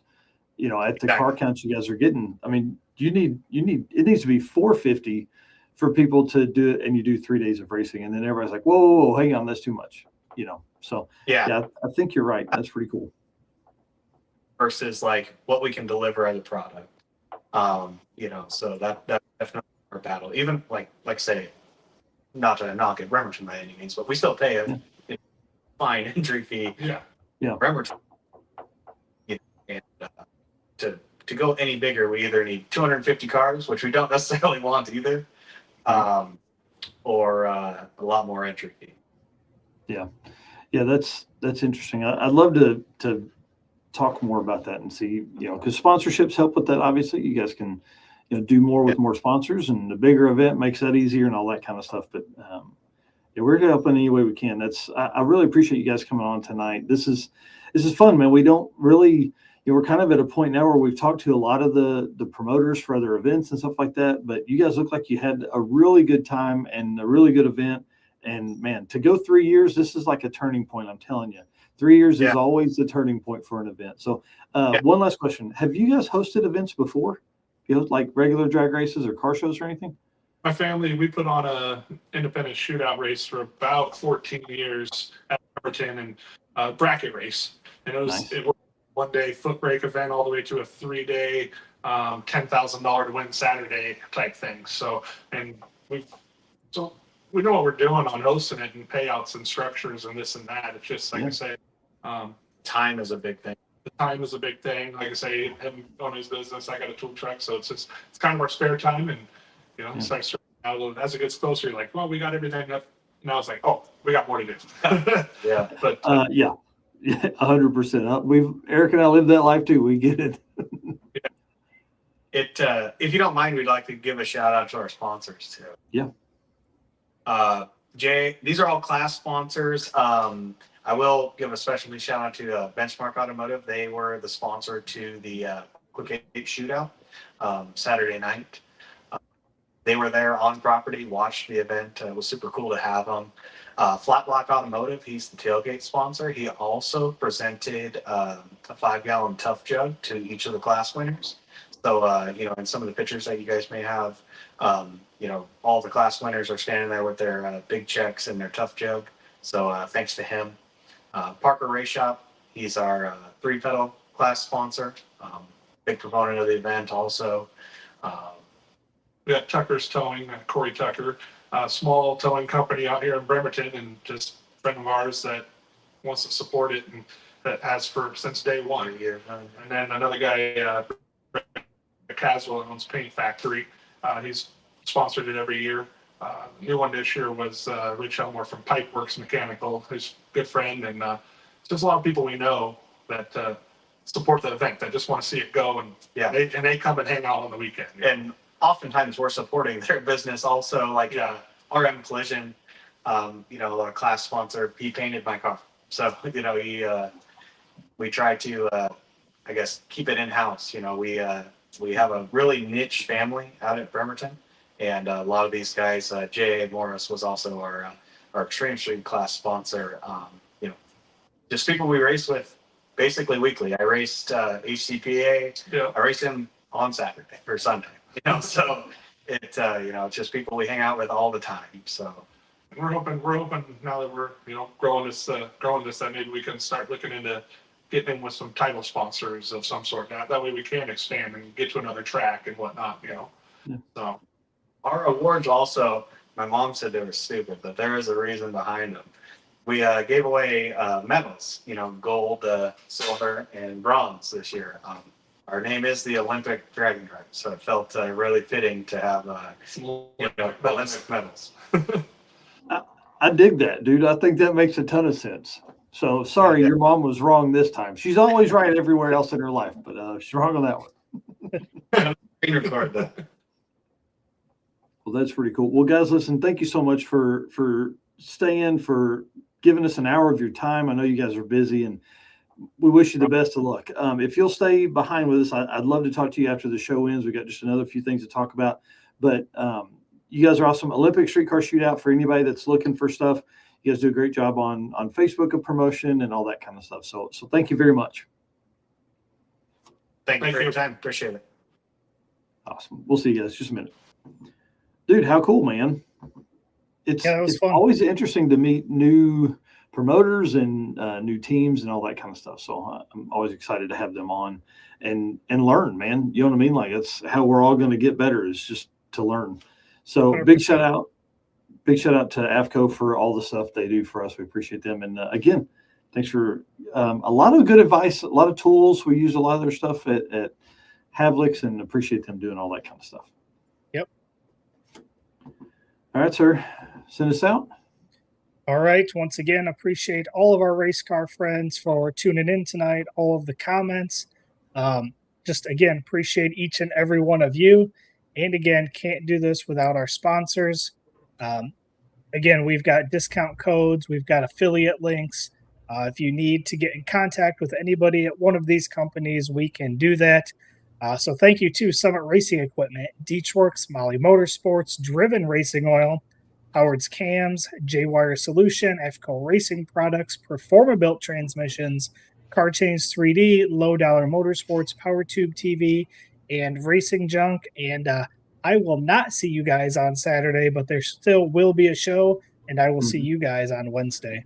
At the car counts you guys are getting. I mean, it needs to be $450 for people to do it, and you do 3 days of racing, and then everybody's like, whoa, hang on, that's too much. So I think you're right. That's pretty cool. Versus like what we can deliver as a product. So that's definitely our battle. Even like say, not to knock at Bremerton by any means, but we still pay a fine entry fee. Yeah. Bremerton. And to go any bigger, we either need 250 cars, which we don't necessarily want either, or a lot more entry fee. Yeah, that's interesting. I'd love to talk more about that and see, because sponsorships help with that. Obviously, you guys can do more with more sponsors, and the bigger event makes that easier and all that kind of stuff. But we're going to help in any way we can. I really appreciate you guys coming on tonight. This is fun, man. We don't really. We're kind of at a point now where we've talked to a lot of the promoters for other events and stuff like that, but you guys look like you had a really good time and a really good event. And man, to go 3 years, this is like a turning point. I'm telling you, 3 years is always the turning point for an event. So one last question. Have you guys hosted events before? Like regular drag races or car shows or anything? My family, we put on a independent shootout race for about 14 years at Everton, and bracket race. And it was one day foot brake event all the way to a 3-day $10,000 to win Saturday type thing. So we know what we're doing on hosting it and payouts and structures and this and that. It's just like I say, time is a big thing. The time is a big thing. Like I say, him on his business, I got a tool truck, so it's kind of our spare time. And it's like as it gets closer, you're like, well, we got everything up. Now it's like, oh, we got more to do. Yeah, but 100%. Eric and I live that life too. We get it. If you don't mind, we'd like to give a shout out to our sponsors too. Yeah. Jay, these are all class sponsors. I will give a specialty shout out to Benchmark Automotive. They were the sponsor to the Quick 8 Shootout Saturday night. They were there on property, watched the event. It was super cool to have them. Flat Block Automotive, he's the tailgate sponsor. He also presented a 5-gallon Tough Jug to each of the class winners. So, in some of the pictures that you guys may have, all the class winners are standing there with their big checks and their Tough Jug. So thanks to him. Parker Race Shop, he's our 3-pedal class sponsor. Big proponent of the event also. We got Tucker's Towing, Corey Tucker, a small towing company out here in Bremerton, and just a friend of ours that wants to support it and that has since day one. And then another guy, Caswell, owns Paint Factory. He's sponsored it every year. New one this year was Rich Elmore from Pipeworks Mechanical, who's a good friend, and just a lot of people we know that support the event, that just want to see it go, and they come and hang out on the weekend. And oftentimes we're supporting their business also, like RM Collision, a class sponsor. He painted my car, so we try to I guess keep it in house. We have a really niche family out at Bremerton. And a lot of these guys, J.A. Morris was also our Extreme Street class sponsor. Just people we race with basically weekly. I raced HCPA. Yeah. I raced him on Saturday or Sunday. So it's just people we hang out with all the time. So we're hoping now that we're growing this that maybe we can start looking into getting in with some title sponsors of some sort. That way we can expand and get to another track and whatnot. Yeah. So. Our awards also, my mom said they were stupid, but there is a reason behind them. We gave away medals, gold, silver, and bronze this year. Our name is the Olympic Dragon Drive, so it felt really fitting to have Olympic medals. I dig that, dude. I think that makes a ton of sense. So sorry, your mom was wrong this time. She's always right everywhere else in her life, but she's wrong on that one. Record that. Well, that's pretty cool. Well, guys, listen, thank you so much for staying, for giving us an hour of your time. I know you guys are busy, and we wish you the best of luck. If you'll stay behind with us, I'd love to talk to you after the show ends. We got just another few things to talk about, but you guys are awesome. Olympic Street Car Shootout, for anybody that's looking for stuff. You guys do a great job on Facebook of promotion and all that kind of stuff. So thank you very much. Thank you for your time. Appreciate it. Awesome. We'll see you guys just a minute. Dude, how cool, man. It's always interesting to meet new promoters and new teams and all that kind of stuff. So I'm always excited to have them on and learn, man. You know what I mean? Like, that's how we're all going to get better, is just to learn. So 100%. Big shout out to AFCO for all the stuff they do for us. We appreciate them. And again, thanks for a lot of good advice, a lot of tools. We use a lot of their stuff at Havlicks, and appreciate them doing all that kind of stuff. Yep. All right, sir. Send us out. All right. Once again, appreciate all of our race car friends for tuning in tonight, all of the comments. Just again, appreciate each and every one of you. And again, can't do this without our sponsors. Again, we've got discount codes. We've got affiliate links. If you need to get in contact with anybody at one of these companies, we can do that. So thank you to Summit Racing Equipment, Deechworks, Molly Motorsports, Driven Racing Oil, Howard's Cams, J-Wire Solution, FCO Racing Products, Performa-Built Transmissions, Car Change 3D, Low Dollar Motorsports, Power Tube TV, and Racing Junk. And I will not see you guys on Saturday, but there still will be a show, and I will see Mm-hmm. you guys on Wednesday.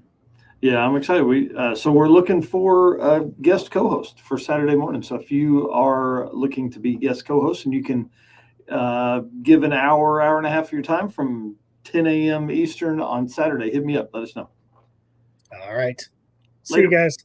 Yeah, I'm excited. So we're looking for a guest co-host for Saturday morning. So if you are looking to be guest co-host, and you can give an hour and a half of your time from 10 a.m. Eastern on Saturday, hit me up. Let us know. All right. See Later. you guys.